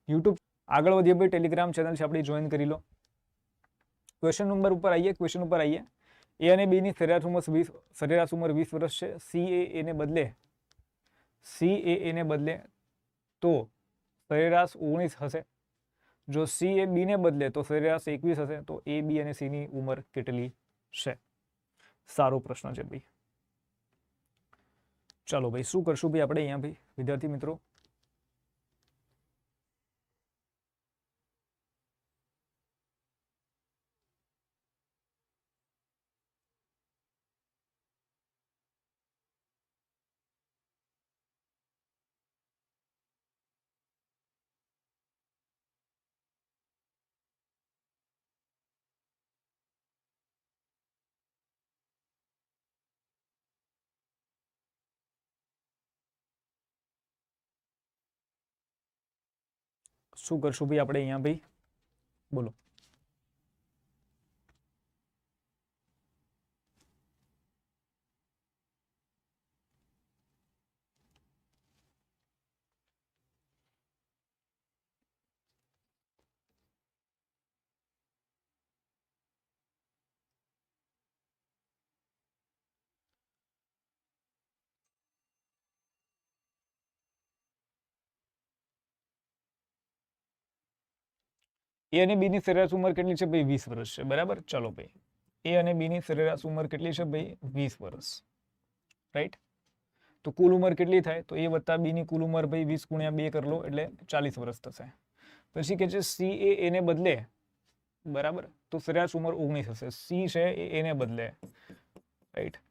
YouTube આગળ વધીએ ભાઈ, ટેલિગ્રામ ચેનલ છે આપણી, જોઈન કરી લો. ક્વેશ્ચન નંબર ઉપર આવીએ. ક્વેશ્ચન ઉપર આવીએ. એ અને બી ની સરેરાશ ઉંમર 20 વર્ષ છે. સી એ ને બદલે તો સરેરાશ 19 હશે. જો સી એ બી ને બદલે તો સરેરાશ 21 હશે. તો એ બી અને સી ની ઉંમર કેટલી છે? સારો પ્રશ્ન છે ભાઈ. ચાલો ભાઈ, શું કરશું ભાઈ આપણે અહીંયા ભાઈ વિદ્યાર્થી મિત્રો? શું કરશું ભાઈ આપણે અહીંયા ભાઈ? બોલો. એ અને બી ની સરેરાશ ઉંમર કેટલી છે ભાઈ? 20 વર્ષ છે. બરાબર. ચાલો ભાઈ, એ અને બી ની સરેરાશ ઉંમર કેટલી છે ભાઈ? 20 વર્ષ. રાઈટ. તો કુલ ઉંમર કેટલી થાય? તો એ વત્તા બી ની કુલ ઉંમર ભાઈ 20 ગુણ્યા 2 કરી લો એટલે 40 વર્ષ થશે. પછી કે છે સી એ ને બદલે, બરાબર, તો સરેરાશ ઉંમર 19 હશે. સી છે એ ને બદલે, રાઈટ.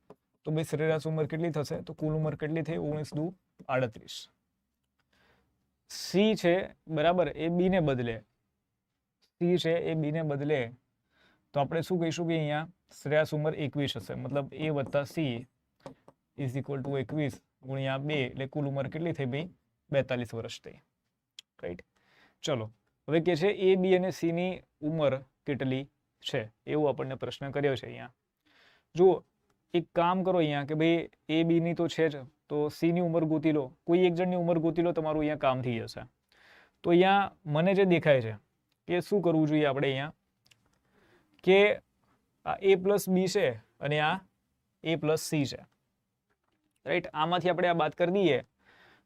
તો ભાઈ સરેરાશ ઉંમર કેટલી થશે? તો કુલ ઉંમર કેટલી થઈ? 19 દુ 38. સી છે, બરાબર, એ બી ને બદલે, સી છે એ બી ને બદલે, તો આપણે શું કહીશું કે અહીંયા સરેરાશ ઉંમર 21 હશે. મતલબ એ વત્તા સી ઇઝ ઇક્વલ ટુ 21 ગુણ્યા 2 એટલે કુલ ઉંમર કેટલી થઈ ભાઈ? 42 વર્ષ થઈ. રાઈટ. ચલો હવે કે છે એ બી અને સી ની ઉંમર કેટલી છે એવું આપણને પ્રશ્ન કર્યો છે અહીંયા. જુઓ, એક કામ કરો અહીંયા કે ભાઈ એ બી ની તો છે જ, તો સી ની ઉંમર ગોતી લો. કોઈ એક જણની ઉંમર ગોતી લો, તમારું અહીંયા કામ થઈ જશે. તો અહીંયા મને જે દેખાય છે કે શું કરવું જોઈએ આપણે અહીંયા, કે આ એ પ્લસ બી છે અને આ એ પ્લસ સી છે. રાઈટ. આમાંથી આપણે આ બાદ કરી દઈએ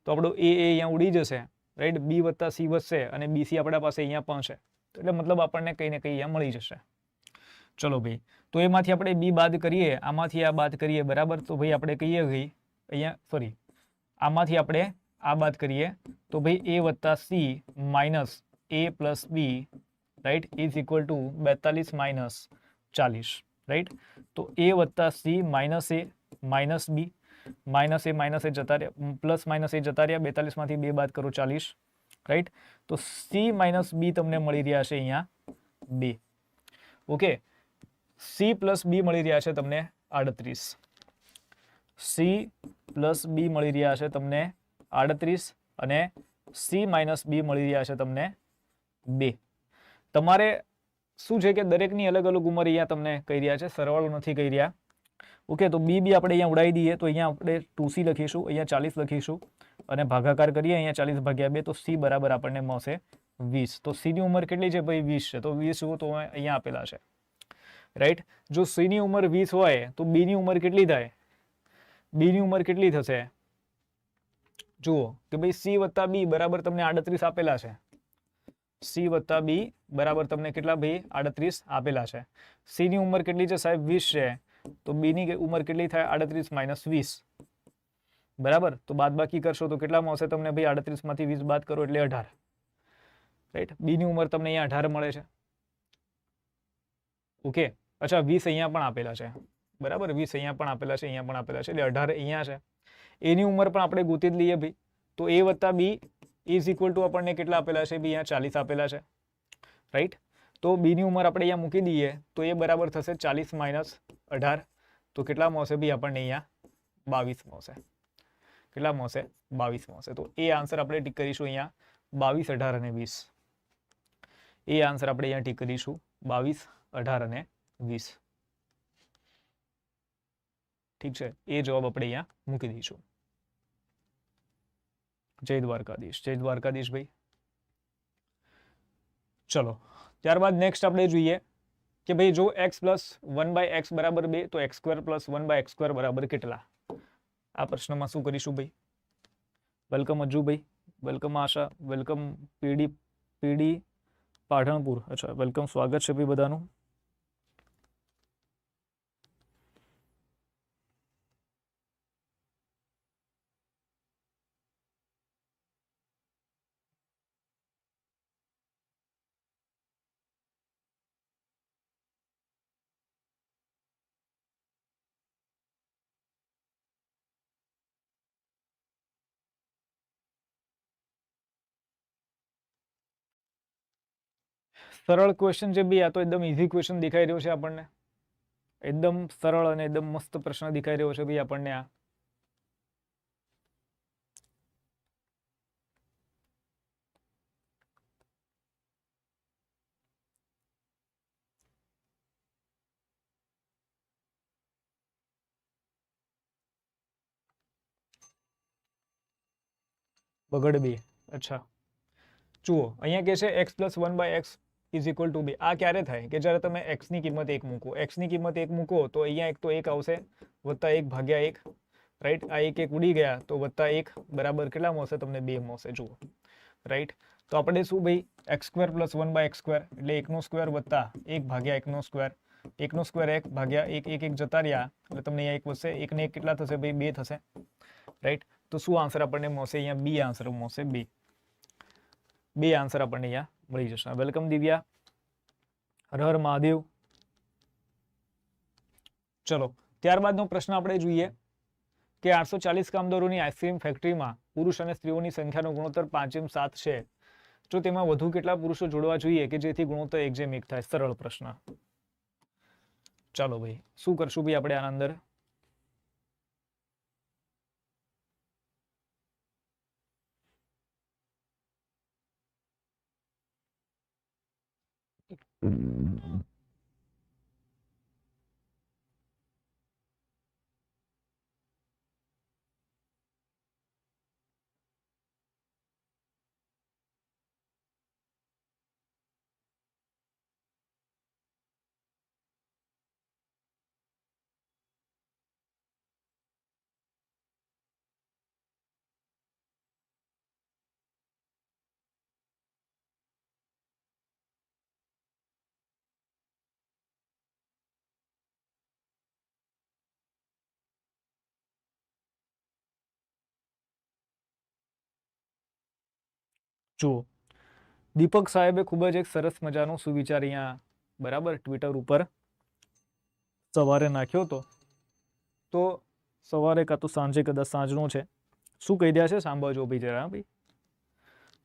તો આપણો એ અહીંયા ઉડી જશે. રાઈટ. બી વત્તા સી વધશે અને બી સી આપણા પાસે અહીંયા પણ છે. એટલે મતલબ આપણને કંઈ ને કંઈ અહીંયા મળી જશે. ચલો ભાઈ, તો એમાંથી આપણે બી બાદ કરીએ, આમાંથી આ બાદ કરીએ, બરાબર. તો ભાઈ આપણે કહીએ ભાઈ અહીંયા, સોરી, આમાંથી આપણે આ બાદ કરીએ તો ભાઈ એ વત્તા C minus A plus B, right, is equal to 42 minus 40. Right. તો એ વત્તા C minus A minus B, minus A જતા રહ્યા, પ્લસ માઇનસ એ જતા રહ્યા. 42 માંથી 2 બાદ કરો 40. રાઈટ. તો સી માઇનસ બી તમને મળી રહ્યા છે અહીંયા 2. ઓકે. સી પ્લસ બી મળી રહ્યા છે તમને 38. સી પ્લસ બી મળી રહ્યા છે તમને 38 અને સી માઇનસ બી મળી રહ્યા છે તમને 2. તમારે શું છે કે દરેકની અલગ અલગ ઉંમર અહીંયા તમને કહી રહ્યા છે, સરવાળો નથી કહી રહ્યા. ઓકે. તો બી બી આપણે અહીંયા ઉડાવી દઈએ તો અહીંયા આપણે 2c લખીશું, અહીંયા 40 લખીશું અને ભાગાકાર કરીએ અહીંયા 40 ભાગ્યા 2 તો સી બરાબર આપણને મળશે 20. તો સી ની ઉંમર કેટલી છે ભાઈ? 20 છે. તો 20 જુઓ તો અહીંયા આપેલા છે. રાઈટ. જો સી ની ઉંમર 20 હોય તો બી ની ઉંમર કેટલી થાય? બી ની ઉંમર કેટલી થશે? જુઓ કે ભાઈ સી વત્તા બી બરાબર તમને 38 આપેલા છે. સી વત્તા બી બરાબર તમને કેટલા ભાઈ? 38 આપેલા છે. સી ની ઉંમર કેટલી છે સાહેબ? 20 છે. તો બી ની ઉંમર કેટલી થાય? 38 માઇનસ 20. બરાબર. તો બાદ બાકી કરશો તો કેટલામાં આવશે તમને ભાઈ? 38 માંથી 20 બાદ કરો એટલે 18. રાઈટ. બી ની ઉંમર તમને અહીંયા 18 મળે છે. ઓકે. અચ્છા, 20 અહીંયા પણ આપેલા છે. બરાબર. 20 અહીંયા પણ આપેલા છે, અહીંયા પણ આપેલા છે, એટલે 18 અહીંયા છે. એની ઉંમર પણ આપણે ગોતી જ લઈએ ભાઈ. તો એ વત્તા બી ઇઝ ઇક્વલ ટુ આપણને કેટલા આપેલા છે? બી અહીંયા 40 આપેલા છે. રાઈટ. તો બી ની ઉંમર આપણે અહીંયા મૂકી દઈએ તો એ બરાબર થશે 40 માઇનસ 18. તો કેટલા મળશે ભાઈ આપણને? અહીંયા 22 મળશે. કેટલા મળશે? 22 મળશે. તો એ આન્સર આપણે ટીક કરીશું અહીંયા 22, 18 અને 20. એ આન્સર આપણે અહીંયા ટીક કરીશું 22, 18 અને 20. ઠીક છે. એ જવાબ આપણે અહીંયા મૂકી દઈશું. જય દ્વારકાધીશ. જય દ્વારકાધીશ ભાઈ. ચલો ત્યારબાદ નેક્સ્ટ આપણે જોઈએ કે ભાઈ જો x પ્લસ 1/x બરાબર 2 તો x² પ્લસ 1/x² બરાબર કેટલા? આ પ્રશ્નમાં શું કરીશું ભાઈ? વેલકમ અજ્જુભાઈ, વેલકમ આશા, વેલકમ પીડી પાઢણપુર. અચ્છા વેલકમ, સ્વાગત છે ભાઈ બધાનું. સરળ ક્વેશ્ચન છે ભાઈ, આ તો એકદમ ઈઝી ક્વેશ્ચન દેખાઈ રહ્યો છે આપણને. એકદમ સરળ અને એકદમ મસ્ત પ્રશ્ન દેખાઈ રહ્યો છે ભાઈ આપણને. આ બગડ 2. અચ્છા જુઓ અહીંયા કે છે x plus 1/x is equal two 2. આ ક્યારે થાય કે જ્યારે તમે x ની કિંમત 1 મૂકો. x ની કિંમત 1 મૂકો તો અહીંયા એક તો 1 આવશે વત્તા 1 ભાગ્યા 1, રાઈટ. આ એક ઉડી ગયા તો વત્તા 1 બરાબર કેટલા મળશે તમને? 2 મળશે. જુઓ રાઈટ. તો આપણે શું ભાઈ x² પ્લસ 1/x² એટલે 1 નો સ્ક્વેર વત્તા 1 ભાગ્યા 1 નો સ્ક્વેર. 1 નો સ્ક્વેર 1 ભાગ્યા 1, 1 જતા રહ્યા એટલે તમને અહીંયા 1 વધશે. 1 ને 1 કેટલા થશે ભાઈ? 2 થશે, રાઈટ. તો શું આન્સર આપણને મળશે? અહીંયા બી આન્સર મળશે. 2 આન્સર આપણને અહીંયા મળી જશે. વેલકમ દિવ્યા, હર હર મહાદેવ. ચલો ત્યારબાદનો પ્રશ્ન આપણે જોઈએ કે 840 કામદારોની આઈસ્ક્રીમ ફેક્ટરીમાં પુરુષ અને સ્ત્રીઓની સંખ્યાનો ગુણોત્તર 5:7 છે. જો તેમાં વધુ કેટલા પુરુષો જોડવા જોઈએ કે જેથી ગુણોત્તર 1:1 થાય? સરળ પ્રશ્ન. ચાલો ભાઈ શું કરશું ભાઈ આપણે આના અંદર? જુઓ દીપક સાહેબે ખૂબ જ એક સરસ મજાનો સુવિચાર અહીંયા બરાબર ટ્વિટર ઉપર સવારે નાખ્યો હતો. તો સવારે કાં તો સાંજે, કદાચ સાંજનો છે. શું કહી રહ્યા છે સાંભળજો ભાઈ જરા ભાઈ,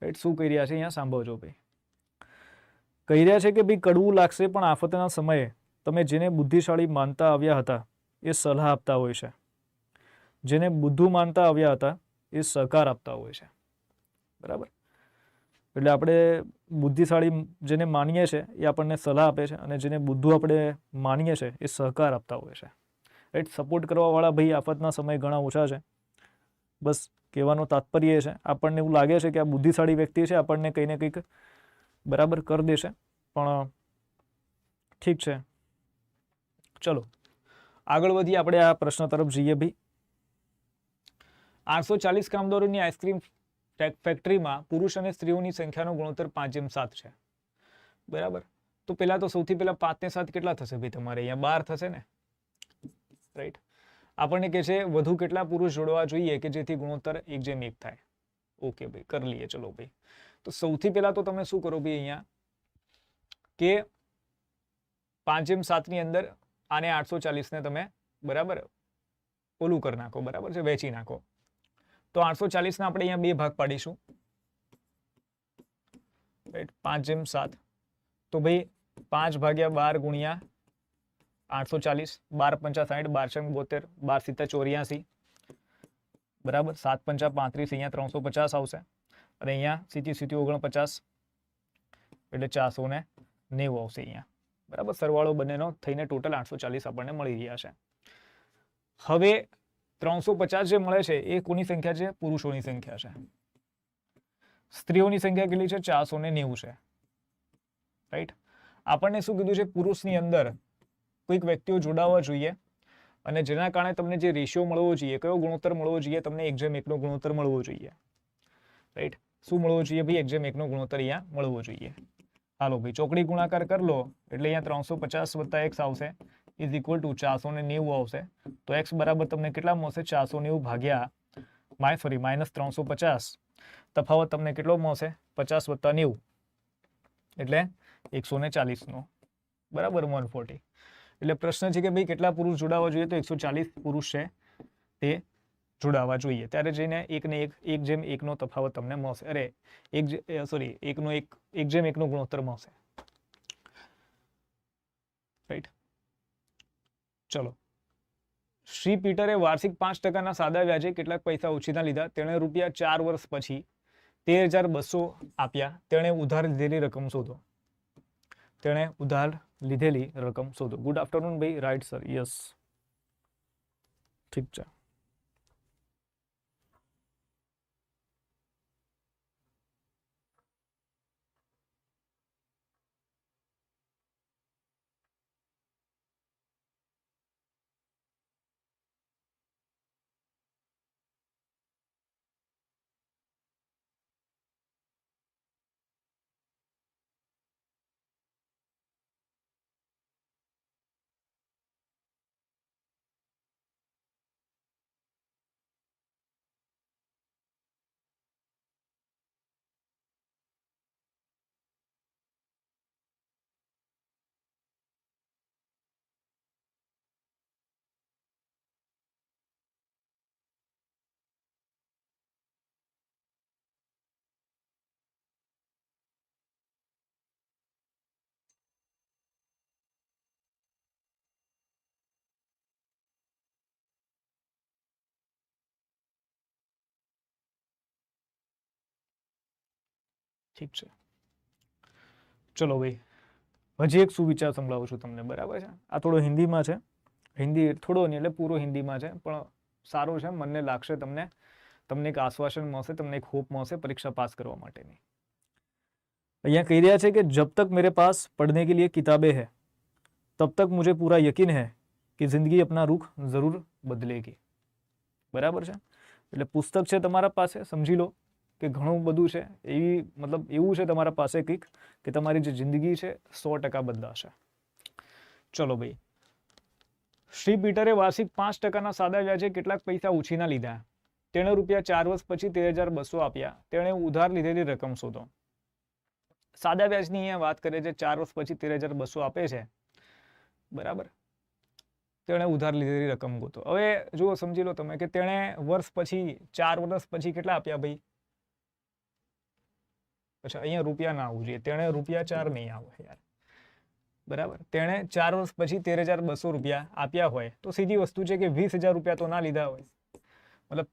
રાઈટ. શું કહી રહ્યા છે અહીંયા સાંભળજો ભાઈ. કહી રહ્યા છે કે ભાઈ કડવું લાગશે પણ આફતના સમયે તમે જેને બુદ્ધિશાળી માનતા આવ્યા હતા એ સલાહ આપતા હોય છે. જેને બુદ્ધુ માનતા આવ્યા હતા એ સહકાર આપતા હોય છે, બરાબર. એટલે આપણે બુદ્ધિશાળી જેને માનીએ છીએ એ આપણને સલાહ આપે છે અને જેને બુદ્ધુ આપણે માનીએ છીએ એ સહકાર આપતા હોય છે, રાઈટ. સપોર્ટ કરવાવાળા ભાઈ આફતના સમય ઘણા ઓછા છે. બસ કહેવાનો તાત્પર્ય એ છે, આપણને એવું લાગે છે કે આ બુદ્ધિશાળી વ્યક્તિ છે, આપણને કંઈ ને કંઈક બરાબર કરી દેશે, પણ ઠીક છે. ચલો આગળ વધીએ આપણે આ પ્રશ્ન તરફ જઈએ ભાઈ. 840 કામદારોની આઈસ્ક્રીમ ફેક્ટરીમાં પુરુષ અને સ્ત્રીઓની સંખ્યાનો ગુણોત્તર 5:7 છે, બરાબર. તો પેલા તો સૌથી પહેલા 5 ને 7 કેટલા થશે ભાઈ? તમારે અહીંયા 12 થશે ને, રાઈટ. આપણને કે છે વધુ કેટલા પુરુષ જોડવા જોઈએ કે જેથી ગુણોત્તર 1:1 થાય? ઓકે ભાઈ કરી લઈએ. ચલો ભાઈ તો સૌથી પહેલા તો તમે શું કરો ભાઈ અહીંયા કે 5:7 ની અંદર આને 840 ને તમે બરાબર ઓલું કરી નાખો, બરાબર છે, વેચી નાખો. તો 840 ના આપણે અહીંયા 2 ભાગ પાડીશું, રાઈટ. 5:7 તો ભાઈ 5 ભાગ્યા 12 ગુણ્યા 840, 12 × 5 = 60, 12 × 72, 12 × 7 = 84, બરાબર. 7 × 5 = 35, અહીંયા 350 આવશે અને અહીંયા સીધી 49 એટલે 490 આવશે અહીંયા, બરાબર. સરવાળો બંનેનો થઈને ટોટલ 840 આપણને મળી રહ્યા છે. હવે 350 જે મળે છે એ કોની સંખ્યા છે? પુરુષોની સંખ્યા છે. સ્ત્રીઓની સંખ્યા કેટલી છે? 490 છે, રાઈટ. આપણને શું કીધું છે, પુરુષની અંદર કોઈક વ્યક્તિઓ જોડાવા જોઈએ અને જેના કારણે તમને જે રેશિયો મળવો જોઈએ, કયો ગુણોત્તર મળવો જોઈએ, તમને 1:1 ગુણોત્તર મળવો જોઈએ. રાઈટ. શું મળવો જોઈએ ભાઈ? 1:1 ગુણોત્તર અહીંયા મળવો જોઈએ. હાલો ભાઈ, ચોકડી ગુણાકાર કરી લો એટલે અહીંયા 350 + x આવશે ઇઝ ઇક્વલ ટુ 490 આવશે. તો x બરાબર તમને કેટલા મળશે? 490 ભાગ્યા -350. તફાવત તમને કેટલો મળશે? 50 + 90 એટલે 140 નો, બરાબર, 140. એટલે પ્રશ્ન છે કે ભાઈ કેટલા પુરુષ જોડાવા જોઈએ? તો 140 પુરુષ છે તે જોડાવા જોઈએ. ત્યારે જઈને 1:1 નો તફાવત તમને મળશે. અરે 1:1 ગુણોત્તર મળશે. રાઈટ. ચલો. શ્રી પીટરે વાર્ષિક 5% સાદા વ્યાજે કેટલાક પૈસા ઉછીના લીધા. તેણે રૂપિયા 4 વર્ષ પછી 13,200 આપ્યા. તેણે ઉધાર લીધેલી રકમ શોધો. તેણે ઉધાર લીધેલી રકમ શોધો. ગુડ આફ્ટરનૂન ભાઈ. Right sir. યસ, ઠીક છે. ઠીક છે. ચલો ભાઈ, હજી એક સુવિચાર સંભળાવું છું તમને, બરાબર છે. આ થોડો હિન્દીમાં છે. હિન્દી થોડો નહીં એટલે પૂરો હિન્દીમાં છે, પણ સારો છે. મને લાગશે તમને એક આશ્વાસન મળશે, તમને એક હોપ મળશે પરીક્ષા પાસ કરવા માટેની. અહીંયા કહી રહ્યા છે કે જબ તક મેરે પાસ પढ़ने के लिए किताबें है तब तक मुझे पूरा यकीन है कि जिंदगी अपना रुख जरूर बदलेगी. બરાબર છે. એટલે પુસ્તક છે તમારા પાસે, સમજી લો કે ઘણું બધું છે, એવી મતલબ એવું છે તમારા પાસે કંઈક કે તમારી જે જિંદગી છે 100% બદલાશે. ચલો ભાઈ, શ્રી પીટરે વાર્ષિક 5% સાદા વ્યાજે કેટલાક પૈસા ઉછીના લીધા. તેણે રૂપિયા 4 વર્ષ પછી 13,200 આપ્યા. તેણે ઉધાર લીધેલી રકમ શોધો. સાદા વ્યાજની અહીંયા વાત કરે છે. 4 વર્ષ પછી 13,200 આપે છે, બરાબર. તેણે ઉધાર લીધેલી રકમ ગોતો. હવે જુઓ, સમજી લો તમે કે તેણે વર્ષ પછી 4 વર્ષ પછી કેટલા આપ્યા ભાઈ? અચ્છા, અહીંયા રૂપિયા ના આવવું જોઈએ. તેણે રૂપિયા 4 નહીં આવે યાર, બરાબર. તેણે 4 વર્ષ પછી 13,200 રૂપિયા આપ્યા હોય તો સીધી વસ્તુ છે કે 20,000 રૂપિયા તો ના લીધા હોય. મતલબ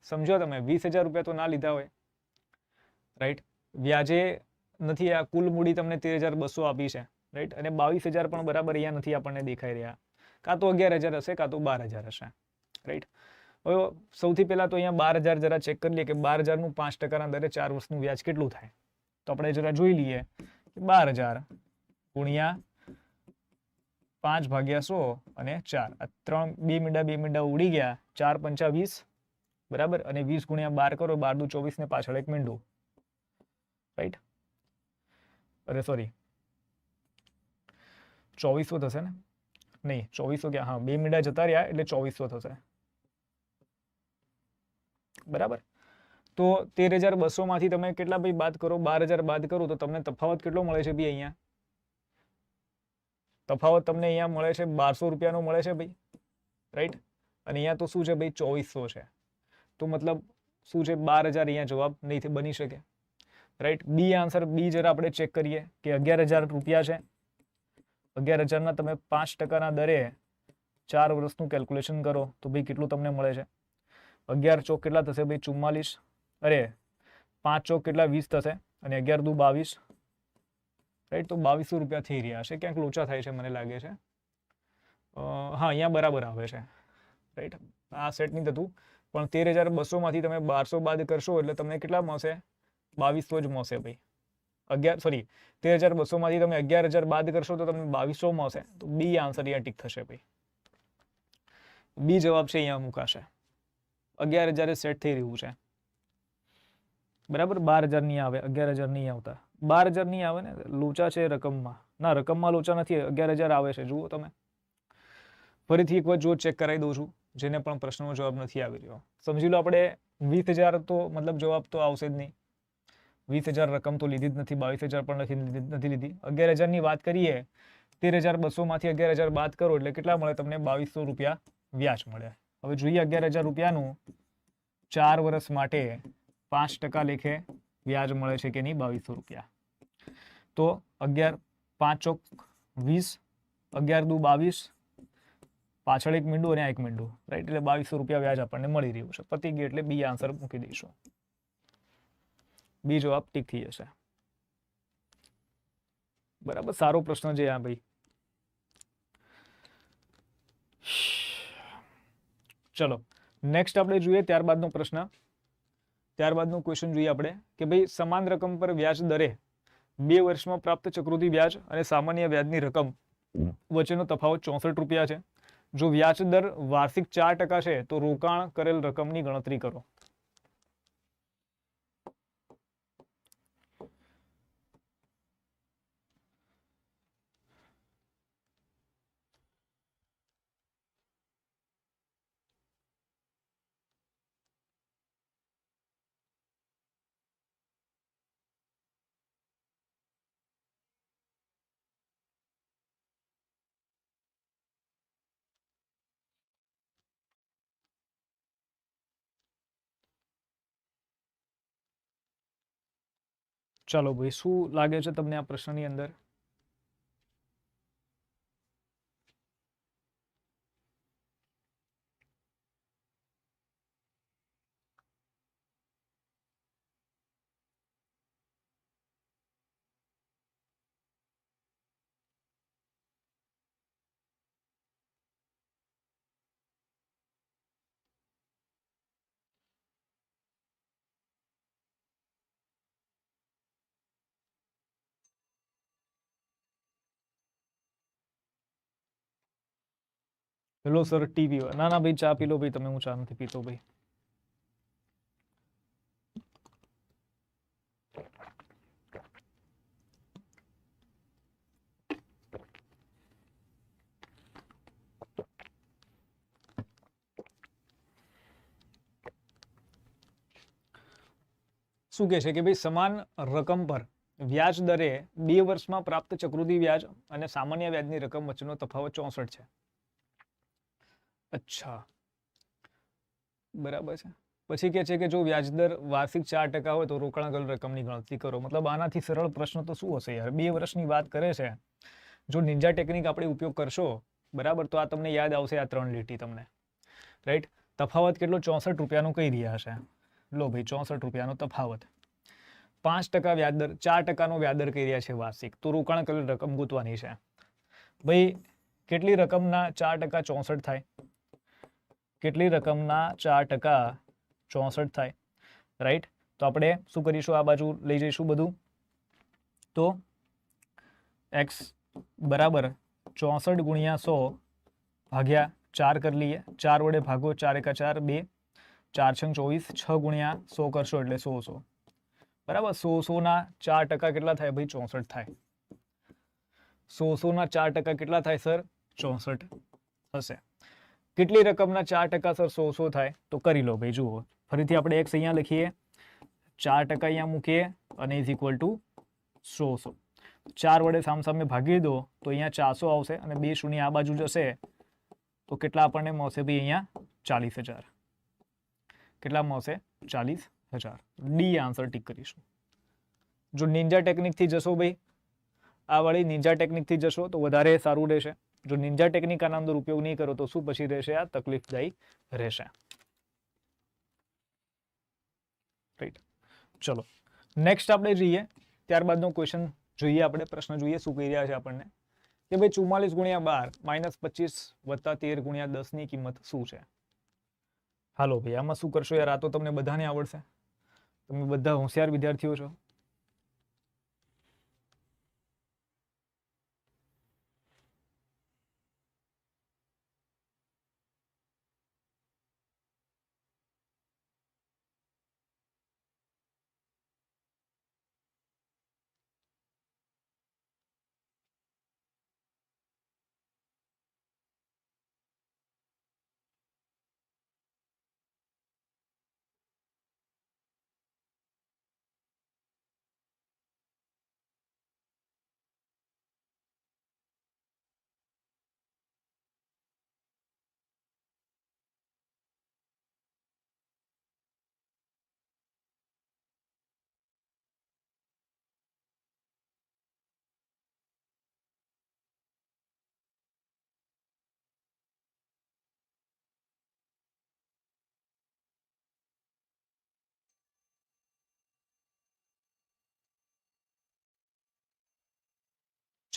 સમજો તમે, 20,000 રૂપિયા તો ના લીધા હોય, રાઈટ. વ્યાજે નથી, આ કુલ મૂડી તમને 13,200 આપી છે, રાઈટ. અને 22,000 પણ બરાબર અહીંયા નથી આપણને દેખાઈ રહ્યા. કાં તો 11,000 હશે, કાં તો 12,000 હશે, રાઈટ. હવે સૌથી પહેલા તો અહીંયા 12,000 જરા ચેક કરી લઈએ કે 12,000 નું 5% દરે 4 વર્ષનું વ્યાજ કેટલું થાય. તો આપણે જરા જોઈ લઈએ કે 12,000 ગુણ્યા 5/100 અને 4. આ 2 મીંડા ઉડી ગયા. 4 × 5 = 20, બરાબર. અને 20 × 12 કરો, 12 દુ 24 ને પાછળ 1 મીંડું, રાઈટ. અરે સોરી, 2400 થશે ને? નહીં, 2400 ક્યાં? હા, 2 મીંડા જતા રહ્યા એટલે 2400 થશે, બરાબર. તો 13,200 માંથી તમે કેટલા ભાઈ બાદ કરો? 12,000 બાદ કરો તો તમને તફાવત કેટલો મળે છે ભાઈ? અહીંયા તફાવત તમને અહીંયા મળે છે 1200 રૂપિયાનો મળે છે ભાઈ, રાઈટ. અને અહીંયા તો શું છે ભાઈ? 2400 છે. તો મતલબ શું છે? 12,000 અહીંયા જવાબ નહીં બની શકે, રાઈટ. બી આન્સર, બી જરા આપણે ચેક કરીએ કે 11,000 રૂપિયા છે. 11,000 ના તમે 5% દરે 4 વર્ષનું કેલ્ક્યુલેશન કરો તો ભાઈ કેટલું તમને મળે છે? 11 ચોક કેટલા થશે ભાઈ? 44. અરે 5 ચોક કેટલા? 20 થશે. અને 11 દુ 22, રાઈટ. તો 2200 રૂપિયા થઈ રહ્યા છે. ક્યાંક લોચા થાય છે મને લાગે છે. હા, અહીંયા બરાબર આવે છે, રાઈટ. આ સેટ નહીં થતું, પણ 13,200 માંથી તમે 1200 બાદ કરશો એટલે તમને કેટલા મળશે? 2200 જ મળશે ભાઈ, 13,200 માંથી તમે 11,000 બાદ કરશો તો તમને 2200 મળશે. તો બી આન્સર અહીંયા ટીક થશે ભાઈ. બી જવાબ છે અહીંયા મુકાશે. 11,000 સેટ થઈ રહ્યું છે બરાબર. 12,000 નહીં આવે, 11,000 નહીં આવતા, 12,000 નહીં આવે ને, લોચા છે રકમમાં. ના, રકમમાં લોચા નથી, 11,000 આવે છે. જુઓ તમે, ફરીથી એક વાર જો ચેક કરાવી દઉં છું જેને પણ પ્રશ્નનો જવાબ નથી આવી રહ્યો. સમજી લો આપણે 20,000 તો મતલબ જવાબ તો આવશે જ નહીં. 20,000 રકમ તો લીધી જ નથી, 22,000 પણ નથી લીધી. 11,000 ની વાત કરીએ, 13,200 માંથી 11,000 બાદ કરો એટલે કેટલા મળે તમને? 2,200 રૂપિયા વ્યાજ મળે. હવે જોઈએ 11,000 રૂપિયાનું 4 વર્ષ માટે 5% લેખે વ્યાજ મળે છે કે નહીં? 2,200 રૂપિયા. તો 11 5 ચોક 20, 11 દુ 22, પાછળ એક મીંડું અને આ એક મીંડું, રાઈટ? એટલે 2,200 રૂપિયા વ્યાજ આપણને મળી રહ્યું છે. પતી ગયું એટલે બી આન્સર મૂકી દઈશું. બી જવાબ ટીક થઈ જશે. બરાબર, સારો પ્રશ્ન છે આ ભાઈ. ચલો નેક્સ્ટ આપણે જોઈએ ત્યારબાદનો પ્રશ્ન. ત્યારબાદનો ક્વેશ્ચન જોઈએ આપણે કે ભાઈ સમાન રકમ પર વ્યાજ દરે 2 વર્ષમાં પ્રાપ્ત ચક્રવૃદ્ધિ વ્યાજ અને સામાન્ય વ્યાજની રકમ વચ્ચેનો તફાવત 64 રૂપિયા છે. જો વ્યાજ દર વાર્ષિક 4% છે તો રોકાણ કરેલ રકમની ગણતરી કરો. ચાલો ભાઈ, શું લાગે છે તમને આ પ્રશ્નની અંદર? હેલો સર, ટી પીવા? ના ના ભાઈ, ચા પી લો ભાઈ તમે, હું ચા નથી પીતો ભાઈ. શું કહે છે કે ભાઈ સમાન રકમ પર વ્યાજ દરે 2 વર્ષમાં પ્રાપ્ત ચક્રવૃદ્ધિ વ્યાજ અને સામાન્ય વ્યાજની રકમ વચ્ચેનો તફાવત 64 છે. અચ્છા, બરાબર છે. પછી કે છે કે જો વ્યાજદર વાર્ષિક 4% હોય તો રોકાણ કરેલ રકમની ગણતરી કરો. મતલબ આનાથી સરળ પ્રશ્ન તો શું હશે યાર? 2 વર્ષની વાત કરે છે. જો નિંજા ટેકનિક આપણે ઉપયોગ કરશો બરાબર, તો આ તમને યાદ આવશે, આ 3 લીટી તમને, રાઈટ? તફાવત કેટલો? 64 રૂપિયાનું કહી રહ્યા છે. લો ભાઈ, 64 રૂપિયાનો તફાવત. 5% વ્યાજદર, 4%નો વ્યાજદર કહી રહ્યા છે વાર્ષિક. તો રોકાણ કરેલ રકમ ગોતવાની છે ભાઈ. કેટલી રકમના 4% 64 થાય? કેટલી રકમના 4% 64 થાય? રાઈટ? તો આપણે શું કરીશું? આ બાજુ લઈ જઈશું બધું. તો x બરાબર 64 ગુણ્યા 100 ભાગ્યા 4 કરી લઈએ. 4 વડે ભાગો, 4 એકા 4, 2, 4 છંગ 24, 6 ગુણ્યા 100 કરશો એટલે 100. બરાબર, 100 ના 4% કેટલા થાય ભાઈ? 64 થાય. 100 ના 4% કેટલા થાય સર? 64 હશે. કેટલી રકમના 4% સર 100 થાય? તો કરી લો ભાઈ. જુઓ, ફરીથી આપણે x અહીંયા લખીએ, 4% અહીંયા મૂકીએ અને ઇઝ ઇક્વલ ટુ 100. 4 વડે સામસામે ભાગી દો તો અહીંયા 400 આવશે અને 2 શૂન્ય આ બાજુ જશે તો કેટલા આપણને મળશે ભાઈ? અહીંયા 40,000. કેટલા મળશે? 40,000. ડી આન્સર ટીક કરીશું. જો નિંજા ટેકનિકથી જશો ભાઈ, આ વાળી નિંજા ટેકનિકથી જશો તો વધારે સારું રહેશે. જો નિંજા ટેકનિક આના અંદર ઉપયોગ નહીં કરો તો શું પછી રહેશે? આ તકલીફદાયી રહેશે. રાઈટ, ચલો નેક્સ્ટ આપણે જઈએ. ત્યારબાદનો ક્વેશ્ચન જોઈએ આપણે, પ્રશ્ન જોઈએ શું કહી રહ્યા છે આપણને કે ભાઈ 44 ગુણ્યા 12 માઇનસ 25 વત્તા 13 ગુણ્યા 10 ની કિંમત શું છે? હાલો ભાઈ, આમાં શું કરશો યાર? આ તો તમને બધાને આવડશે, તમે બધા હોશિયાર વિદ્યાર્થીઓ છો.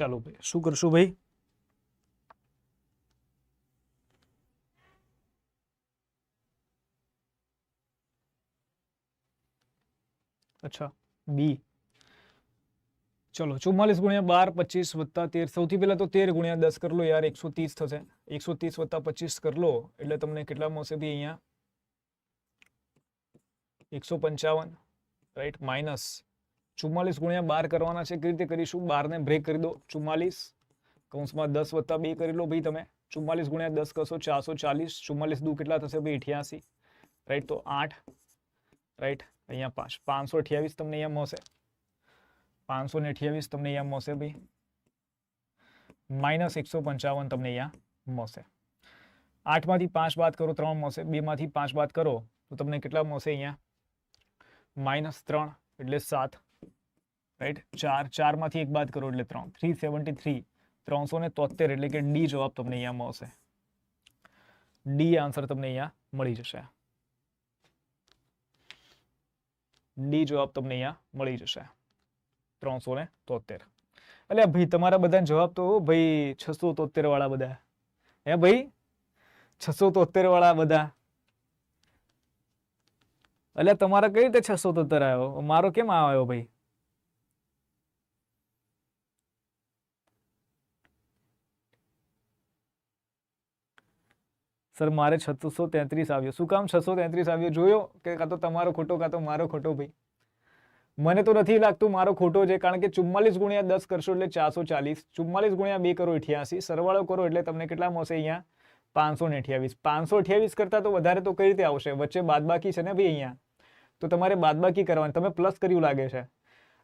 ચાલો ભાઈ શું કરશું ભાઈ? અચ્છા બી, ચલો 44 ગુણ્યા 12 25 વત્તા 13, સૌથી પહેલા તો 13 ગુણ્યા 10 કરી લો યાર, 130 થશે. 130 વત્તા 25 કરી લો એટલે તમને કેટલા મળશે ભાઈ અહીંયા? 155, રાઈટ. માઇનસ 44 ગુણ્યા 12 કરવાના છે, કેવી રીતે કરીશું? 12 ને બ્રેક કરી દો, 44 કૌંસમાં 10 વત્તા 2 કરી લો ભાઈ તમે. 44 ગુણ્યા 10 કરશો 440, 44 દુ કેટલા થશે ભાઈ? 88, રાઈટ. તો 8, રાઈટ. અહીંયા 5, 528 તમને અહીંયા મળશે. 528 તમને અહીંયા મળશે ભાઈ. માઇનસ 155 તમને અહીંયા મળશે. 8 માંથી 5 બાદ કરો 3 મળશે. 2 માંથી 5 બાદ કરો તો તમને કેટલા મળશે અહીંયા? -3 એટલે 7, રાઈટ. 4 માંથી 1 બાદ કરો એટલે 3, 373, 373 એટલે કે ડી જવાબ તમને અહીંયા મળશે. ડી આન્સર તમને અહીંયા મળી જશે. ડી જવાબ તમને અહીંયા મળી જશે 373. એટલે ભાઈ તમારા બધા જવાબ તો ભાઈ 673 વાળા બધા. હે ભાઈ 673 વાળા બધા. એટલે તમારા કઈ રીતે 673 આવ્યો? મારો કેમ આવ્યો ભાઈ? સર મારે 633 આવ્યો. શું કામ 633 આવ્યો? જોયો કે કાં તો તમારો ખોટો કાં તો મારો ખોટો ભાઈ. મને તો નથી લાગતું મારો ખોટો છે, કારણ કે 44 ગુણ્યા 10 કરશો એટલે 440, 44 ગુણ્યા 2 કરો 88, સરવાળો કરો એટલે તમને કેટલા મળશે અહીંયા? 528. 528 કરતા તો વધારે તો કઈ રીતે આવશે? વચ્ચે બાદબાકી છે ને ભાઈ અહીંયા, તો તમારે બાદબાકી કરવાની. તમે પ્લસ કર્યું લાગે છે.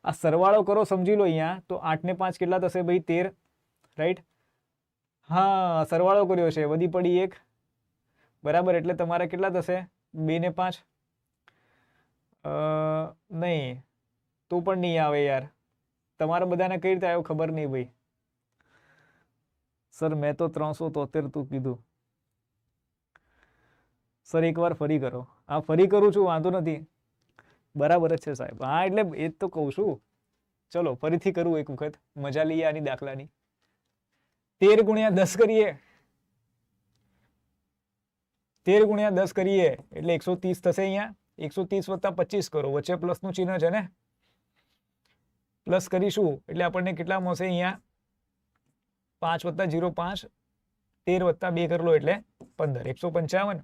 આ સરવાળો કરો સમજી લો અહીંયા, તો 8 ને 5 કેટલા થશે ભાઈ? 13, રાઈટ. હા સરવાળો કર્યો છે, વધી પડી 1, બરાબર. એટલે તમારે કેટલા થશે? 2 ને 5 નહીં તો પણ નહીં આવે યાર. તમારા બધાને કઈ રીતે આવ્યો ખબર નહીં ભાઈ. સર મેં તો 373 તું કીધું. સર એકવાર ફરી કરો. હા ફરી કરું છું, વાંધો નથી, બરાબર જ છે સાહેબ. હા એટલે એ જ તો કહું છું. ચલો ફરીથી કરું એક વખત, મજા લઈએ આની દાખલાની. 13 ગુણ્યા 10 કરીએ, 13 ગુણ્યા 10 કરીએ એટલે 130 થશે અહીંયા. 130 વત્તા 25 કરો, વચ્ચે પ્લસ નું ચિહ્ન છે ને, પ્લસ કરીશું એટલે આપણને કેટલા મળશે અહીંયા? 5 વત્તા 0 5, 13 વત્તા 2 કરી લો એટલે 15, 155.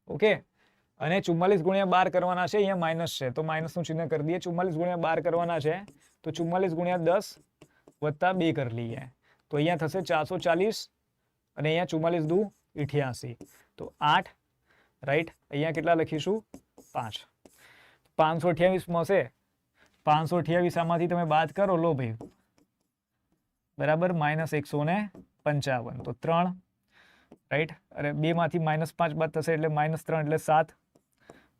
ઓકે. અને 44 ગુણ્યા 12 કરવાના છે, અહીંયા માઇનસ છે તો માઇનસ નું ચિહ્ન કરી દઈએ. 44 ગુણ્યા 12 કરવાના છે તો 44 ગુણ્યા 10 વત્તા 2 કરી લઈએ તો અહીંયા થશે 440 અને અહીંયા 44 દુ 88 તો 8, રાઈટ. અહીંયા કેટલા લખીશું? 5. 528 મળશે. 528 આમાંથી તમે બાદ કરો લો ભાઈ, બરાબર. -155 તો 3, રાઈટ. અને 2 માંથી -5 બાદ થશે એટલે -3 એટલે 7,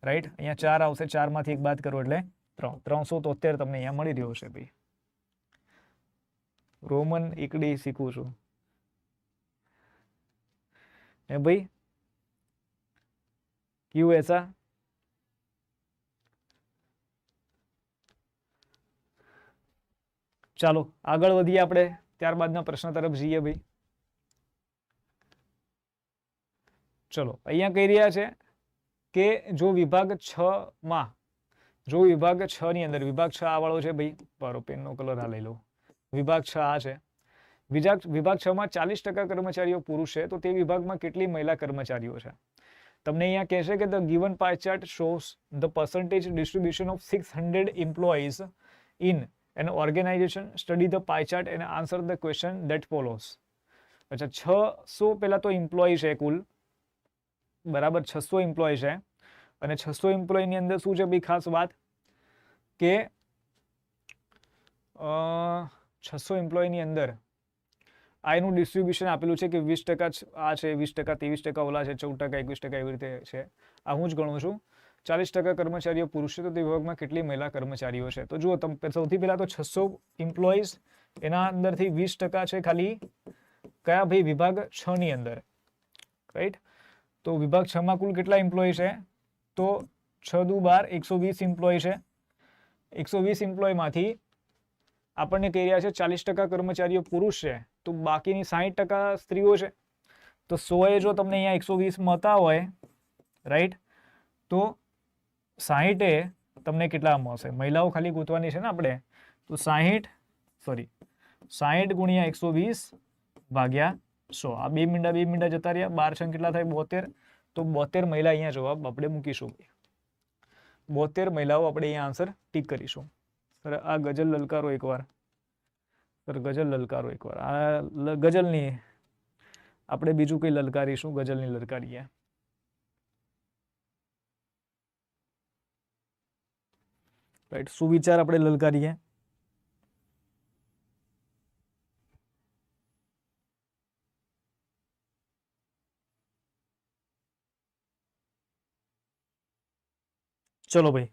રાઈટ. અહીંયા 4 આવશે, 4 માંથી 1 બાદ કરો એટલે 3. 373 તમને અહીંયા મળી રહ્યો છે ભાઈ. રોમન એકડી શીખું છું હે ભાઈ. ક્યુ એસા? ચાલો આગળ વધીએ આપણે, ત્યારબાદના પ્રશ્ન તરફ જઈએ ભાઈ. ચલો અહીંયા કહી રહ્યા છે કે જો વિભાગ 6 માં, જો વિભાગ 6 ની અંદર, વિભાગ 6 આ વાળો છે ભાઈ, મારો પેનનો કલર આ લઈ લો. વિભાગ 6 આ છે. વિભાગ 6 માં 40% કર્મચારીઓ પુરુષ છે, તો તે વિભાગમાં કેટલી મહિલા કર્મચારીઓ છે? તમને અહીંયા કહેશે કે the given pie chart shows the percentage distribution of 600 employees in an organization. Study the pie chart and answer the question that follows. અચ્છા 600 પહેલા તો એમ્પ્લોય છે કુલ, બરાબર. 600 એમ્પ્લોય છે અને 600 એમ્પ્લોય ની અંદર શું છે ભાઈ ખાસ વાત કે 600 એમ્પ્લોય ની અંદર આ એનું ડિસ્ટ્રીબ્યુશન આપેલું છે કે 20% આ છે, 20% 23% ઓલા છે, 14% 21% એવી રીતે છે. આ હું જ ગણું છું. 40% કર્મચારીઓ પુરુષ છે, તો તે વિભાગમાં કેટલી મહિલા કર્મચારીઓ છે? તો જુઓ સૌથી પહેલા તો 600 એમ્પ્લોઈઝ, એના અંદરથી 20% છે ખાલી કયા ભાઈ? વિભાગ 6 ની અંદર, રાઈટ. તો વિભાગ 6 માં કુલ કેટલા એમ્પ્લોય છે? તો 6 દુ 12, 120 એમ્પ્લોય છે. 120 એમ્પ્લોય માંથી આપણને કહી રહ્યા છે 40% કર્મચારીઓ પુરુષ છે તો બાકીની 60% સ્ત્રીઓ છે. તો 100 જો તમને અહીંયા 120 મળતા હોય રાઈટ, તો 60 તમને કેટલા મળશે? મહિલાઓ ખાલી ગોતવાની છે ને આપણે, તો 60 ગુણ્યા 120 ભાગ્યા 100. આ 2 મીંડા જતા રહ્યા, 12 છંગ કેટલા થાય? 72. તો 72 મહિલા અહીંયા જવાબ આપણે મૂકીશું. 72 મહિલાઓ આપણે અહીંયા આન્સર ટીક કરીશું. સર આ ગઝલ લલકારો એકવાર, સર ગઝલ લલકારો એકવાર. આ ગઝલની આપણે બીજું કઈ લલકારીશું, ગઝલની લલકારીએ. રાઈટ, સુવિચાર આપણે લલકારીએ. ચલો ભાઈ,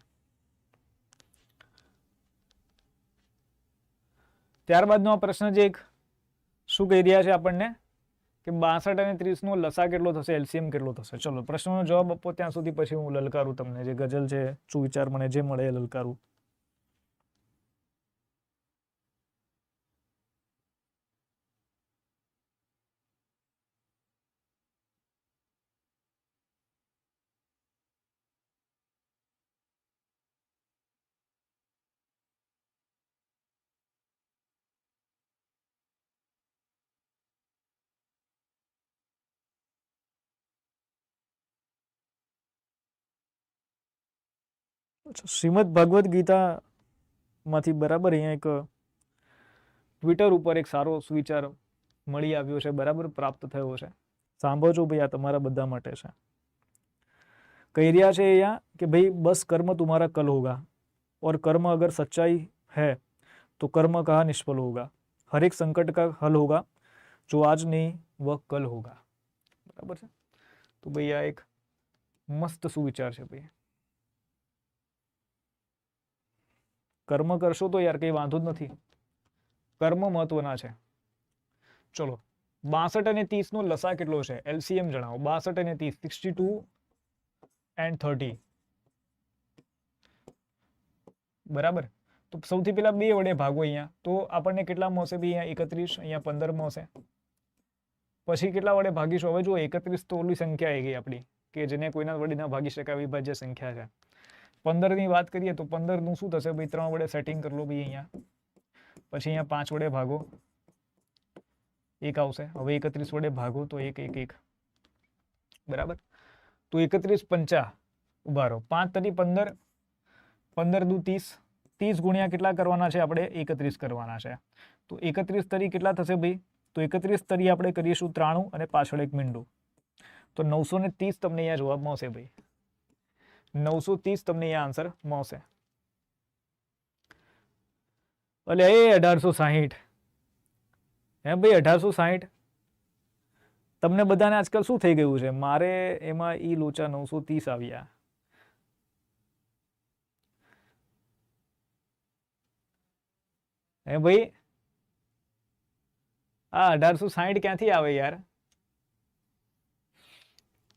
ત્યારબાદનો આ પ્રશ્ન જે એક શું કહી રહ્યા છે આપણને કે 62 અને 30 નો લસા કેટલો થશે, એલસીએમ કેટલો થશે. ચલો પ્રશ્નનો જવાબ આપો ત્યાં સુધી, પછી હું લલકારું તમને. જે ગઝલ છે, સુવિચાર મને જે મળે એ લલકારું. શ્રીમદ ભગવદ્ ગીતા માંથી બરાબર અહીંયા એક ટ્વિટર ઉપર એક સારો સુવિચાર મળી આવ્યો છે, બરાબર પ્રાપ્ત થયો છે. સાંભળજો ભાઈ, આ તમારા બધા માટે છે. કહી રહ્યા છે અહીંયા કે ભાઈ બસ કર્મ तुम्हारा कल होगा और कर्म अगर सच्चाई है तो कर्म कहाँ निष्फल होगा, हर एक संकट का हल होगा, जो आज नहीं वह कल होगा. બરાબર છે. તો ભાઈ આ એક મસ્ત સુવિચાર છે ભાઈ. કર્મ કરશો તો યાર કઈ વાંધો જ નથી, કર્મ મહત્વના છે. ચલો 62 અને 30 નો લસા કેટલો છે, એલસીએમ જણાવો. 62 અને 30, 62 and 30. બરાબર. તો સૌથી પહેલા 2 વડે ભાગો અહીંયા, તો આપણને કેટલા મળશે ભાઈ? અહીંયા 31, અહીંયા 15 મળશે. પછી કેટલા વડે ભાગીશું? હવે જો 31 તો ઓલી સંખ્યા આવી ગઈ આપણી કે જેને કોઈના વડે ના ભાગી શકાય વિભાજ્ય સંખ્યા છે. 15 ની વાત કરીએ તો 15 નું શું થશે ભાઈ? 3 વડે સેટિંગ કરી લો ભાઈ અહીંયા. પછી અહીંયા 5 વડે ભાગો, 1 આવશે. હવે 31 વડે ભાગો તો 1 1 1. બરાબર. તો 31 5 ઉભા રહો, 5 તરી 15, 15 દુ 30, 30 ગુણ્યા કેટલા કરવાના છે આપણે? 31 કરવાના છે. તો 31 તરી કેટલા થશે ભાઈ? તો 31 તરી આપણે કરીશું 93 અને પાછળ એક મીંડું, તો 930 તમને અહીંયા જવાબ મળશે ભાઈ. 930 તમને અહીંયા આન્સર મળશે. એટલે એ 1860 હે ભાઈ, 1860. તમને બધાને આજકાલ શું થઈ ગયું છે? મારે એમાં ઈ લોચા 930 આવ્યા. હે ભાઈ, આ 1860 ક્યાંથી આવે યાર?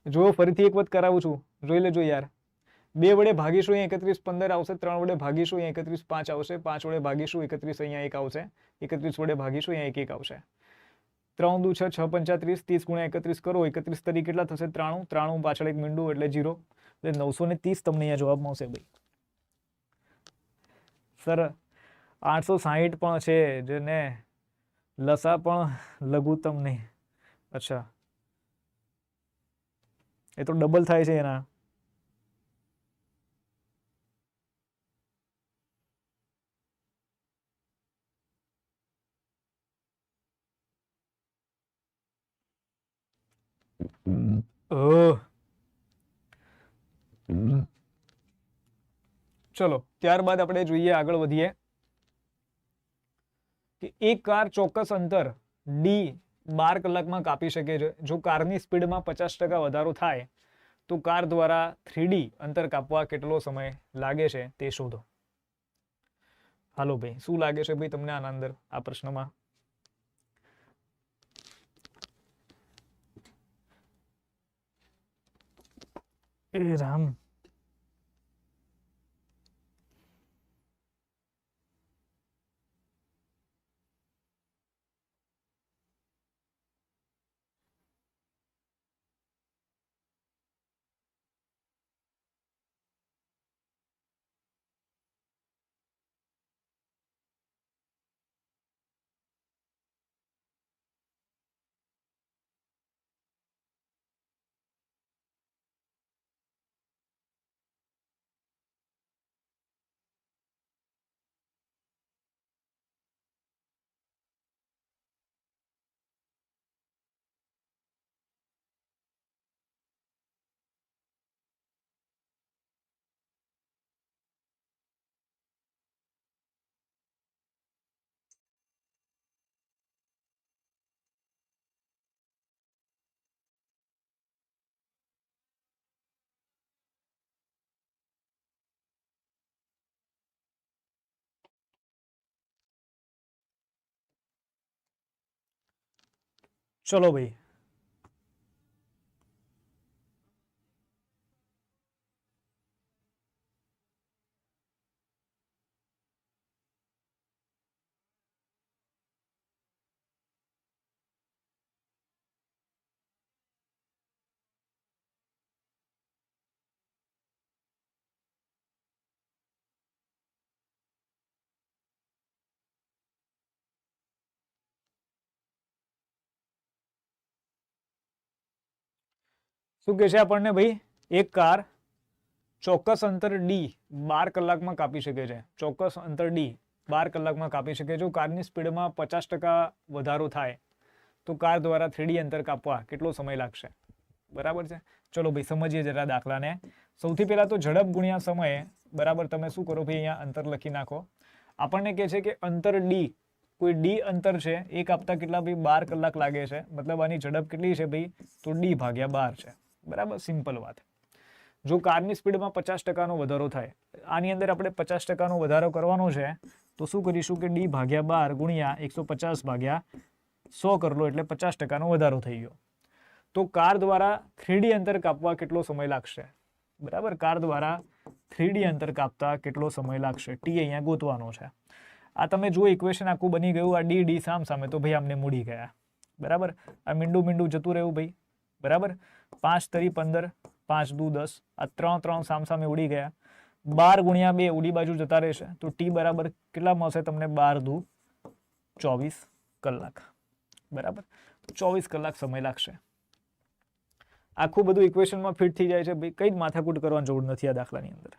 જો ફરીથી એક વખત કરાવું છું, જોઈ લેજો યાર. 2 વડે ભાગીશું અહીંયા 31 15 આવશે, 3 વડે ભાગીશું અહીંયા 31 5 આવશે, 5 વડે ભાગીશું 31 અહીંયા 1 આવશે, 31 વડે ભાગીશું અહીંયા 1 1 આવશે. 3 દુ 6 6 35, 30 ગુણ્યા 31 કરો, 31 તરી કેટલા થશે? 93, 93 પાછળ એક મીંડું એટલે 0, એટલે 930 તમને અહીંયા જવાબ મળશે ભાઈ. સર 860 પણ છે જેને લસા પણ લઘુત્તમ નહીં. અચ્છા, એ તો ડબલ થાય છે એના. ચલો ત્યારબાદ આપણે જોઈએ, આગળ વધીએ કે એક કાર ચોક્કસ અંતર ડી 12 કલાકમાં કાપી શકે છે. જો કારની સ્પીડમાં 50% વધારો થાય તો કાર દ્વારા 3D અંતર કાપવા કેટલો સમય લાગે છે તે શોધો. હાલો ભાઈ, શું લાગે છે ભાઈ તમને આના અંદર આ પ્રશ્નમાં? એ રામ, ચલો ભાઈ, શું કહે છે આપણને ભાઈ? એક કાર ચોક્કસ અંતર ડી 12 કલાકમાં કાપી શકે છે. ચોક્કસ અંતર ડી 12 કલાકમાં કાપી શકે. જો કારની સ્પીડમાં 50% વધારો થાય તો કાર દ્વારા 3D અંતર કાપવા કેટલો સમય લાગશે? બરાબર છે. ચલો ભાઈ સમજીએ જરા દાખલાને. સૌથી પહેલા તો ઝડપ ગુણ્યા સમય. બરાબર, તમે શું કરો ભાઈ, અહીંયા અંતર લખી નાખો. આપણને કહે છે કે અંતર ડી, કોઈ ડી અંતર છે એ કાપતા કેટલા ભાઈ? 12 કલાક લાગે છે. મતલબ આની ઝડપ કેટલી છે ભાઈ? તો ડી ભાગ્યા 12 છે. બરાબર, સિમ્પલ વાત. જો કારની સ્પીડમાં 50%નો વધારો થાય, આની અંદર આપણે 50%નો વધારો કરવાનો છે, તો શું કરીશું કે ડી ભાગ્યા 12 ગુણ્યા 150 ભાગ્યા 100 કરી લો એટલે 50%નો વધારો થઈ ગયો. તો કાર દ્વારા 3D અંતર કાપવા કેટલો સમય લાગશે? બરાબર, કાર દ્વારા 3D અંતર કાપતા કેટલો સમય લાગશે? ટી અહીંયા ગોતવાનો છે. આ તમે જો ઇક્વેશન આખું બની ગયું, આ ડી ડી સામ સામે, તો ભાઈ આમને મૂડી ગયા. બરાબર, આ મીંડું મીંડું જતું રહ્યું ભાઈ. બરાબર, 5 તરી 15, 5 દુ 10, આ 3 3 સામ સામે ઉડી ગયા. 12 ગુણ્યા 2 ઉડી બાજુ જતા રહેશે, તો ટી બરાબર કેટલા મળશે તમને? 12 દુ 24 કલાક. બરાબર, 24 કલાક સમય લાગશે. આખું બધું ઇક્વેશનમાં ફિટ થઈ જાય છે ભાઈ, કઈ જ માથાકૂટ કરવાની જરૂર નથી આ દાખલાની અંદર.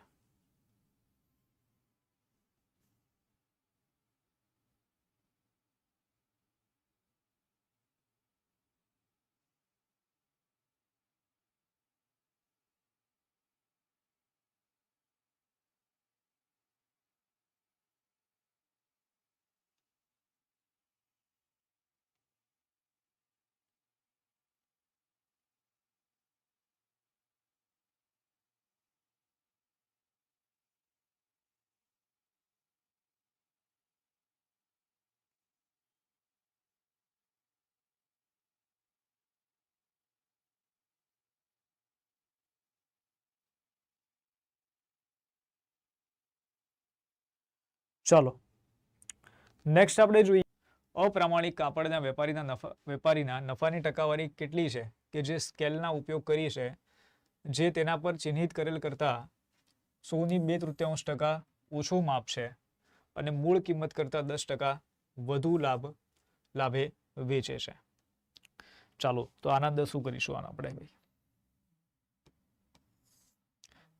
ચાલો નેક્સ્ટ આપણે જોઈએ, અપ્રામાણિક કાપડના વેપારીના નફાની ટકાવારી કેટલી છે કે જે સ્કેલના ઉપયોગ કરી છે, જે તેના પર ચિહ્નિત કરેલ કરતા 100.2% ઓછો માપ છે અને મૂળ કિંમત કરતા 10% વધુ લાભે વેચે છે. ચાલો તો આના અંદર શું કરીશું? આના આપણે ભાઈ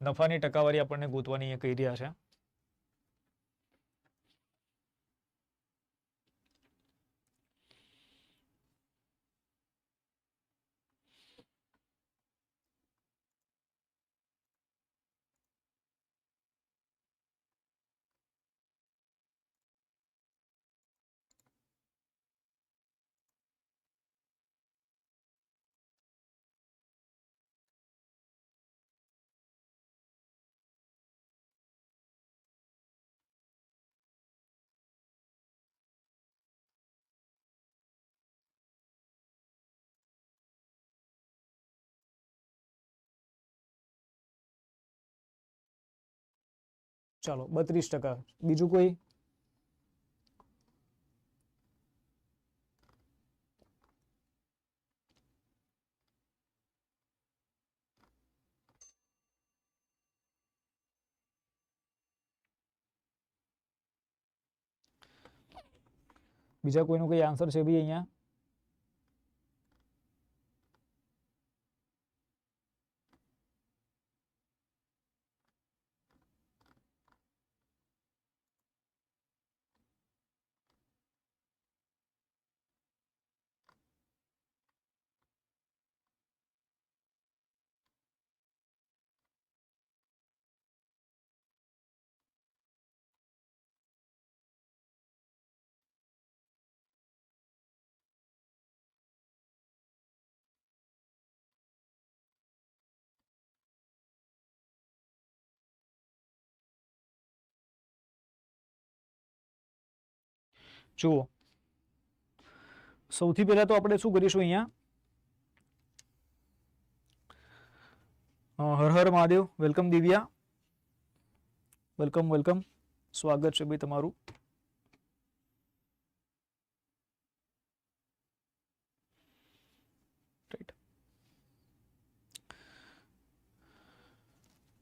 નફાની ટકાવારી આપણને ગોતવાની એ કહી રહ્યા છે. ચાલો 32%. બીજું કોઈ? બીજા કોઈનો કોઈ આન્સર છે ભાઈ અહીંયા? જુઓ, સૌથી પહેલા તો આપણે શું કરીશું અહીંયા Har Har Mahadev. Welcome Divya, welcome welcome, સ્વાગત છે ભાઈ તમારું.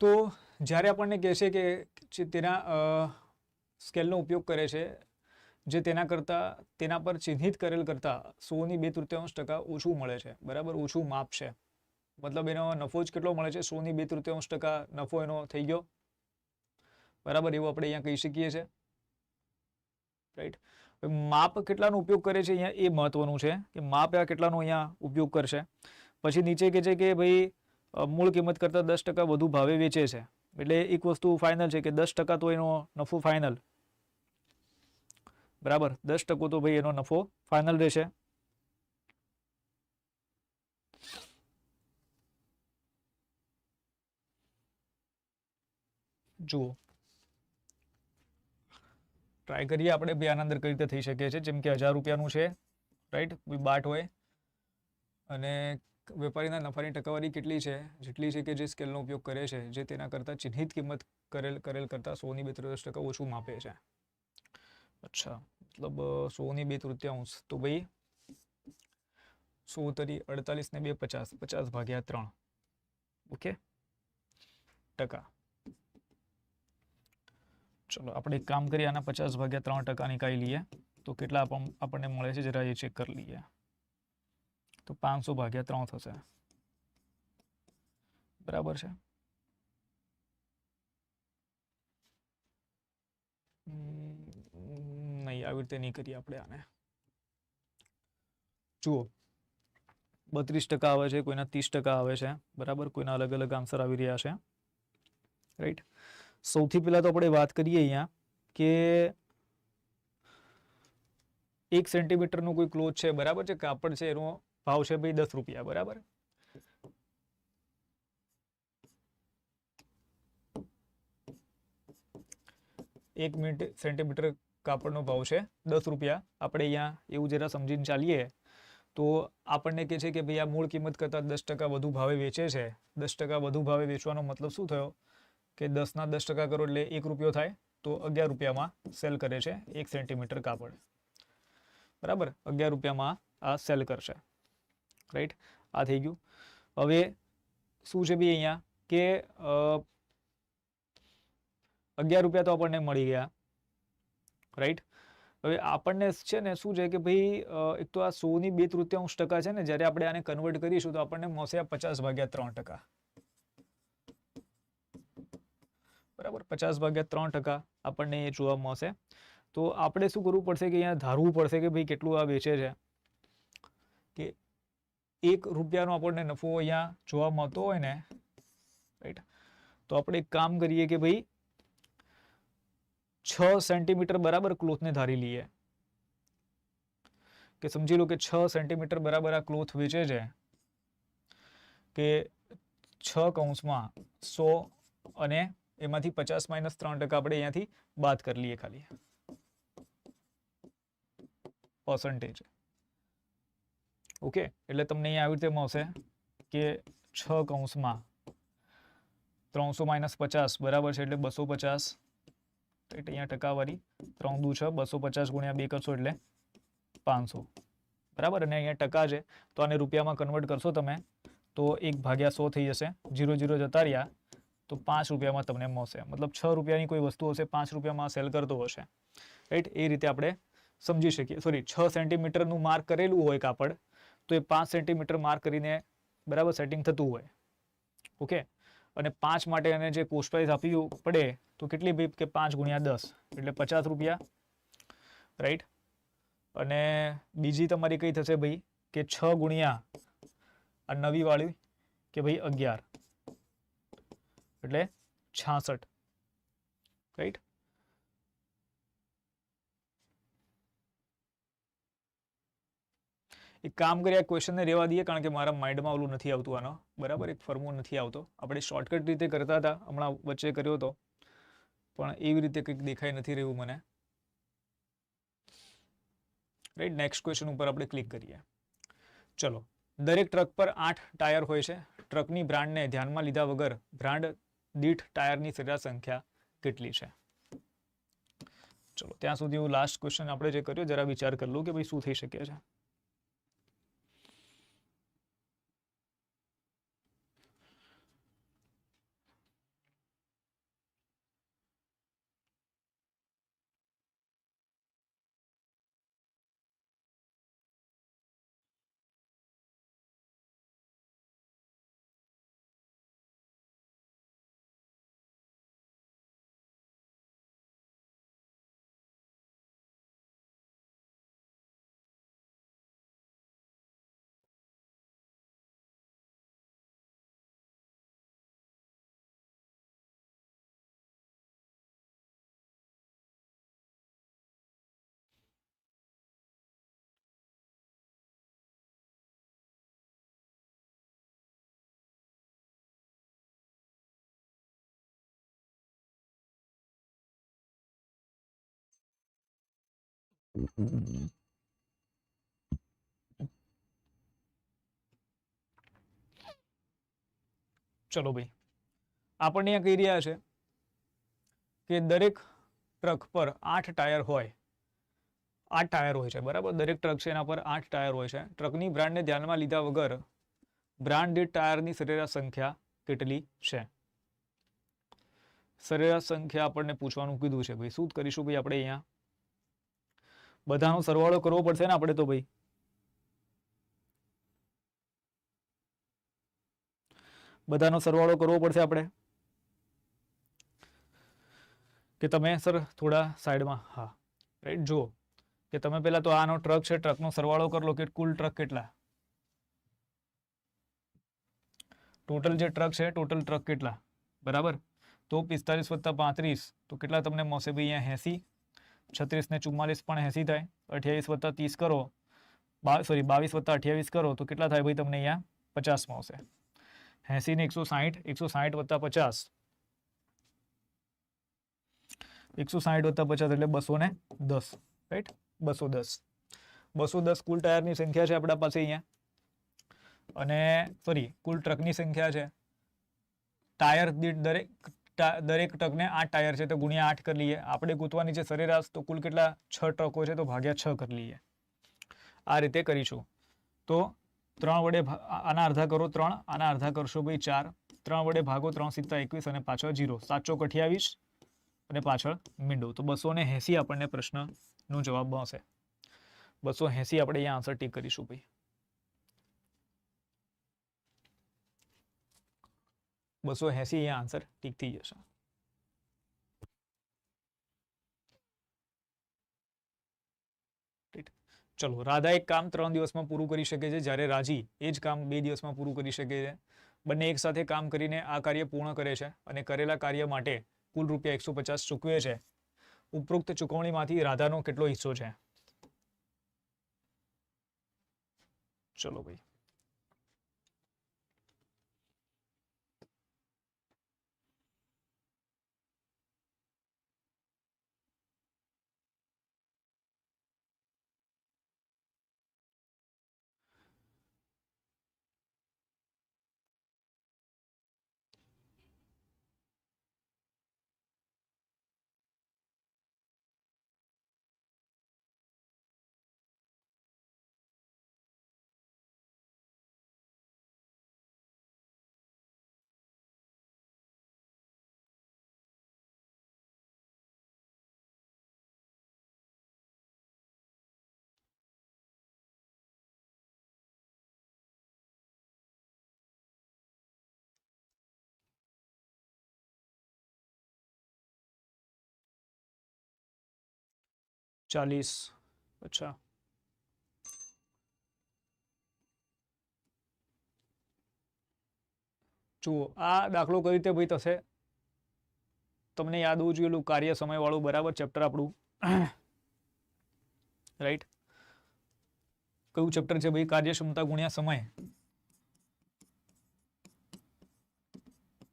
તો જ્યારે આપણને કહેશે કે તેના સ્કેલનો ઉપયોગ કરે છે જે તેના પર ચિહ્નિત કરેલ કરતાં 100 ની 2/3% ઓછું મળે છે, બરાબર, ઓછું માપ છે, મતલબ એનો નફો જ કેટલો મળે છે, 100 ની 2/3% નફો એનો થઈ ગયો, બરાબર, એવું આપણે અહીંયા કહી શકીએ છીએ. રાઈટ. માપ કેટલાનો ઉપયોગ કરે છે અહીંયા એ મહત્વનું છે કે માપ કેટલાનો અહીંયા ઉપયોગ કરશે. પછી નીચે કહે છે કે ભાઈ મૂળ કિંમત કરતાં 10% વધુ ભાવે વેચે છે, એટલે એક વસ્તુ ફાઇનલ છે કે 10% તો એનો નફો ફાઇનલ, બરાબર, 10% તો ભાઈ એનો નફો ફાઇનલ રહેશે. જુઓ, ટ્રાય કરીએ આપણે ભાઈ આના અંદર કઈ રીતે થઈ શકે છે. જેમ કે 1000 રૂપિયાનું છે, રાઈટ, કોઈ બાટ હોય અને વેપારીના નફાની ટકાવારી કેટલી છે, જેટલી છે કે જે સ્કેલનો ઉપયોગ કરે છે જે તેના કરતાં ચિહ્નિત કિંમત કરેલ કરતાં 100 ની 2/3% ઓછું માપે છે. અચ્છા, મતલબ 100 ની 2/3, તો ભાઈ 100 તરી 48 ને 2 50, 50/3, ઓકે, ટકા. ચલો આપણે એક કામ કરીએ, આના 50/3% નીકાળી લઈએ તો કેટલા આપણને મળે છે જરા એ ચેક કરી લઈએ. તો 500/3 થશે, બરાબર છે. નહીં, આવી રીતે નહીં કરીએ આપણે આને. જુઓ, 32% આવે છે, કોઈના 30% આવે છે, બરાબર, કોઈના અલગ અલગ આન્સર આવી રહ્યા છે, રાઈટ. સૌથી પહેલા તો આપણે વાત કરીએ અહીંયા કે 1 સેન્ટીમીટરનો કોઈ ક્લોથ છે, બરાબર છે, કાપડ છે, એનો ભાવ છે ભાઈ 10 રૂપિયા, બરાબર. એક સેન્ટીમીટર કાપડનો ભાવ છે 10 રૂપિયા. આપણે અહીંયા એવું જરા સમજીને ચાલીએ તો આપણને કહે છે કે ભાઈ આ મૂળ કિંમત કરતાં 10% વધુ ભાવે વેચે છે. 10% વધુ ભાવે વેચવાનો મતલબ શું થયો કે 10 ના 10% કરો એટલે 1 રૂપિયો થાય, તો 11 રૂપિયામાં સેલ કરે છે 1 સેન્ટીમીટર કાપડ, બરાબર, 11 રૂપિયામાં આ સેલ કરશે, રાઈટ. આ થઈ ગયું. હવે શું છે ભાઈ અહીંયા કે 11 રૂપિયા તો આપણને મળી ગયા, રાઈટ. હવે આપણને છે ને શું છે કે ભાઈ એક તો આ 100 ની 2/3% છે ને, જ્યારે આપણે આને કન્વર્ટ કરીશું તો આપણને મળશે 50/3%, બરાબર, 50/3% આપણને એ જોવા મળશે. તો આપણે શું કરવું પડશે કે અહીંયા ધારવું પડશે કે ભાઈ કેટલું આ વેચે છે, કે 1 રૂપિયાનો આપણને નફો અહીંયા જોવા મળતો હોય ને, રાઈટ, તો આપણે એક કામ કરીએ કે ભાઈ 6 સેન્ટીમીટર બરાબર ક્લોથને ધારી લઈએ, કે સમજી લો કે 6 સેન્ટીમીટર બરાબર આ ક્લોથ વેચે છે, કે 6/100 અને એમાંથી 50 - 3% આપણે અહીંયાથી બાદ કરી લઈએ, ખાલી પર્સન્ટેજ, ઓકે. એટલે તમને અહીંયા આવી રીતે મળશે કે 6/300 - 50, બરાબર છે, એટલે 250, રાઈટ. અહીંયા ટકાવારી 3 દુ 6, 250 ગુણ્યા 2 કરશો એટલે 500, બરાબર. અને અહીંયા ટકા છે તો આને રૂપિયામાં કન્વર્ટ કરશો તમે તો 1/100 થઈ જશે, 0 0 જતા રહ્યા તો 5 રૂપિયામાં તમને મળશે. મતલબ 6 રૂપિયાની કોઈ વસ્તુ હશે, 5 રૂપિયામાં સેલ કરતો હશે, રાઈટ. એ રીતે આપણે સમજી શકીએ. સોરી, 6 સેન્ટીમીટરનું માર્ક કરેલું હોય કાપડ તો એ 5 સેન્ટીમીટર માર્ક કરીને બરાબર સેટિંગ થતું હોય, ઓકે. અને 5 માટે એને જે કોસ્ટ પ્રાઇસ આપવી પડે તો કેટલી ભાઈ કે 5 ગુણ્યા 10 એટલે 50 રૂપિયા, રાઈટ. અને બીજી તમારી કઈ થશે ભાઈ કે 6 ગુણ્યા આ નવી વાળી કે ભાઈ 11 એટલે 66, રાઈટ. એક કામ કરીએ, આ ક્વેશ્ચનને રહેવા દઈએ કારણ કે મારા માઇન્ડમાં ઓલું નથી આવતું આનો, બરાબર, એક ફોર્મ્યુલો નથી આવતો. આપણે શોર્ટકટ રીતે કરતા હતા, હમણાં વચ્ચે કર્યો હતો પણ એવી રીતે કંઈક દેખાઈ નથી રહ્યું મને, રાઈટ. નેક્સ્ટ ક્વેશ્ચન ઉપર આપણે ક્લિક કરીએ. ચલો, દરેક ટ્રક પર 8 ટાયર હોય છે. ટ્રકની બ્રાન્ડને ધ્યાનમાં લીધા વગર બ્રાન્ડ દીઠ ટાયરની સરેરાશ સંખ્યા કેટલી છે? ચલો, ત્યાં સુધી હું લાસ્ટ ક્વેશ્ચન આપણે જે કર્યો જરા વિચાર કરી લઉં કે ભાઈ શું થઈ શકે છે. ચલો ભાઈ, આપણને અહીંયા કહી રહ્યા છે કે દરેક ટ્રક પર 8 ટાયર હોય. 8 ટાયર હોય છે, બરાબર. દરેક ટ્રક છે એના પર 8 ટાયર હોય છે. ટ્રકની બ્રાન્ડને ધ્યાનમાં લીધા વગર બ્રાન્ડ દીઠ ટાયરની સરેરાશ સંખ્યા કેટલી છે? સરેરાશ સંખ્યા આપણને પૂછવાનું કીધું છે ભાઈ. શું કરીશું ભાઈ આપણે અહીંયા? બધાનો સરવાળો કરવો પડશે ને આપણે તો ભાઈ. બધાનો સરવાળો કરવો પડશે આપણે. કે તમે સર થોડા સાઈડમાં, હા રાઈટ, જુઓ કે તમે પહેલા તો આનો ટ્રક છે, ટ્રકનો સરવાળો કરી લો કે કુલ ટ્રક કેટલા, ટોટલ જે ટ્રક છે ટોટલ ટ્રક કેટલા, બરાબર. તો 45 + 35 તો કેટલા તમને મળશે ભાઈ અહીંયા? 80. 36 ને 44 પણ 80 થાય. 28 + 30 કરો, 22 + 28 કરો તો કેટલા થાય ભાઈ? તમને અહીંયા 50 મળશે. 80 ને 160, 160 + 50, 160 + 50 એટલે 210, રાઈટ. 210 કુલ ટાયરની સંખ્યા છે આપણા પાસે અહીંયા. અને સોરી, કુલ ટ્રકની સંખ્યા છે. ટાયર દીઠ દરેક ટ્રકને 8 ટાયર છે તો ગુણ્યા 8 કરી લઈએ. આપણે ગોતવાની છે સરેરાશ, તો કુલ કેટલા? 6 ટ્રકો છે તો ભાગ્યા 6 કરી લઈએ. આ રીતે કરીશું. તો 3 વડે આના અડધા કરો 3, આના અડધા કરશો ભાઈ 4. 3 વડે ભાગો 3 × 7 = 21 અને પાછળ 0, 7 × 28 અને પાછળ મીંડો. તો 280 આપણને પ્રશ્નનો જવાબ મળશે. 280 આપણે અહીંયા આન્સર ટીક કરીશું ભાઈ. 280 અહીંયા આન્સર ટીક થઈ જશે. ચલો, રાધા એક કામ 3 દિવસમાં પૂરું કરી શકે છે, જ્યારે રાજી એ જ કામ 2 દિવસમાં પૂરું કરી શકે છે. બંને એક સાથે કામ કરીને આ કાર્ય પૂર્ણ કરે છે અને કરેલા કાર્ય માટે કુલ ₹150 ચૂકવે છે. ઉપરોક્ત ચૂકવણીમાંથી રાધાનો કેટલો હિસ્સો છે? ચલો ભાઈ. ચાલીસ. અચ્છા, જુઓ આ દાખલો કઈ રીતે ભાઈ થશે? તમને યાદ હોવું જોઈએ એલું કાર્ય સમય વાળું, બરાબર, ચેપ્ટર આપણું, રાઈટ. કયું ચેપ્ટર છે ભાઈ? કાર્યક્ષમતા ગુણ્યા સમય,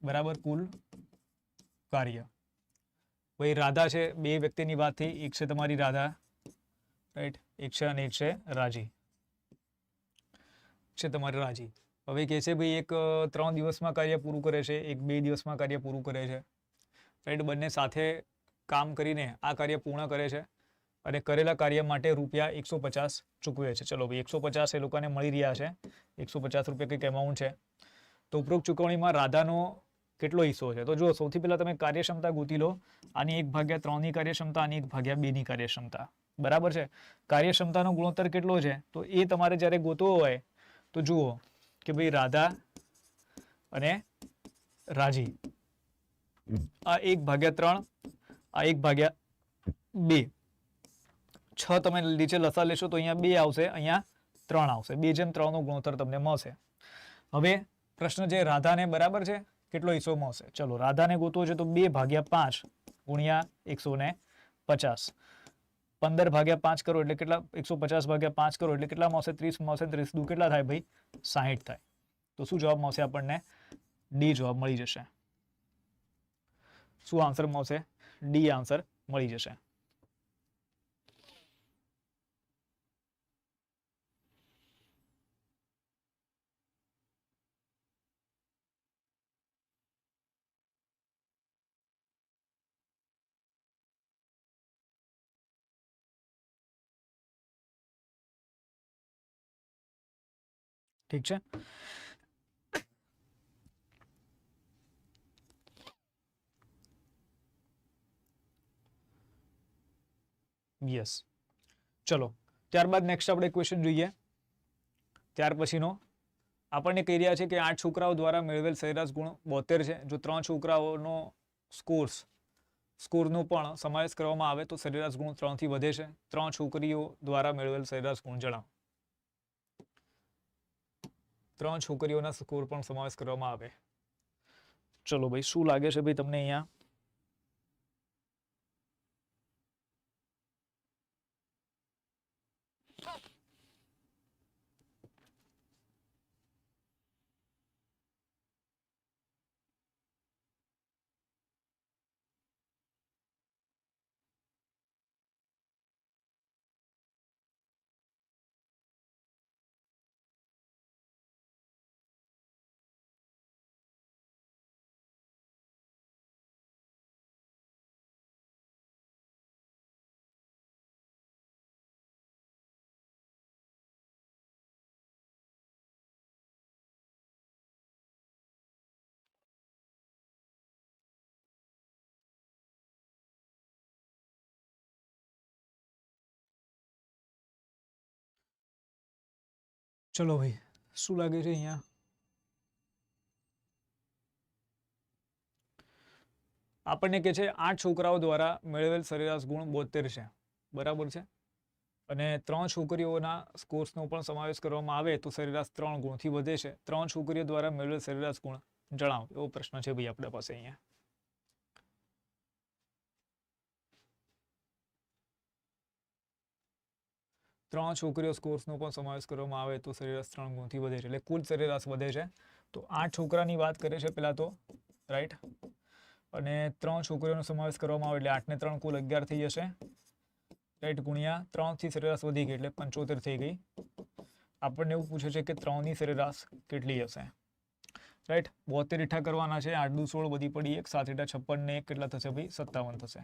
બરાબર, કુલ કાર્ય. ભાઈ રાધા છે, 2 વ્યક્તિની વાત થઈ. એક છે તમારી રાધા રાઈટ, એક છે અને એક છે રાજી છે તમારે રાજી. હવે કહે છે ભાઈ એક 3 દિવસમાં કાર્ય પૂરું કરે છે, એક 2 દિવસમાં કાર્ય પૂરું કરે છે, રાઈટ. બંને સાથે કામ કરીને આ કાર્ય પૂર્ણ કરે છે અને કરેલા કાર્ય માટે રૂપિયા 150 ચૂકવે છે. ચલો ભાઈ 150 એ લોકોને મળી રહ્યા છે, 150 રૂપિયા કંઈક એમાઉન્ટ છે. તો ઉપરોક્ત ચૂકવણીમાં રાધાનો કેટલો હિસ્સો છે? તો જુઓ, સૌથી પહેલા તમે કાર્યક્ષમતા ગોતી લો. આની 1/3 ની કાર્યક્ષમતા, આની 1/2 ની કાર્યક્ષમતા, બરાબર છે. કાર્યક્ષમતાનો ગુણોત્તર કેટલો છે તો એ તમારે જ્યારે ગોતવો હોય તો જુઓ કે ભાઈ રાધા અને રાજી, આ 1/3, આ 1/2, 6 તમે નીચે લસા લેશો તો અહીંયા 2 આવશે, અહીંયા 3 આવશે. 2:3 નો ગુણોત્તર તમને મળશે. હવે પ્રશ્ન છે રાધાને, બરાબર છે, કેટલો હિસ્સો મળશે? ચલો, રાધાને ગોતવો છે તો 2/5 ગુણ્યા 150, 15/5 કરો એટલે કેટલા? 150/5 કરો એટલે કેટલા મળશે? 30 મળશે. 30 દુ કેટલા થાય ભાઈ? 60 થાય. તો શું જવાબ મળશે આપણને? ડી જવાબ મળી જશે. શું આન્સર મળશે? ડી આન્સર મળી જશે. ઠીક છે. યસ. ચલો, ત્યારબાદ નેક્સ્ટ આપણે ક્વેશ્ચન જોઈએ. ત્યાર પછીનો આપણને કહી રહ્યા છે કે 8 છોકરાઓ દ્વારા મેળવેલ સરેરાશ ગુણ 72 છે. જો 3 છોકરાઓનો સ્કોરનો પણ સમાવેશ કરવામાં આવે તો સરેરાશ ગુણ 3 થી વધે છે. 3 છોકરીઓ દ્વારા મેળવેલ સરેરાશ ગુણ જણાવો. 3 છોકરીઓના સ્કોર પણ સમાવેશ કરવામાં આવે. ચલો ભાઈ, શું લાગે છે ભાઈ તમને અહીંયા? ચલો ભાઈ, શું લાગે છે અહીંયા? આપણને કે છે 8 છોકરાઓ દ્વારા મેળવેલ સરેરાશ ગુણ 72 છે, બરાબર છે. અને 3 છોકરીઓના સ્કોર્સનો પણ સમાવેશ કરવામાં આવે તો સરેરાશ 3 ગુણથી વધે છે. 3 છોકરીઓ દ્વારા મેળવેલ સરેરાશ ગુણ જણાવો, એવો પ્રશ્ન છે ભાઈ આપણા પાસે અહીંયા. ત્રણ છોકરીઓ સ્કોર્સનો પણ સમાવેશ કરવામાં આવે તો સરેરાશ 3 ગુણથી વધે છે, એટલે કુલ સરેરાશ વધે છે. તો 8 છોકરાની વાત કરે છે પેલા તો, રાઈટ. અને 3 છોકરીઓનો સમાવેશ કરવામાં આવે એટલે 8 ને 3 કુલ 11 થઈ જશે, રાઈટ. ગુણ્યા 3 થી સરેરાશ વધી ગઈ એટલે 75 થઈ ગઈ. આપણને એવું પૂછે છે કે 3 ની સરેરાશ કેટલી હશે, રાઈટ. 72 ઈઠા કરવાના છે, 8 દુ 16 વધી પડી 1, 7 ઈઠા 56 ને 1 કેટલા થશે ભાઈ? 57 થશે.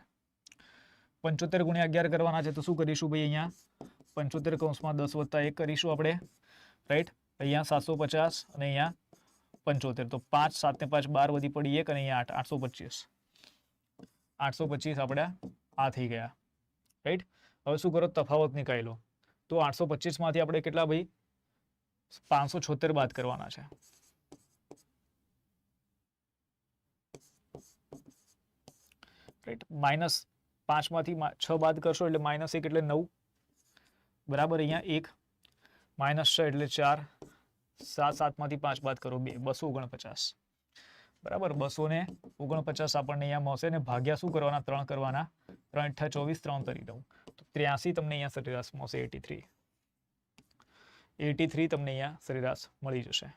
75 ગુણ્યા 11 કરવાના છે તો શું કરીશું ભાઈ? અહીંયા 75 કૌંસમાં 10 વત્તા 1 કરીશું આપણે, રાઈટ. અહીંયા 750 અને અહીંયા 75, તો 5, 7 ને 5 12 વધી પડી 1 અને અહીંયા 8, 825. 825 આપણે આ થઈ ગયા, રાઈટ. હવે શું કરો? તફાવત નીકાળી લો. તો 825 માંથી આપણે કેટલા ભાઈ? 576 બાદ કરવાના છે, રાઈટ. -5 માંથી 6 બાદ કરશો એટલે -1 એટલે 9, બરાબર. અહીંયા 1 -6 એટલે 4, 7, 7 માંથી 5 બાદ કરો 2, 249, બરાબર. 249 આપણને અહીંયા મળશે ને ભાગ્યા શું કરવાના? 3 કરવાના. 3 × 24, 3 કરી દઉં તો 83 તમને અહીંયા સરેરાશ મળશે. 83 તમને અહીંયા સરેરાશ મળી જશે.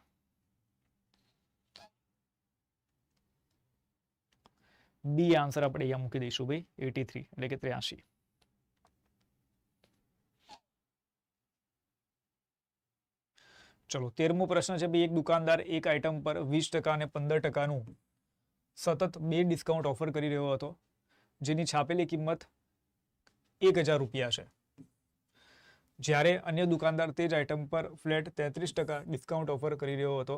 બી આન્સર આપણે અહીંયા મૂકી દઈશું ભાઈ, 83 એટલે કે 83. ચલો 13મો પ્રશ્ન છે ભાઈ, એક દુકાનદાર એક આઇટમ પર 20% અને 15%નું સતત 2 ડિસ્કાઉન્ટ ઓફર કરી રહ્યો હતો, જેની છાપેલી કિંમત 1000 રૂપિયા છે. જ્યારે અન્ય દુકાનદાર તે જ આઇટમ પર ફ્લેટ 33% ડિસ્કાઉન્ટ ઓફર કરી રહ્યો હતો.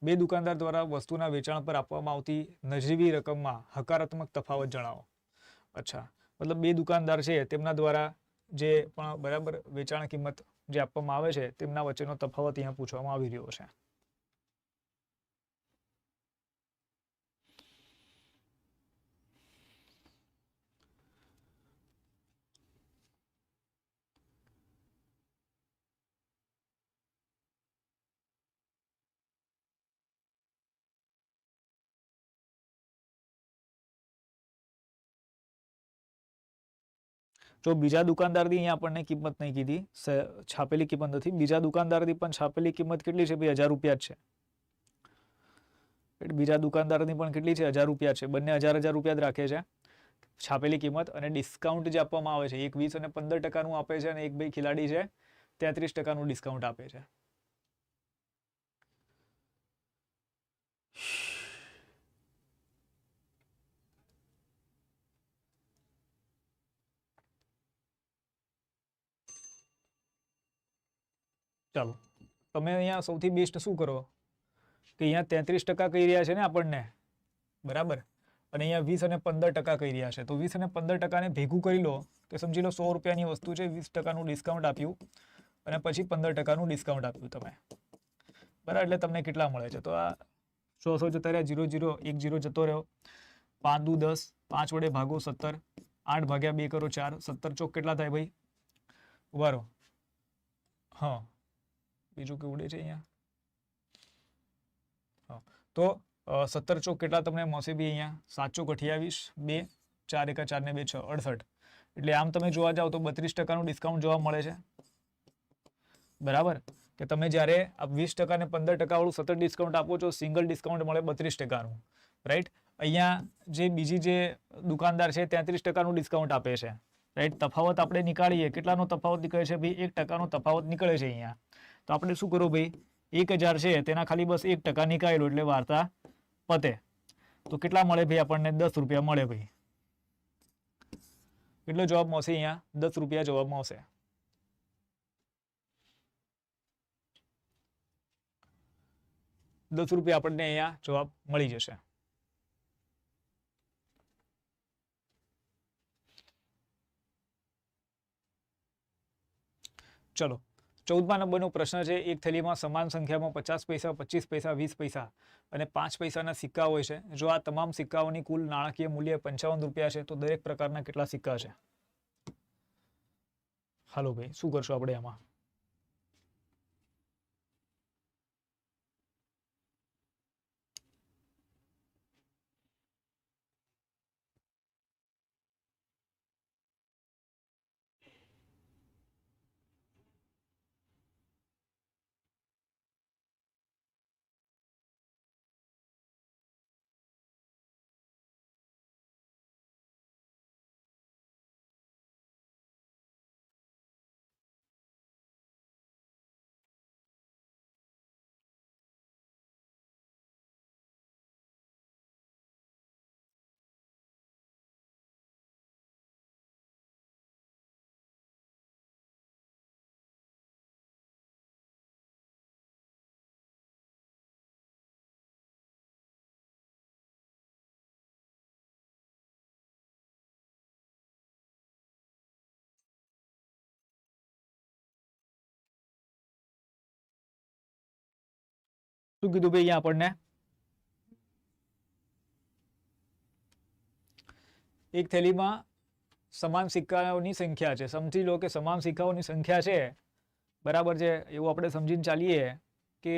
બે દુકાનદાર દ્વારા વસ્તુના વેચાણ પર આપવામાં આવતી નજીવી રકમમાં હકારાત્મક તફાવત જણાવો. અચ્છા, મતલબ બે દુકાનદાર છે તેમના દ્વારા જે પણ બરાબર વેચાણ કિંમત જે આપવામાં આવે છે તેમના વચ્ચેનો તફાવત અહીંયા પૂછવામાં આવી રહ્યો છે. જો બીજા દુકાનદારની અહીંયા આપણને કિંમત નહીં કીધી, છાપેલી કિંમત નથી. બીજા દુકાનદારની પણ છાપેલી કિંમત કેટલી છે ભાઈ? 1000 રૂપિયા જ છે. બીજા દુકાનદારની પણ કેટલી છે? 1000 રૂપિયા છે. બંને 1000 રૂપિયા જ રાખે છે છાપેલી કિંમત. અને ડિસ્કાઉન્ટ જે આપવામાં આવે છે, એક 20 અને 15%નું આપે છે, અને એક ભાઈ ખિલાડી છે 33%નું ડિસ્કાઉન્ટ આપે છે. ચાલો, તમે અહીંયા સૌથી બેસ્ટ શું કરો કે અહીંયા 33% કહી રહ્યા છે ને આપણને, બરાબર, અને અહીંયા 20 અને 15% કહી રહ્યા છે. તો 20 અને 15%ને ભેગું કરી લો તો સમજી લો 100 રૂપિયાની વસ્તુ છે, 20%નું ડિસ્કાઉન્ટ આપ્યું અને પછી 15%નું ડિસ્કાઉન્ટ આપ્યું તમે, બરાબર. એટલે તમને કેટલા મળે છે? તો આ 100 જતા રહ્યા, 0 0 1 0 જતો રહ્યો, 5 દુ 10, 5 વડે ભાગો 17, 8 ભાગ્યા 2 કરો 4, 17 ચોક કેટલા થાય ભાઈ? ઉભા રહો. હા, બીજું કે ઉડે છે અહીંયા? હા, તો 17 ચોક કેટલા તમને મળશે બી અહીંયા? 7 ચોક 28, 2 4 1 4 ને 2 6 68. એટલે આમ તમે જોવા જાવ તો 32%નું ડિસ્કાઉન્ટ જોવા મળે છે, બરાબર. કે તમે જ્યારે આ 20% ને 15% વાળું સતત ડિસ્કાઉન્ટ આપો છો, સિંગલ ડિસ્કાઉન્ટ મળે 32%નું, રાઈટ. અહીંયા જે બીજી જે દુકાનદાર છે 33%નું ડિસ્કાઉન્ટ આપે છે, રાઈટ. તફાવત આપણે નીકાળીએ, કેટલાનો તફાવત નીકળે છે ભાઈ? 1%નો તફાવત નીકળે છે અહીંયા. તો આપણે શું કરવું ભાઈ? 1000 છે તેના ખાલી બસ 1% નીકાળ્યો એટલે વાર્તા પતે. તો કેટલા મળે ભાઈ આપણને? 10 રૂપિયા મળે ભાઈ. કેટલો જવાબ મળશે અહીંયા? 10 રૂપિયા જવાબ મળશે. ₹10 આપણને અહીંયા જવાબ મળી જશે. ચલો, 14મા નંબરનો પ્રશ્ન છે. એક થેલીમાં સમાન સંખ્યામાં 50 પૈસા, 25 પૈસા, 20 પૈસા અને 5 પૈસાના સિક્કા હોય છે. જો આ તમામ સિક્કાઓની કુલ નાણાકીય મૂલ્ય 55 રૂપિયા છે, તો દરેક પ્રકારના કેટલા સિક્કા છે? હાલો ભાઈ, શું કરશું આપણે આમાં? શું કીધું ભાઈ અહીંયા આપણને? એક થેલીમાં સમાન સિક્કાઓની સંખ્યા છે. સમજી લો કે સમાન સિક્કાઓની સંખ્યા છે, બરાબર છે. એવું આપણે સમજીને ચાલીએ કે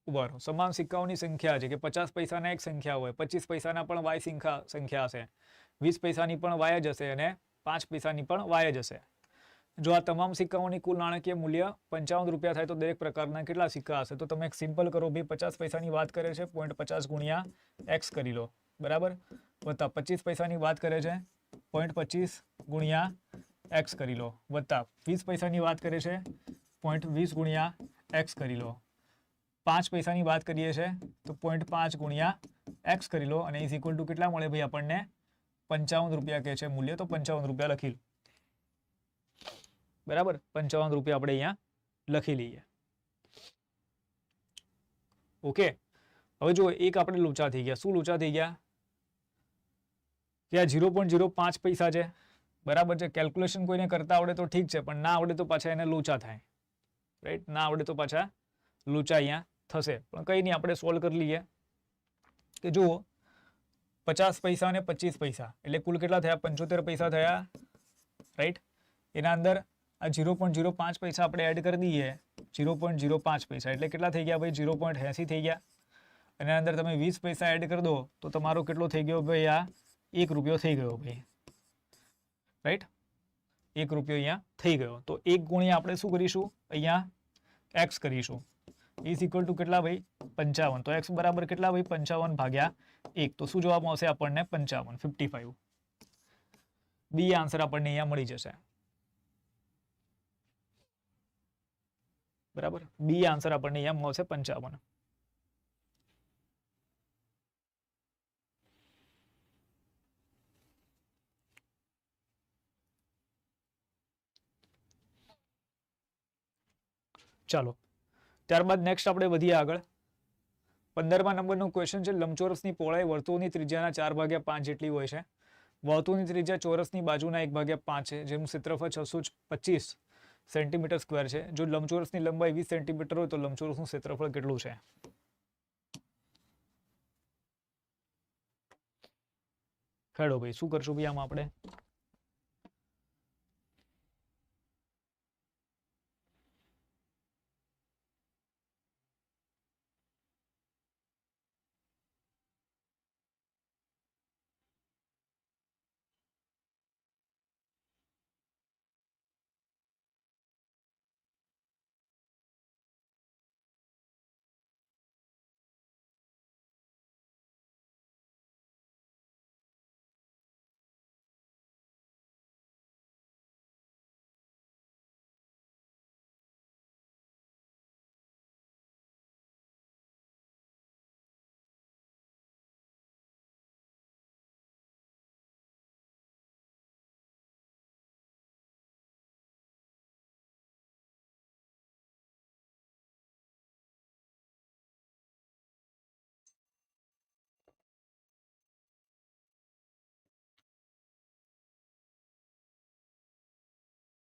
ઉભા રહો, સમાન સિક્કાઓની સંખ્યા છે કે 50 પૈસાના એક સંખ્યા હોય, 25 પૈસાના પણ વાય સંખ્યા હશે, 20 પૈસાની પણ વાય જ હશે અને 5 પૈસાની પણ વાય જ હશે. જો આ તમામ સિક્કાઓની કુલ નાણાકીય મૂલ્ય 55 રૂપિયા થાય તો દરેક પ્રકારના કેટલા સિક્કા હશે? તો તમે એક સિમ્પલ કરો ભાઈ, 50 પૈસાની વાત કરે છે, 0.50 ગુણ્યા x કરી લો, બરાબર, વત્તા 25 પૈસાની વાત કરે છે, 0.25 ગુણ્યા x કરી લો વત્તા 20 પૈસાની વાત કરે છે 0.20 ગુણ્યા x કરી લો 5 પૈસાની વાત કરીએ છે તો 0.5 ગુણ્યા x કરી લો અને ઇઝ ઇક્વલ ટુ કેટલા મળે ભાઈ આપણને 55 રૂપિયા કહે છે મૂલ્ય તો 55 રૂપિયા લખી લો બરાબર 55 રૂપિયા આપણે અહીંયા લખી લઈએ ઓકે હવે જો એક આપણે લોચા થઈ ગયા શું લોચા થઈ ગયા કે આ 0.05 પૈસા છે બરાબર છે કેલ્ક્યુલેશન કોઈને કરતા આવડે તો ઠીક છે પણ ના આવડે તો પાછા એને લોચા થાય રાઈટ ના આવડે તો પાછા લોચા અહીંયા થશે પણ કંઈ નહીં આપણે સોલ્વ કરી લઈએ કે જુઓ 50 પૈસા અને 25 પૈસા એટલે કુલ કેટલા થયા 75 પૈસા થયા રાઈટ એના અંદર આ 0.05 પૈસા આપણે એડ કરી દઈએ 0.05 પૈસા એટલે કેટલા થઈ ગયા ભાઈ 0.80 થઈ ગયા અને એના અંદર તમે 20 પૈસા એડ કરી દો તો તમારો કેટલો થઈ ગયો ભાઈ આ 1 રૂપિયો થઈ ગયો ભાઈ રાઈટ 1 રૂપિયો અહીંયા થઈ ગયો તો 1 ગુણ્યા આપણે શું કરીશું અહીંયા x કરીશું ઇઝ ઇક્વલ ટુ કેટલા ભાઈ 55 તો x બરાબર કેટલા ભાઈ 55 ભાગ્યા 1 તો શું જવાબ આવશે આપણને 55 બી આન્સર આપણને અહીંયા મળી જશે બરાબર બી આન્સર આપણને અહીંયા મળશે 55 ચાલો ત્યારબાદ નેક્સ્ટ આપણે વધીએ આગળ 15મા નંબરનો ક્વેશ્ચન છે લંબચોરસની પહોળાઈ વર્તુળની ત્રિજ્યાના 4/5 જેટલી હોય છે વર્તુળની ત્રિજ્યા ચોરસની બાજુના 1/5 છે જેનું ક્ષેત્રફળ 625 સેન્ટીમીટર સ્ક્વેર છે જો લંબચોરસની લંબાઈ 20 સેન્ટીમીટર હોય તો લંબચોરસનું ક્ષેત્રફળ કેટલું છે ખેડો ભાઈ શું કરશું ભાઈ આમાં આપણે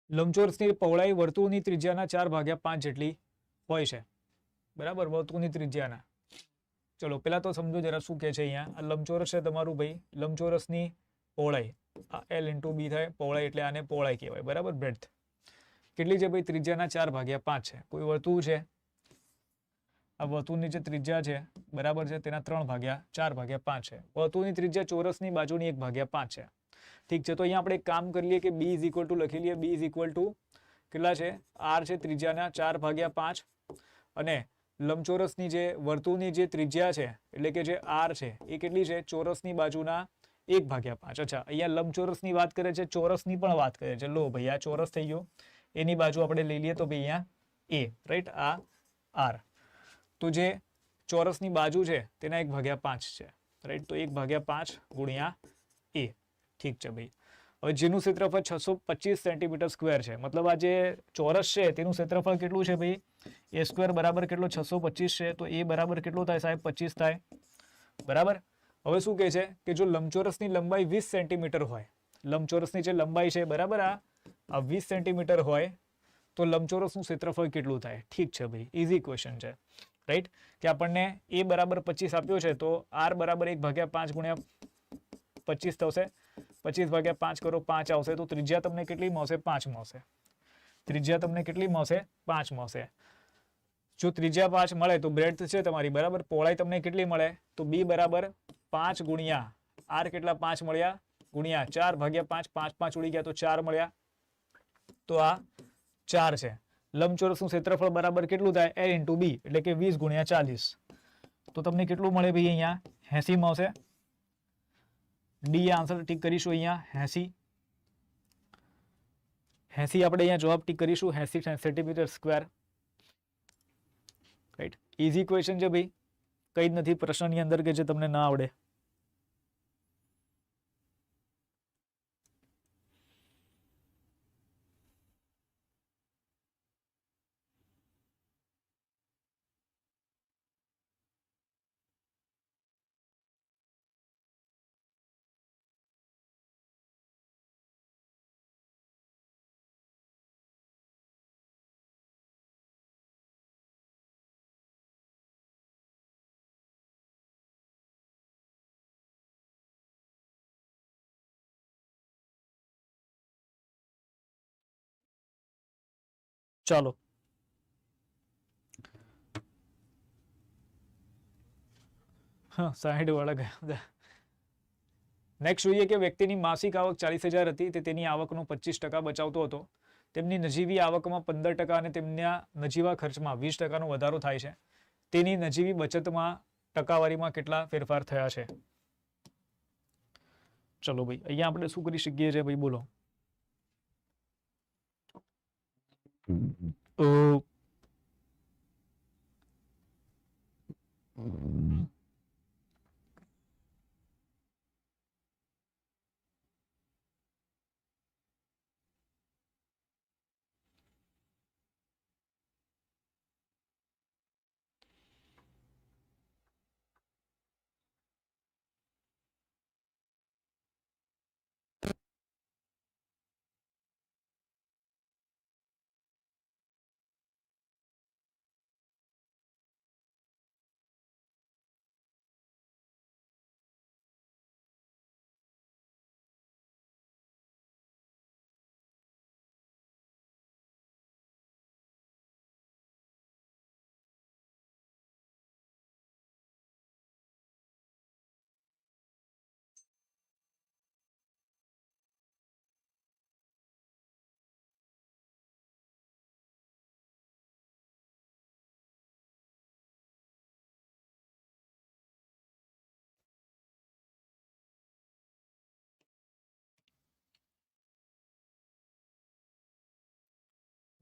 લંબચોરસની પહોળાઈ વર્તુળની ત્રિજ્યાના 4/5 જેટલી હોય છે બરાબર વર્તુળની ત્રિજ્યાના ચલો પેલા તો સમજો જરા શું કહે છે અહીંયા આ લંબચોરસ છે તમારું ભાઈ લંબચોરસની પહોળાઈ આ l * b થાય પહોળાઈ એટલે આને પહોળાઈ કહેવાય બરાબર બ્રેડથ કેટલી છે ભાઈ ત્રિજ્યાના 4/5 છે કોઈ વર્તુળ છે આ વર્તુળની જે ત્રિજ્યા છે બરાબર છે તેના 3/4/5 છે વર્તુળની ત્રિજ્યા ચોરસની બાજુની 1/5 છે ઠીક છે તો અહીંયા આપણે એક કામ કરી લઈએ કે b = લખી લઈએ b = કેટલા છે r છે ત્રિજ્યાના 4/5 અને લંબચોરસની જે વર્તુળની જે ત્રિજ્યા છે એટલે કે જે r છે એ કેટલી છે ચોરસની બાજુના 1/5 અચ્છા અહીંયા લંબચોરસની વાત કરે છે ચોરસની પણ વાત કરે છે લો ભાઈ આ ચોરસ થઈ ગયો એની બાજુ આપણે લઈ લઈએ તો ભાઈ અહીંયા a રાઈટ આ r તો જે ચોરસની બાજુ છે તેના 1/5 છે રાઈટ તો 1/5 ગુણ્યા a ઠીક છે ભાઈ હવે જેનું ક્ષેત્રફળ 625 સેન્ટીમીટર સ્ક્વેર છે મતલબ આ જે ચોરસ છે તેનું ક્ષેત્રફળ કેટલું છે ભાઈ a સ્ક્વેર બરાબર કેટલો 625 છે તો a બરાબર કેટલો થાય સાહેબ 25 થાય બરાબર હવે શું કહે છે કે જો લંબચોરસની લંબાઈ 20 સેન્ટીમીટર હોય લંબચોરસની જે લંબાઈ છે બરાબર આ 20 સેન્ટીમીટર હોય તો લંબચોરસનું ક્ષેત્રફળ કેટલું થાય ઠીક છે ભાઈ ઈઝી ક્વેશ્ચન છે રાઈટ કે આપણને a બરાબર 25 આપ્યો છે તો r બરાબર 1/5 ગુણ્યા 25 થશે 25/5 કરો 5 આવશે તો ત્રિજ્યા તમને કેટલી મળશે 5 મળશે ત્રિજ્યા તમને કેટલી મળશે 5 મળશે જો ત્રિજ્યા 5 મળે તો બ્રેડથ છે તમારી બરાબર પહોળાઈ તમને કેટલી મળે તો b બરાબર 5 ગુણ્યા r કેટલા 5 મળ્યા ગુણ્યા 4/5 5 ઉડી ગયા તો 4 મળ્યા તો આ 4 છે લંબચોરસનું ક્ષેત્રફળ બરાબર કેટલું થાય l * b એટલે કે 20 ગુણ્યા 40 તો તમને કેટલું મળે ભાઈ અહીંયા 80 મળશે ડી આન્સર ઠીક કરીશું અહીંયા 80 80 આપણે અહીંયા જવાબ ટીક કરીશું, 80 centimetre square. Right, easy question છે ભાઈ, કંઈ જ નથી પ્રશ્નની અંદર કે જે તમને ના આવડે. ચાલો હા, 60 વાળા ગયા બધા. નેક્સ્ટ જોઈએ કે વ્યક્તિની માસિક આવક 40,000 હતી તે તેની આવકનો 25% બચાવતો હતો. તેમની નજીવી આવકમાં 15% અને તેમના નજીવા ખર્ચમાં 20%નો વધારો થાય છે. તેની નજીવી બચતમાં ટકાવારીમાં કેટલા ફેરફાર થયા છે? ચલો ભાઈ, અહીંયા આપણે શું કરી શકીએ છીએ ભાઈ, બોલો.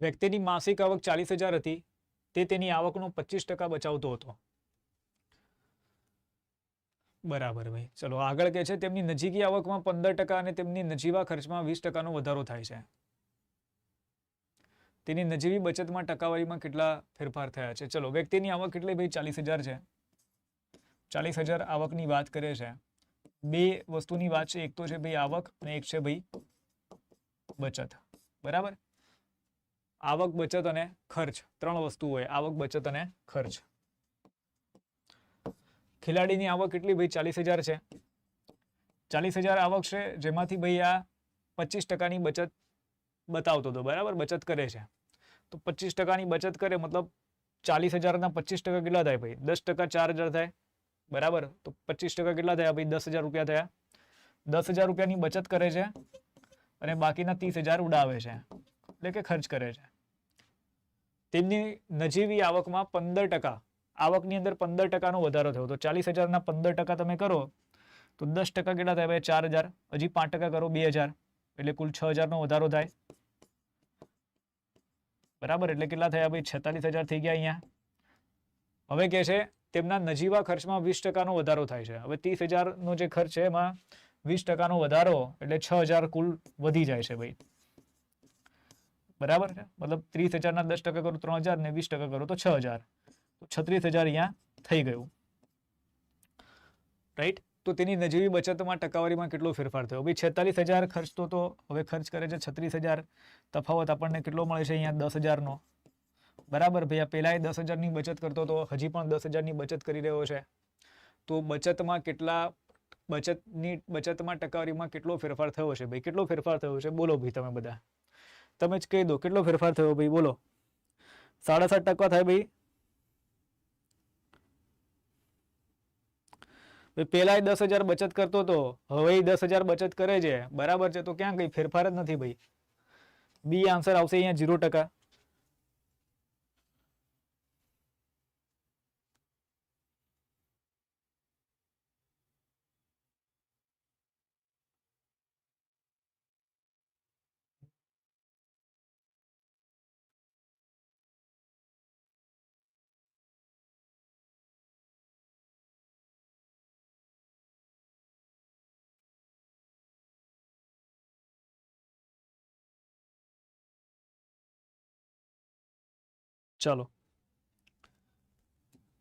વ્યક્તિની માસિક આવક 40,000 હતી તે તેની આવકનો 25% બચાવતો હતો. બરાબર ભાઈ, ચલો આગળ કે છે તેમની નજીકી આવકમાં 15% અને તેમની નજીવા ખર્ચમાં 20%નો વધારો થાય છે. તેની નજીવી બચતમાં ટકાવારીમાં કેટલા ફેરફાર થયા છે? ચલો, વ્યક્તિની આવક કેટલી ભાઈ? 40,000 છે. 40,000 આવકની વાત કરે છે. બે વસ્તુની વાત છે, એક તો છે ભાઈ આવક અને એક છે ભાઈ બચત. બરાબર, આવક, બચત અને ખર્ચ, ત્રણ વસ્તુ હોય. આવક, બચત અને ખર્ચ. ખેલાડીની આવક કેટલી ભાઈ? 40,000 છે. 40,000 આવક છે, જેમાંથી ભાઈ આ 25%ની બચત બતાવતો હતો. બરાબર, બચત કરે છે. તો 25%ની બચત કરે મતલબ 40,000ના 25% કેટલા થાય ભાઈ? 10% 4,000 થાય. બરાબર, તો 25% કેટલા થયા ભાઈ? 10,000 રૂપિયા થયા. 10,000 રૂપિયાની બચત કરે છે અને બાકીના 30,000 ઉડાવે છે, એટલે કે ખર્ચ કરે છે. તેમની નજીવી આવકમાં 15%, આવકની અંદર 15%નો વધારો થયો. તો 40,000ના 15% તમે કરો તો 10% કેટલા થાય ભાઈ? 4,000. હજી 5% કરો, 2,000, એટલે કુલ 6,000નો વધારો થાય. બરાબર, એટલે કેટલા થયા ભાઈ? 46,000 થઈ ગયા અહીંયા. હવે કે છે તેમના નજીવા ખર્ચમાં 20%નો વધારો થાય છે. હવે 30,000નો જે ખર્ચ છે એમાં 20%નો વધારો એટલે 6,000 કુલ વધી જાય છે ભાઈ. બરાબર છે, મતલબ 30,000ના 10% કરો 3,000 ને 20% કરો તો 6,000, તો 36,000 અહીંયા થઈ ગયું. રાઈટ, તો તેની નજીવી બચતમાં ટકાવારીમાં કેટલો ફેરફાર થયો ભાઈ? 46,000 ખર્ચતો તો હવે ખર્ચ કરે છે 36,000. તફાવત આપણને કેટલો મળે છે અહીંયા? 10,000નો. બરાબર ભાઈ, પેલા 10,000ની બચત કરતો તો હજી પણ 10,000ની બચત કરી રહ્યો છે. તો બચતમાં કેટલા, બચતમાં ટકાવારીમાં કેટલો ફેરફાર થયો છે ભાઈ? કેટલો ફેરફાર થયો છે બોલો ભાઈ? તમે બધા તમે જ કહી દો કેટલો ફેરફાર થયો ભાઈ, બોલો. 7.5% થાય ભાઈ. પેલા 10,000 બચત કરતો હતો, હવે 10,000 બચત કરે છે. બરાબર છે, તો ક્યાં કઈ ફેરફાર જ નથી ભાઈ. બી આન્સર આવશે અહીંયા 0%. ચાલો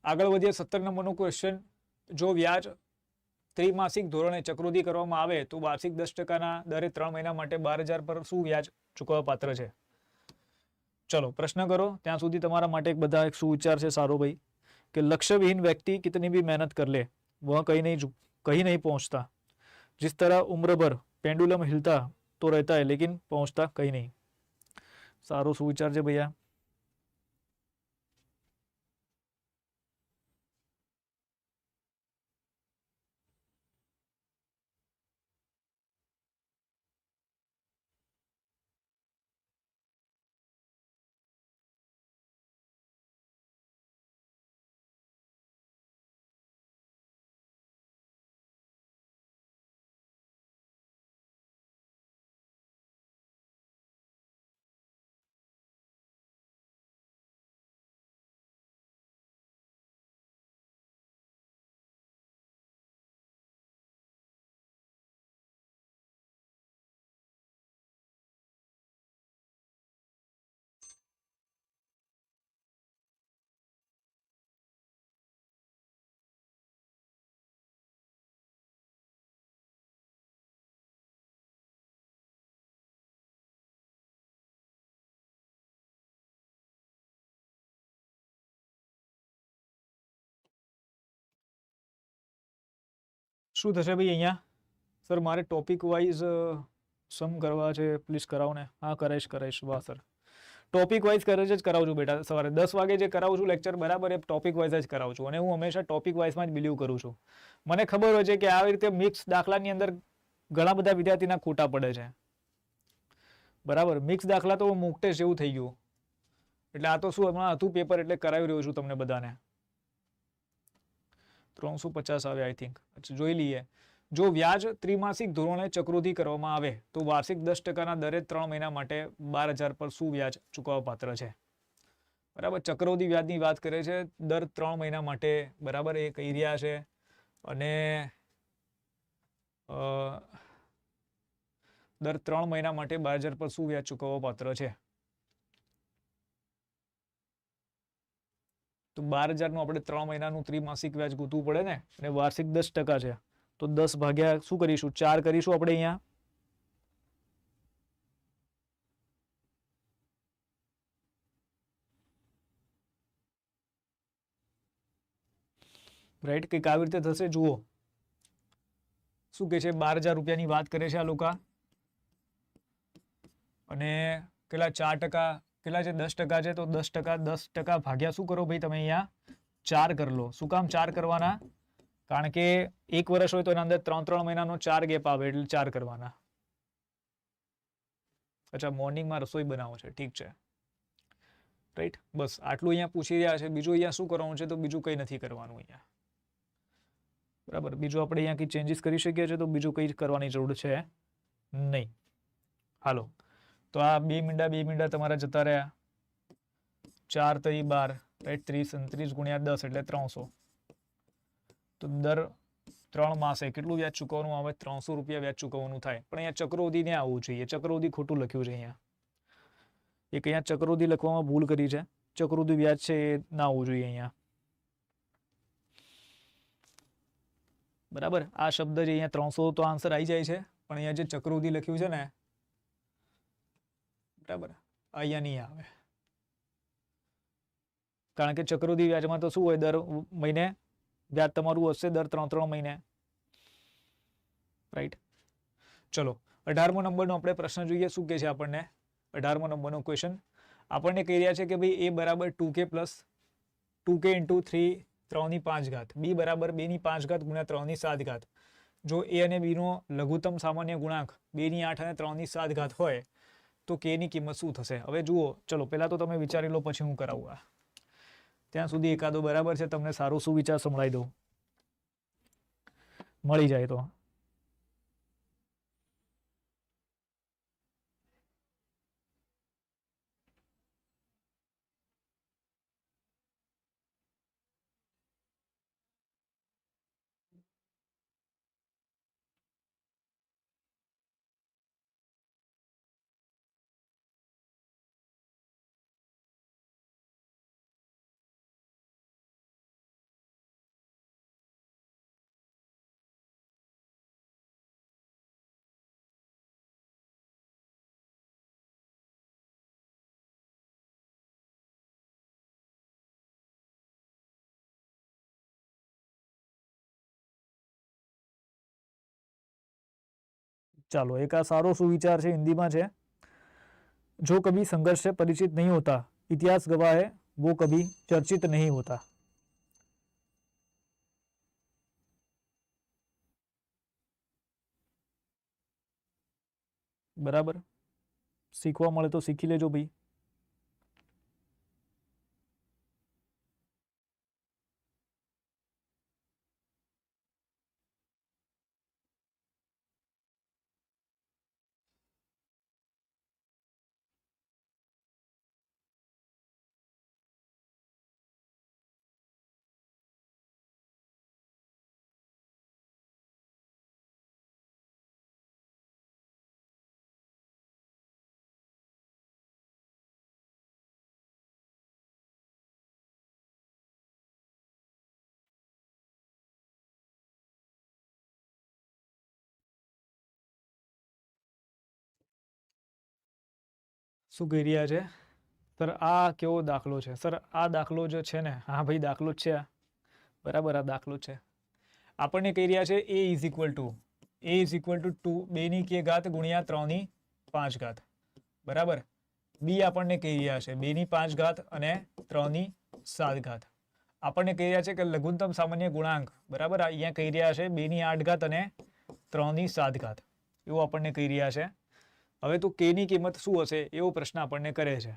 આગળ વધીએ 17 નંબરનો ક્વેશ્ચન જો વ્યાજ ત્રિમાસિક ધોરણે ચક્રવૃદ્ધિ કરવામાં આવે તો વાર્ષિક 10%ના દરે 3 મહિના માટે 12,000 પર શું વ્યાજ ચૂકવવા પાત્ર છે ચલો પ્રશ્ન કરો ત્યાં સુધી તમારા માટે એક બધા એક સુવિચાર છે સારો ભાઈ कि लक्ष्य विहीन व्यक्ति कितनी भी मेहनत कर ले वह कहीं नहीं पहुंचता जिस तरह उम्र भर पेंडुलम हिलता तो रहता है लेकिन पहुंचता कहीं नहीं सारो सुविचार है भैया શું થશે ભાઈ અહીંયા સર મારે ટોપિક વાઇઝ સમ કરવા છે પ્લીઝ કરાવો ને હા કરાઈશ વાહ સર ટોપિક વાઇઝ જ કરાવું છું બેટા સવારે 10 વાગે જે કરાવું છું લેક્ચર બરાબર એ ટોપિક વાઇઝ જ કરાવું છું અને હું હંમેશા ટોપિક વાઇઝમાં જ બિલીવ કરું છું મને ખબર હોય છે કે આવી રીતે મિક્સ દાખલાની અંદર ઘણા બધા વિદ્યાર્થીના ખોટા પડે છે બરાબર મિક્સ દાખલા તો મોક ટેસ્ટ જેવું થઈ ગયું એટલે આ તો શું હમણાં હતું પેપર એટલે કરાવી રહ્યો છું તમને બધાને 350 આવે આઈ થિંક જોઈ લઈએ જો વ્યાજ ત્રિમાસિક ધોરણે ચક્રવૃદ્ધિ કરવામાં આવે તો વાર્ષિક 10%ના દરે 3 મહિના માટે 12,000 પર શું વ્યાજ ચૂકવવા પાત્ર છે બરાબર ચક્રવૃદ્ધિ વ્યાજની વાત કરે છે દર 3 મહિના માટે બરાબર એ કહી રહ્યા છે અને દર 3 મહિના માટે 12,000 પર શું વ્યાજ ચૂકવવા પાત્ર છે તો 12,000 નું આપણે 3 મહિનાનું ત્રિમાસિક વ્યાજ ગોતવું પડે ને અને વાર્ષિક 10% છે તો 10 ભાગ્યા શું કરીશું 4 કરીશું આપણે અહીંયા રાઈટ કંઈક આવી રીતે થશે જુઓ શું કે છે 12,000 રૂપિયાની વાત કરે છે આ લોકો અને કેટલા 4% કેટલા છે 10% છે તો 10% ભાગ્યા શું કરો ભાઈ તમે અહીંયા 4 કરી લો શું કામ 4 કરવાના કારણ કે એક વર્ષ હોય તો એના અંદર 3 મહિનાનો 4 ગેપ આવે એટલે 4 કરવાના અચ્છા મોર્નિંગમાં રસોઈ બનાવો છે ઠીક છે રાઈટ બસ આટલું અહીંયા પૂછી રહ્યા છે બીજું અહીંયા શું કરવાનું છે તો બીજું કંઈ નથી કરવાનું અહીંયા બરાબર બીજું આપણે અહીંયા કંઈ ચેન્જીસ કરી શકીએ છીએ તો બીજું કંઈ કરવાની જરૂર છે નહીં હાલો તો આ 2 મીંડા તમારા જતા રહ્યા 4 તરી 12 રાઈટ 30 ગુણ્યા 10 એટલે 300 તો દર 3 માસે કેટલું વ્યાજ ચૂકવવાનું આવે 300 રૂપિયા વ્યાજ ચૂકવવાનું થાય પણ અહીંયા ચક્રવૃદ્ધિ ને આવવું જોઈએ ચક્રવૃદ્ધિ ખોટું લખ્યું છે અહીંયા એક અહીંયા ચક્રવૃદ્ધિ લખવામાં ભૂલ કરી છે ચક્રવૃદ્ધિ વ્યાજ છે એ ના આવવું જોઈએ અહીંયા બરાબર આ શબ્દ જે અહીંયા 300 તો આન્સર આવી જાય છે પણ અહીંયા જે ચક્રવૃદ્ધિ લખ્યું છે ને બરાબર અહીંયા નહીં આવે કારણ કે ચક્રવૃદ્ધિ વ્યાજમાં તો શું હોય દર મહિને વ્યાજ તમારું હશે દર 3 મહિને રાઈટ ચલો 18મો નંબરનો આપણે પ્રશ્ન જોઈએ શું કે છે આપણને 18મો નંબરનો ક્વેશ્ચન આપણને કહી રહ્યા છે કે ભાઈ a બરાબર 2k પ્લસ 2k ઇન્ટુ 3 ની 5 ઘાત b બરાબર 2 ની 5 ઘાત ગુણ્યા 3 ની 7 ઘાત જો a અને b નો લઘુત્તમ સામાન્ય ગુણાંક 2 ની 8 અને 3 ની 7 ઘાત હોય તો k ની કિંમત શું થશે હવે જુઓ ચલો પહેલા તો તમે વિચારી લો પછી હું કરાવું આ ત્યાં સુધી એકાદો બરાબર છે તમને સારો સુવિચાર સંભળાઈ દઉં મળી જાય તો ચાલો, एक आ सारो सुविचार है हिंदी में है, जो कभी संघर्ष से परिचित नहीं होता, इतिहास गवाह है वो कभी चर्चित नहीं होता। बराबर, सीखवा मळे तो सीखी लेजो भाई। શું કહી રહ્યા છે સર? આ કેવો દાખલો છે સર? આ દાખલો જો છે ને, હા ભાઈ દાખલો જ છે, બરાબર, આ દાખલો છે। આપણને કહી રહ્યા છે a ઇઝ ઇક્વલ ટુ 2 ની કે ઘાત ગુણ્યા 3 ની 5 ઘાત, બરાબર। બી આપણને કહી રહ્યા છે 2 ની 5 ઘાત અને 3 ની 7 ઘાત। આપણને કહી રહ્યા છે કે લઘુત્તમ સામાન્ય ગુણાંક, બરાબર, અહીંયા કહી રહ્યા છે 2 ની 8 ઘાત અને 3 ની 7 ઘાત, એવું આપણને કહી રહ્યા છે। હવે તો કે ની કિંમત શું હશે એવો પ્રશ્ન આપણને કરે છે,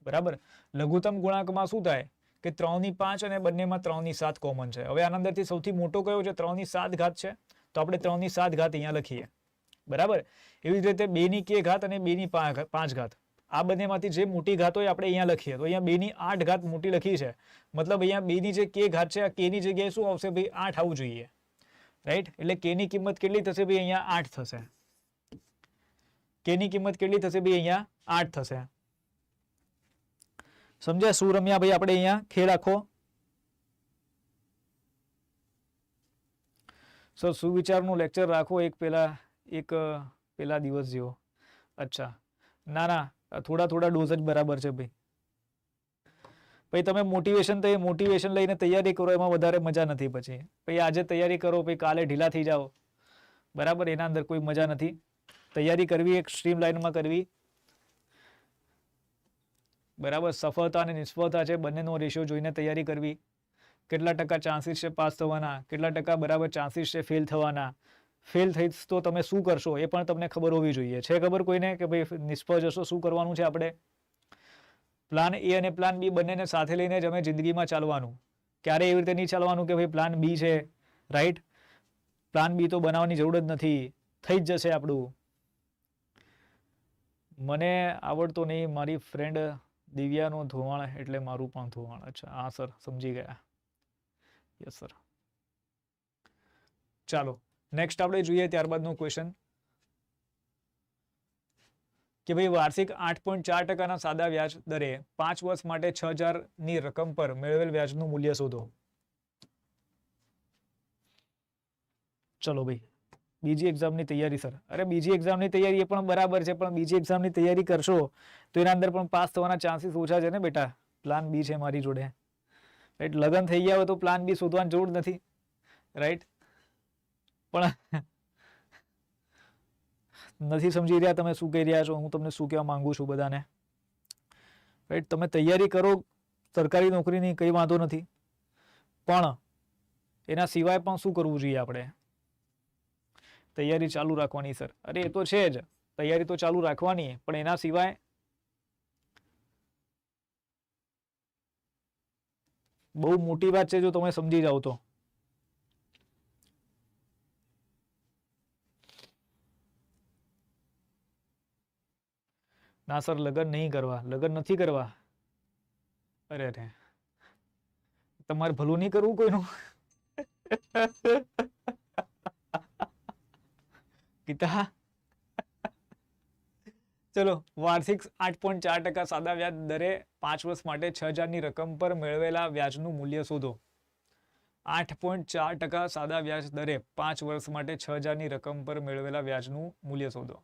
બરાબર। લઘુત્તમ ગુણાંકમાં શું થાય કે 3 ની 5 અને બંનેમાં 3 ની 7 કોમન છે। હવે આના અંદરથી સૌથી મોટો કયો છે? 3 ની 7 ઘાત છે, તો આપણે 3 ની 7 ઘાત અહીંયા લખીએ, બરાબર। એવી જ રીતે 2 ની કે ઘાત અને 2 ની 5 ઘાત, આ બંનેમાંથી જે મોટી ઘાત હોય આપણે અહીંયા લખીએ, તો અહીંયા 2 ની 8 ઘાત મોટી લખી છે, મતલબ અહીંયા 2 ની જે કે ઘાત છે, આ કે ની જગ્યાએ શું આવશે ભાઈ? 8 આવવું જોઈએ, રાઈટ। એટલે કે ની કિંમત કેટલી થશે ભાઈ? અહીંયા 8 થશે। કે ની કિંમત કેટલી થશે ભાઈ? અહીંયા 8 થશે। સમજ્યા? શું રમ્યા ભાઈ આપણે અહીંયા ખેલ આખો? સર સુવિચારનું લેક્ચર રાખો એક પેલા દિવસ જેવો। અચ્છા, ના ના, થોડા થોડા ડોઝ જ બરાબર છે ભાઈ। ભાઈ તમે મોટિવેશન લઈને તૈયારી કરો, એમાં વધારે મજા નથી। પછી ભાઈ આજે તૈયારી કરો, પછી કાલે ઢીલા થઈ જાઓ, બરાબર, એના અંદર કોઈ મજા નથી। તૈયારી કરવી એક સ્ટ્રીમ લાઈનમાં કરવી, બરાબર। સફળતા અને નિષ્ફળતા છે બંનેનો રેશિયો જોઈને તૈયારી કરવી। કેટલા ટકા ચાન્સીસ છે પાસ થવાના, કેટલા ટકા બરાબર ચાન્સીસ છે ફેલ થવાના, ફેલ થઈ તો તમે શું કરશો એ પણ તમને ખબર હોવી જોઈએ। છે ખબર કોઈને કે ભાઈ નિષ્ફળ જશો શું કરવાનું છે આપણે? પ્લાન એ અને પ્લાન બી બંનેને સાથે લઈને જ અમે જિંદગીમાં ચાલવાનું। ક્યારે એવી રીતે નહીં ચાલવાનું કે ભાઈ પ્લાન બી છે, રાઈટ? પ્લાન બી તો બનાવવાની જરૂર જ નથી, થઈ જ જશે આપણું। મને આવડતો નહીં, મારી ફ્રેન્ડ દિવ્યાનો ધોવાણ એટલે મારું પણ ધોવાણ। અચ્છા, હા સર, સમજી ગયા, યસ સર। ચાલો નેક્સ્ટ આપણે જોઈએ ત્યારબાદનો ક્વેશ્ચન કે ભાઈ વાર્ષિક 8.4% સાદા વ્યાજ દરે 5 વર્ષ માટે 6000 ની રકમ પર મેળવેલ વ્યાજનું મૂલ્ય શોધો। ચલો ભાઈ, બીજી એક્ઝામની તૈયારી સર? અરે બીજી એક્ઝામની તૈયારી એ પણ બરાબર છે, પણ બીજી એક્ઝામની તૈયારી કરશો તો એના અંદર પણ પાસ થવાના ચાન્સીસ ઓછા છે ને બેટા। પ્લાન બી છે મારી જોડે, રાઈટ? લગ્ન થઈ ગયા હોય તો પ્લાન બી શોધવાની જરૂર નથી, રાઈટ? પણ નથી સમજી રહ્યા તમે શું કહી રહ્યા છો, હું તમને શું કહેવા માંગુ છું બધાને, રાઈટ? તમે તૈયારી કરો સરકારી નોકરીની, કંઈ વાંધો નથી, પણ એના સિવાય પણ શું કરવું જોઈએ આપણે? તૈયારી ચાલુ રાખવાની સર। અરે એ તો છે જ, તૈયારી તો ચાલુ રાખવાની, પણ એના સિવાય બહુ મોટી વાત છે જો તમે સમજી જાઓ તો। ના સર, લગ્ન નહીં કરવા, લગ્ન નથી કરવા। અરે અરે, તમારે ભલું નહીં કરવું કોઈનું? ગીતા, ચલો, વાર્ષિક 8.4% સાદા વ્યાજ દરે 5 વર્ષ માટે 6000 ની રકમ પર મેળવેલા વ્યાજનું મૂલ્ય શોધો। 8.4% સાદા વ્યાજ દરે 5 વર્ષ માટે 6000 ની રકમ પર મેળવેલા વ્યાજનું મૂલ્ય શોધો।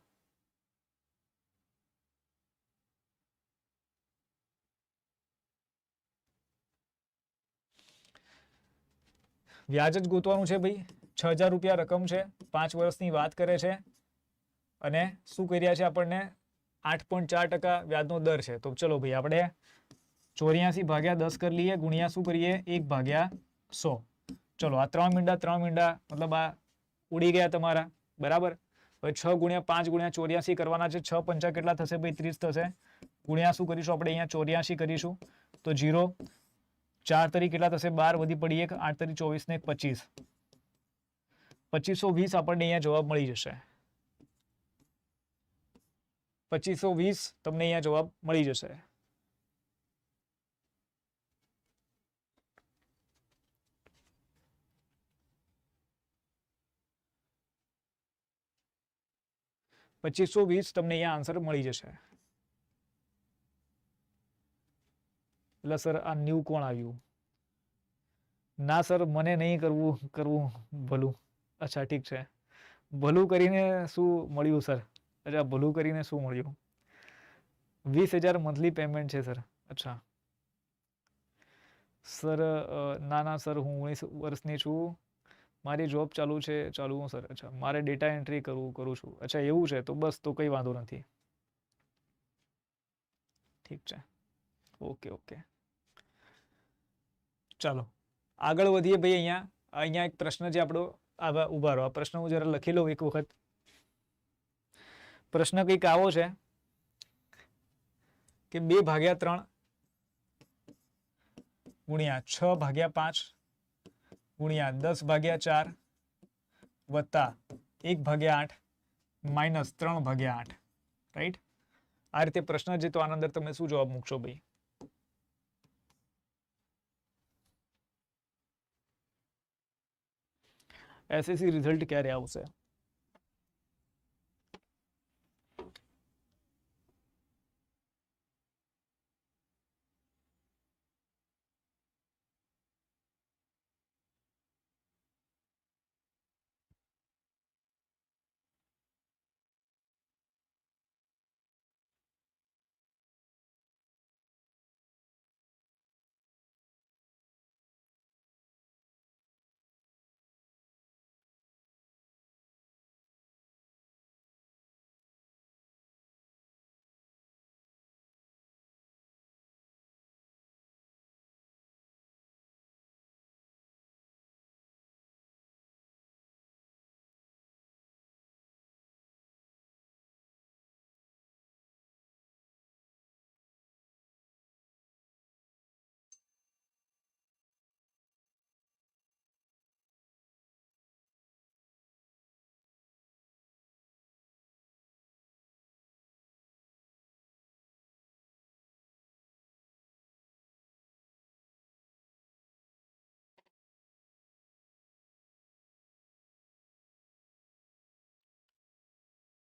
વ્યાજ જ ગોતવાનું છે ભાઈ। 6000 રૂપિયા રકમ છે, 5 વર્ષની વાત કરે છે, અને શું કરી રહ્યા છે આપણને 8.4% વ્યાજનો દર છે. તો ચલો ભાઈ આપણે 84/10 કરી લઈએ ગુણ્યા શું કરીએ 1/100. ચલો આ 3 મીંડા મતલબ આ ઉડી ગયા તમારા બરાબર. હવે 6 ગુણ્યા 5 ગુણ્યા 84 કરવાના છે. 6 પંચા કેટલા થશે ભાઈ 30 થશે. ગુણ્યા શું કરીશું આપણે અહીંયા 84 કરીશું તો 0 4 તરી કેટલા થશે 12 વધી પડી 1 8 તરી 24 ને 25 2520 આપણને અહીંયા જવાબ મળી જશે. 2520 તમને અહીંયા જવાબ મળી જશે. તમને અહીંયા આન્સર મળી જશે. એટલે સર આ ન્યૂ કોણ આવ્યું? ના સર મને નહીં કરવું ભલું. અચ્છા ઠીક છે. ભલું કરીને શું મળ્યું સર? અચ્છા ભલું કરીને શું મળ્યું? 20,000 મંથલી પેમેન્ટ છે સર. અચ્છા સર ના સર હું 19 વર્ષની છું. મારી જોબ ચાલુ છે સર. અચ્છા મારે ડેટા એન્ટ્રી કરું છું. અચ્છા એવું છે તો બસ તો કંઈ વાંધો નથી. ઠીક છે ઓકે ચાલો આગળ વધીએ ભાઈ. અહીંયા એક પ્રશ્ન છે આપણો. ઉભા રહો આ પ્રશ્ન હું જરા લખી લઉં એક વખત. પ્રશ્ન કંઈક આવો છે કે 2/3 ગુણ્યા 6/5 ગુણ્યા 10/4 વત્તા 1/8 માઇનસ 3/8 રાઈટ. આ રીતે પ્રશ્ન છે તો આના અંદર તમે શું જવાબ મૂકશો ભાઈ? એસએસસી રિઝલ્ટ ક્યારે આવશે?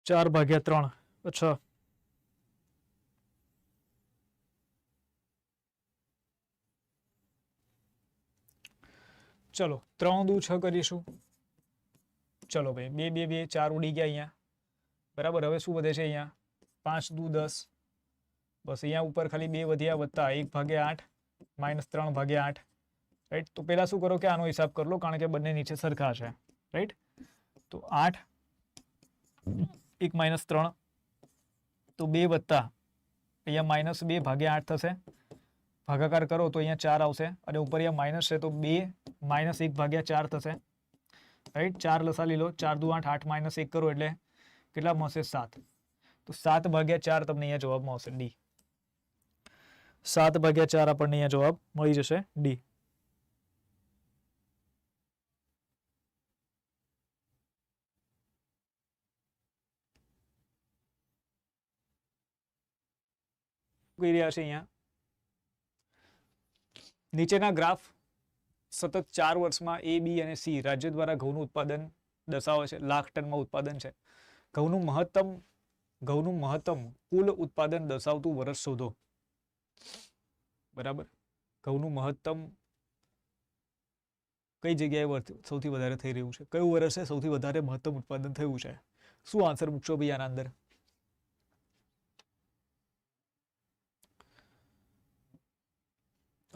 ચાર ભાગ્યા 3. અચ્છા ચલો 3 દુ 6 કરીશું. ચલો ભાઈ 2 2 2 4 ઉડી ગયા અહીંયા બરાબર. હવે શું વધે છે અહીંયા 5 દુ 10. બસ અહીંયા ઉપર ખાલી 2 વધ્યા વત્તા 1/8 માઇનસ 3/8 રાઈટ. તો પહેલા શું કરો કે આનો હિસાબ કરી લો કારણ કે બંને નીચે સરખા છે રાઈટ. તો 8 1 માઇનસ 3 તો 2 વત્તા અહીંયા માઇનસ 2/8 થશે. ભાગાકાર કરો તો અહીંયા 4 આવશે અને ઉપર અહીંયા માઇનસ છે તો 2 માઇનસ 1/4 થશે રાઈટ. 4 લસાલી લો 4 દુ 8 8 માઇનસ 1 કરો એટલે કેટલા મળશે 7. તો 7/4 તમને અહીંયા જવાબમાં આવશે ડી. 7/4 આપણને અહીંયા જવાબ મળી જશે ડી. કહી રહ્યા છે અહીંયા નીચેના ગ્રાફ સતત 4 વર્ષમાં એ બી અને સી રાજ્ય દ્વારા ઘઉંનું ઉત્પાદન દર્શાવે છે. લાખ ટનમાં ઉત્પાદન છે. ઘઉંનું મહત્તમ કુલ ઉત્પાદન દર્શાવતું વર્ષ શોધો. બરાબર. ઘઉંનું મહત્તમ કઈ જગ્યાએ સૌથી વધારે થઈ રહ્યું છે? કયું વર્ષે સૌથી વધારે મહત્તમ ઉત્પાદન થયું છે? શું આન્સર મૂકશો ભાઈ આના અંદર?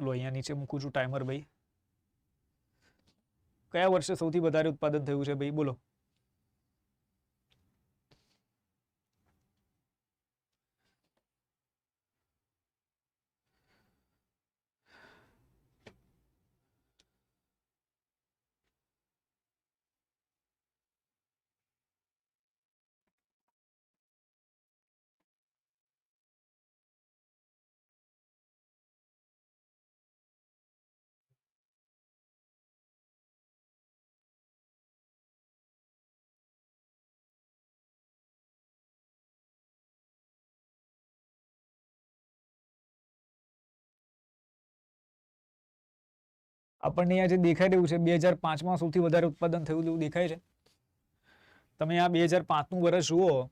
લો અહીંયા નીચે મૂકું છું ટાઈમર ભાઈ. કયા વર્ષે સૌથી વધારે ઉત્પાદન થયું છે ભાઈ બોલો? આપણને અહીંયા જે દેખાઈ રહ્યું છે 2005 સૌથી વધારે ઉત્પાદન થયું એવું દેખાય છે. તમે આ 2005 નું વર્ષ જુઓ,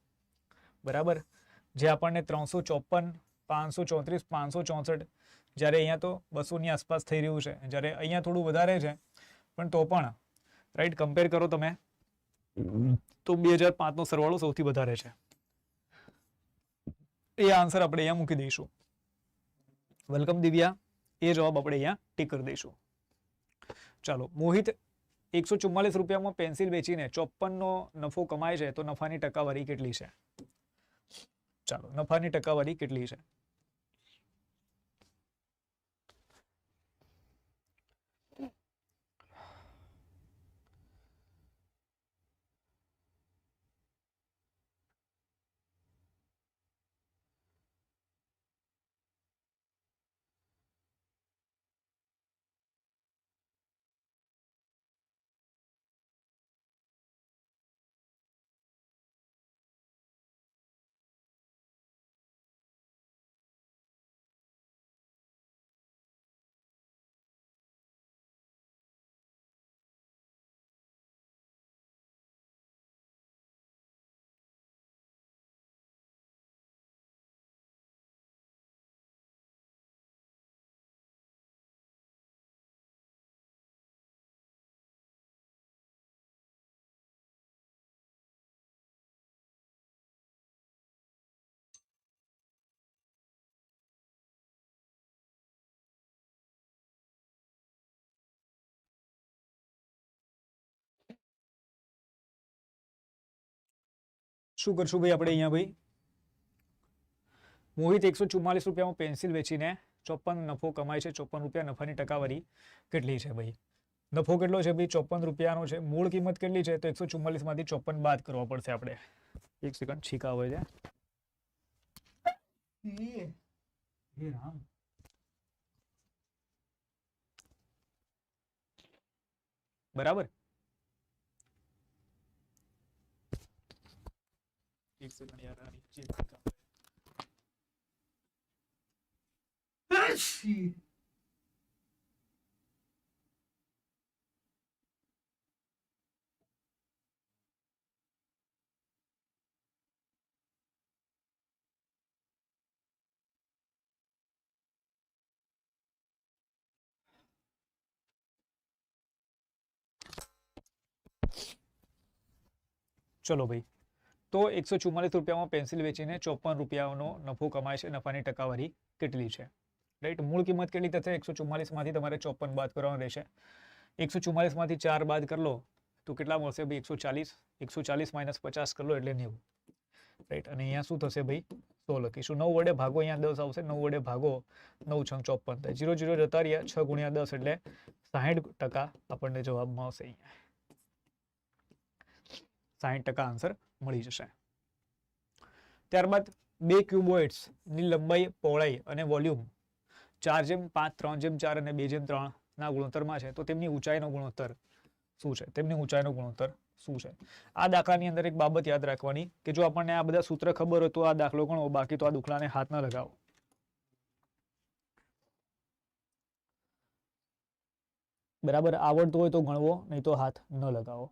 બરાબર, જે આપણને 354, 534, 564, જ્યારે અહીંયા તો 200 ની આસપાસ થઈ રહ્યું છે, જ્યારે અહીંયા થોડું વધારે છે, પણ તો પણ રાઈટ કમ્પેર કરો તમે તો 2005 નો સરવાળો સૌથી વધારે છે. એ આન્સર આપણે અહીંયા મૂકી દઈશું. વેલકમ દિવ્યા, એ જવાબ આપણે અહીંયા ટીક કરી દઈશું. ચાલો, મોહિત 144 રૂપિયામાં પેન્સિલ વેચીને 54 નો નફો કમાય છે, તો નફાની ટકાવારી કેટલી છે? ચાલો, નફાની ટકાવારી કેટલી છે? શું કરશું ભાઈ આપણે અહીંયા? ભાઈ મોહિત 144 રૂપિયામાં પેન્સિલ વેચીને 54 નફો કમાય છે, 54 રૂપિયા નફાની ટકાવારી કેટલી છે ભાઈ? નફો કેટલો છે ભાઈ? 54 રૂપિયાનો છે. મૂળ કિંમત કેટલી છે? તો 144 માંથી 54 બાદ કરવા પડશે આપણે. એક સેકન્ડ, છીકા આવે છે. બરાબર, એક સેકન્ડ યાર, આની જે છીકા ચલો ભાઈ, તો 144 રૂપિયામાં પેન્સિલ વેચીને 54 રૂપિયાનો નફો કમાય છે, નફાની ટકાવારી કેટલી છે? રાઈટ, મૂળ કિંમત કેટલી થશે? 144 માંથી તમારે 54 બાદ કરવાનું રહેશે. 144 માંથી 4 બાદ કરી લો તો કેટલા મળશે ભાઈ? 140. 140 માઇનસ 50 કરી લો એટલે 90. રાઈટ, અને અહીંયા શું થશે ભાઈ? 100 લખીશું. 9 વડે ભાગો, અહીંયા 10 આવશે. 9 વડે ભાગો, 9 છંગ 54 થાય. 0 0 જતા રહ્યા. 6 ગુણ્યા 10 એટલે 60% આપણને જવાબ મળશે. અહીંયા 60% આન્સર મળી જશે. ત્યારબાદ બે ક્યુબોઇડ્સ ની લંબાઈ, પહોળાઈ અને વોલ્યુમ 4:5, 3:4 અને 2:3 ના ગુણોત્તરમાં છે, તો તેમની ઊંચાઈનો ગુણોત્તર શું છે? તેમની ઊંચાઈનો ગુણોત્તર શું છે? આ દાખલાની અંદર એક બાબત યાદ રાખવાની કે જો આપણને આ બધા સૂત્ર ખબર હોય તો આ દાખલો ગણો, બાકી તો આ દાખલાને હાથ ન લગાવો. બરાબર, આવડતું હોય તો ગણવો, નહીં તો હાથ ન લગાવો.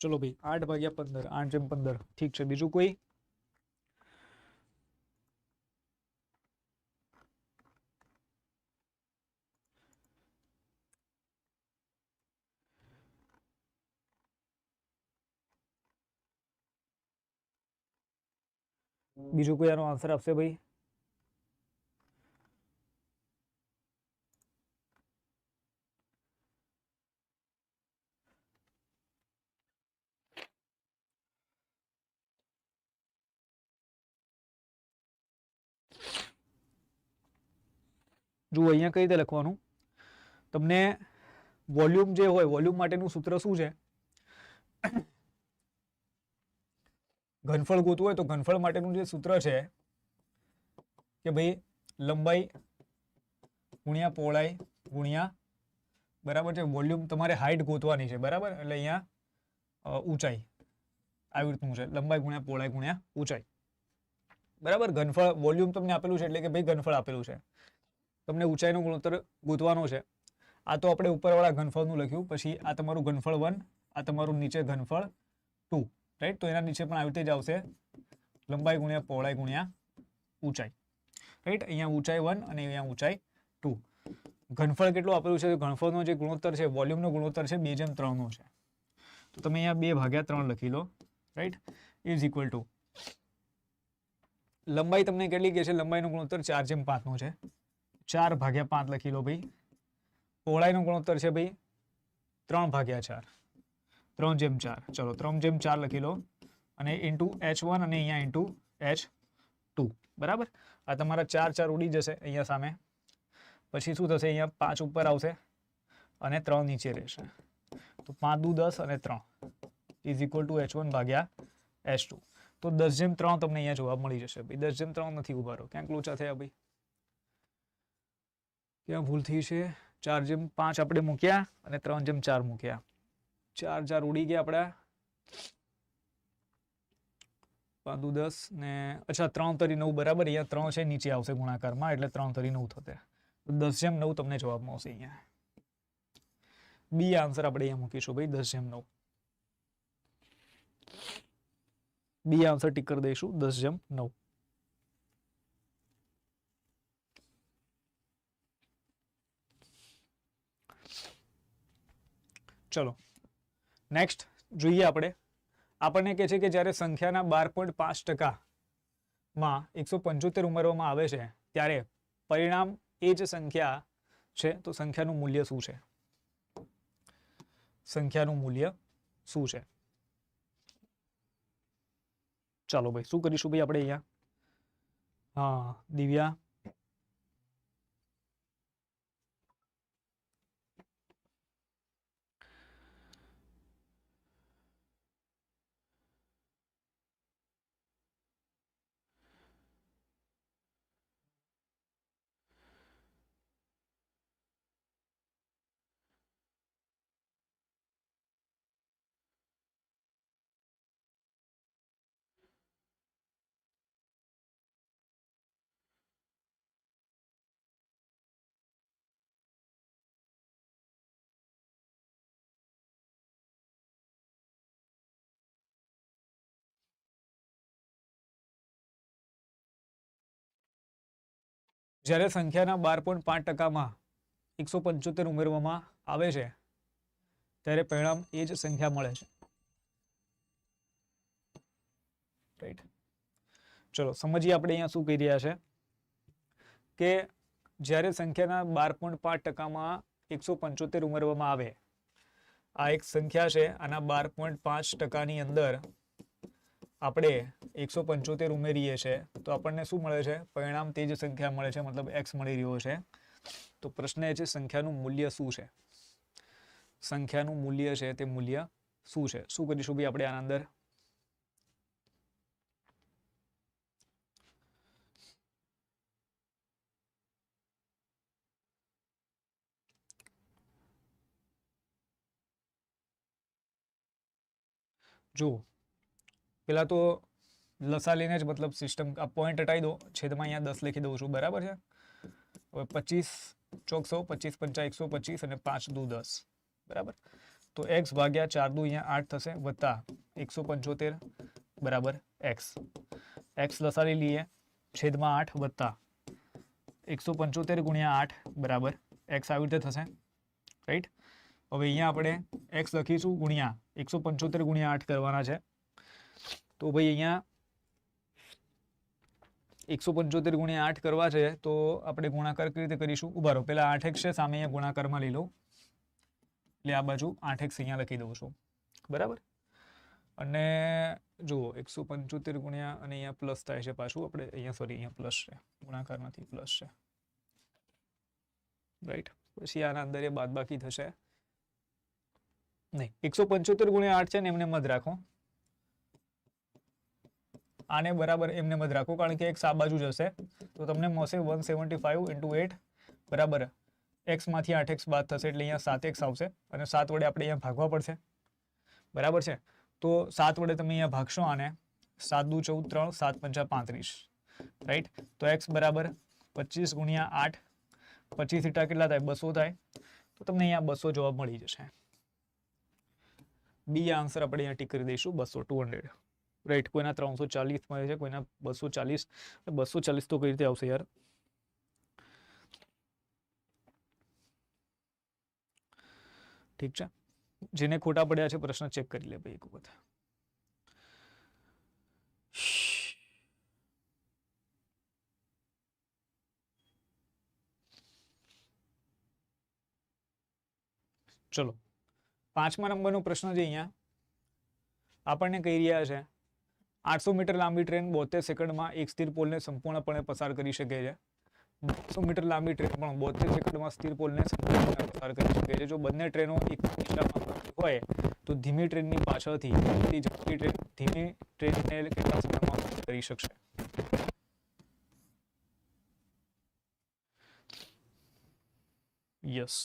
ચલો ભાઈ, 8/15, 8/15. ઠીક છે. બીજું કોઈ? બીજું કોઈ આનો આન્સર આપશે ભાઈ? જુઓ અહીંયા કઈ રીતે લખવાનું, તમને વોલ્યુમ જે હોય વોલ્યુમ માટેનું સૂત્ર શું છે? ઘનફળ ગોતવું હોય તો ઘનફળ માટેનું જે સૂત્ર છે કે ભાઈ લંબાઈ ગુણ્યા પહોળાઈ ગુણ્યા, બરાબર છે, વોલ્યુમ તમારે હાઈટ ગોતવાની છે, બરાબર, એટલે અહીંયા ઊંચાઈ આવી રીતનું છે, લંબાઈ ગુણ્યા પહોળાઈ ગુણ્યા ઊંચાઈ, બરાબર. ઘનફળ વોલ્યુમ તમને આપેલું છે એટલે કે ભાઈ ઘનફળ આપેલું છે, તમને ઊંચાઈનો ગુણોત્તર ગોતવાનો છે. આ તો આપણે ઉપરવાળા ઘનફળનું લખ્યું, પછી આ તમારું ઘનફળ 1, આ તમારું નીચે ઘનફળ 2, રાઈટ. તો એના નીચે પણ આવી રીતે જ આવશે લંબાઈ ગુણ્યા પહોળાઈ ગુણ્યા ઊંચાઈ, રાઈટ. અહીંયા ઊંચાઈ 1 અને અહીંયા ઊંચાઈ 2. ઘનફળ કેટલું આપેલું છે? ઘનફળનો જે ગુણોત્તર છે, વોલ્યુમનો ગુણોત્તર છે 2:3 નો છે. તો તમે અહીંયા 2/3 લખી લો, રાઈટ, ઇઝ ઇક્વલ ટુ લંબાઈ તમને કેટલી કે છે? લંબાઈનો ગુણોત્તર 4/5 નો છે, 4/5 લખી લો ભાઈ. પહોળાઈનો ગુણોત્તર છે ભાઈ 3/4, 3/4. ચલો 3/4 લખી લો, અને ઇન્ટુ h1 અને અહીંયા ઇન્ટુ h2, બરાબર. આ તમારા 4 ઉડી જશે અહીંયા સામે, પછી શું થશે? અહીંયા 5 ઉપર આવશે અને 3 નીચે રહેશે, તો 5 દુ 10 અને 3 ઇઝ ઇક્વલ ટુ h1 ભાગ્યા h2. તો 10/3 તમને અહીંયા જવાબ મળી જશે ભાઈ. 10/3 નથી, ઉભા રહો, ક્યાંક લોચા થયા ભાઈ, ક્યાં ભૂલ થઈ છે? 4/5 આપણે મૂક્યા અને 3/4 મૂક્યા, 4 ઉડી ગયા આપણા, 5 દુ 10 ને, અચ્છા 3/9, બરાબર. અહીંયા 3 છે નીચે આવશે ગુણાકારમાં, એટલે 3/9 થશે. 10/9 તમને જવાબ મળશે અહીંયા. બી આન્સર આપણે અહીંયા મૂકીશું ભાઈ, 10/9. બી આન્સર ટીક કરી દઈશું, 10/9. ચલો નેક્સ્ટ જોઈએ આપણે. આપણને કહે છે કે જ્યારે સંખ્યાના 12.5% માં 175 ઉમેરવામાં આવે છે ત્યારે પરિણામ એ જ સંખ્યા છે, તો સંખ્યાનું મૂલ્ય શું છે? સંખ્યાનું મૂલ્ય શું છે? ચાલો ભાઈ, શું કરીશું ભાઈ આપણે અહીંયા? હા દિવ્યા, જ્યારે સંખ્યાના 12.5% માં 175 ઉમેરવામાં આવે છે ત્યારે પરિણામ એ જ સંખ્યા મળે છે, રાઈટ. ચલો સમજીએ આપણે અહીંયા શું કહી રહ્યા છે કે જ્યારે સંખ્યાના 12.5% માં 175 ઉમેરવામાં આવે, આ એક સંખ્યા છે, આના 12.5% ની અંદર આપણે 175 ઉમેરીએ છે તો આપણને શું મળે છે? પરિણામ તે જ સંખ્યા મળે છે, મતલબ x મળી રહ્યો છે. તો પ્રશ્ન એ છે સંખ્યાનું મૂલ્ય શું છે? સંખ્યાનું મૂલ્ય છે તે મૂલ્ય શું છે? શું કરીશું ભાઈ આપણે આના અંદર? જો પેલા તો લસા લઈને જ મતલબ સિસ્ટમ, આ પોઈન્ટ હટાવી દો, છેદમાં અહીંયા 10 લખી દઉં છું, બરાબર છે. હવે 25 ચોક 100, 25 પંચા 125 અને 5 દુ 10, બરાબર. તો x ભાગ્યા 4 દુ અહીંયા 8 થશે, વત્તા 175 બરાબર x. x લસા લઈ લઈએ, છેદમાં 8 વત્તા 175 ગુણ્યા 8 બરાબર x, આવી રીતે થશે, રાઈટ. હવે અહીંયા આપણે x લખીશું ગુણ્યા 175 ગુણ્યા 8 કરવાના છે. તો ભાઈ અહીંયા 175 ગુણ્યા 8 કરવા છે તો આપણે ગુણાકાર કઈ રીતે કરીશું? ઉભા રહો, પેલા 8x છે સામે અહીંયા ગુણાકારમાં લઈ લઉં, એટલે આ બાજુ 8x અહીંયા લખી દઉં છું, બરાબર. અને જુઓ 175 ગુણ્યા અને અહીંયા પ્લસ થાય છે પાછું, આપણે અહીંયા સોરી અહીંયા પ્લસ છે, ગુણાકાર નથી પ્લસ છે, રાઈટ. પછી આના અંદર એ બાદબાકી થશે નહીં. 175 ગુણ્યા 8 છે ને એમને મત રાખો, આને બરાબર એમને મત રાખો, કારણ કે x આ બાજુ જશે તો તમને મળશે 175 × 8 બરાબર x માંથી 8x બાદ થશે એટલે અહીંયા 7x આવશે, અને 7 વડે આપણે અહીંયા ભાગવા પડશે, બરાબર છે. તો 7 વડે તમે અહીંયા ભાગશો આને, 7 દુ 14 3 7 પંચા 35, રાઈટ. તો x બરાબર 25 ગુણ્યા 8, 25 થીટા કેટલા થાય? 200 થાય. તો તમને અહીંયા 200 જવાબ મળી જશે. બી આન્સર આપણે અહીંયા ટીક કરી દઈશું, 200 રાઈટ. કોઈના 340 મળે છે, કોઈના 240. 240 તો કઈ રીતે આવશે યાર? ઠીક છે, જેને ખોટા પડ્યા છે પ્રશ્ન ચેક કરી લે ભાઈ એક વખત. ચલો, 5મા નંબરનો પ્રશ્ન છે. અહીંયા આપણને કહી રહ્યા છે 800 મીટર લાંબી ટ્રેન 72 સેકન્ડમાં એક સ્થિર પોલને સંપૂર્ણપણે પસાર કરી શકે છે. 200 મીટર લાંબી ટ્રેન પણ 72 સેકન્ડમાં સ્થિર પોલને સંપૂર્ણપણે પસાર કરી શકે છે. જો બંને ટ્રેનો એક દિશામાં હોય તો ધીમી ટ્રેનની પાછળથી ઝડપી ટ્રેન ધીમી ટ્રેનને કેટલા સમયમાં પસાર કરી શકશે? યસ.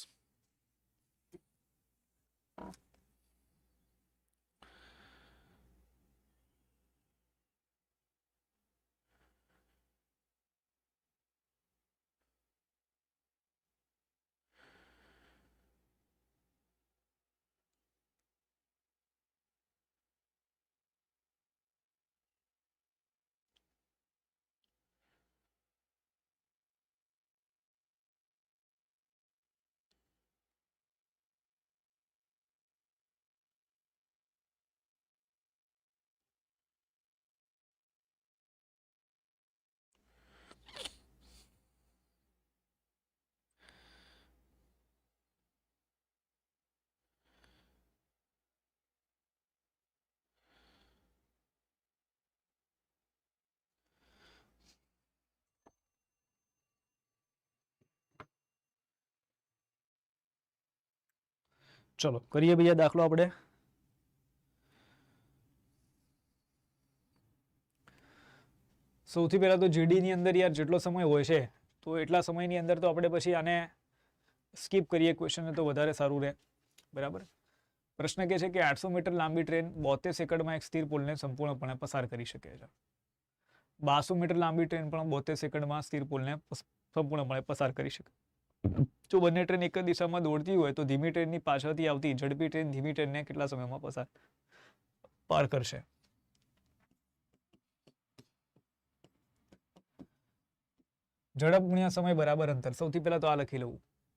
ચલો કરીએ ભૈયા દાખલો આપણે. સૌથી પહેલા તો જીડી ની અંદર યાર જેટલો સમય હોય છે તો એટલા સમયની અંદર તો આપણે પછી આને સ્કીપ કરીએ ક્વેશ્ચન તો વધારે સારું રહે, બરાબર. પ્રશ્ન કહે છે કે 800 મીટર લાંબી ટ્રેન 72 સેકન્ડમાં એક સ્થિર પોલને સંપૂર્ણપણે પસાર કરી શકે છે. 1200 મીટર લાંબી ટ્રેન પણ 72 સેકન્ડમાં સ્થિર પોલને સંપૂર્ણપણે પસાર કરી શકે. જો બંને ટ્રેન એક જ દિશામાં દોડતી હોય તો ધીમી ટ્રેનની પાછળથી આવતી ઝડપી ટ્રેન ધીમી ટ્રેનને કેટલા સમયમાં પાર કરશે? ઝડપ ગુણ્યા સમય બરાબર અંતર. સૌથી પહેલા તો આ લખી લઉં,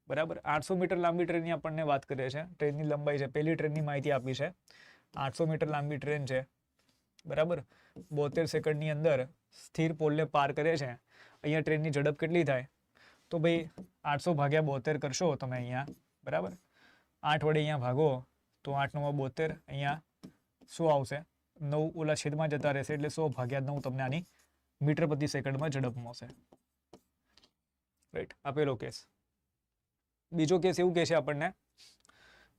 બરાબર. 800 મીટર લાંબી ટ્રેનની આપણને વાત કરીએ છે, ટ્રેનની લંબાઈ છે, પહેલી ટ્રેનની માહિતી આપી છે. 800 મીટર લાંબી ટ્રેન છે, બરાબર. 72 સેકન્ડની અંદર સ્થિર પોલને પાર કરે છે. અહીંયા ટ્રેનની ઝડપ કેટલી થાય? તો ભાઈ 800 ભાગ્યા 72 કરશો તમે અહીંયા, બરાબર. 8 વડે અહીંયા ભાગો તો 8 9 72, અહીંયા 100 આવશે, 9 ઓલા છેદમાં જતા રહેશે એટલે 100 ભાગ્યા 9 તમને આની મીટર પ્રતિ સેકન્ડમાં ઝડપ મળશે, રાઈટ. આ પેલો કેસ. બીજો કેસ એવું કહે છે આપણને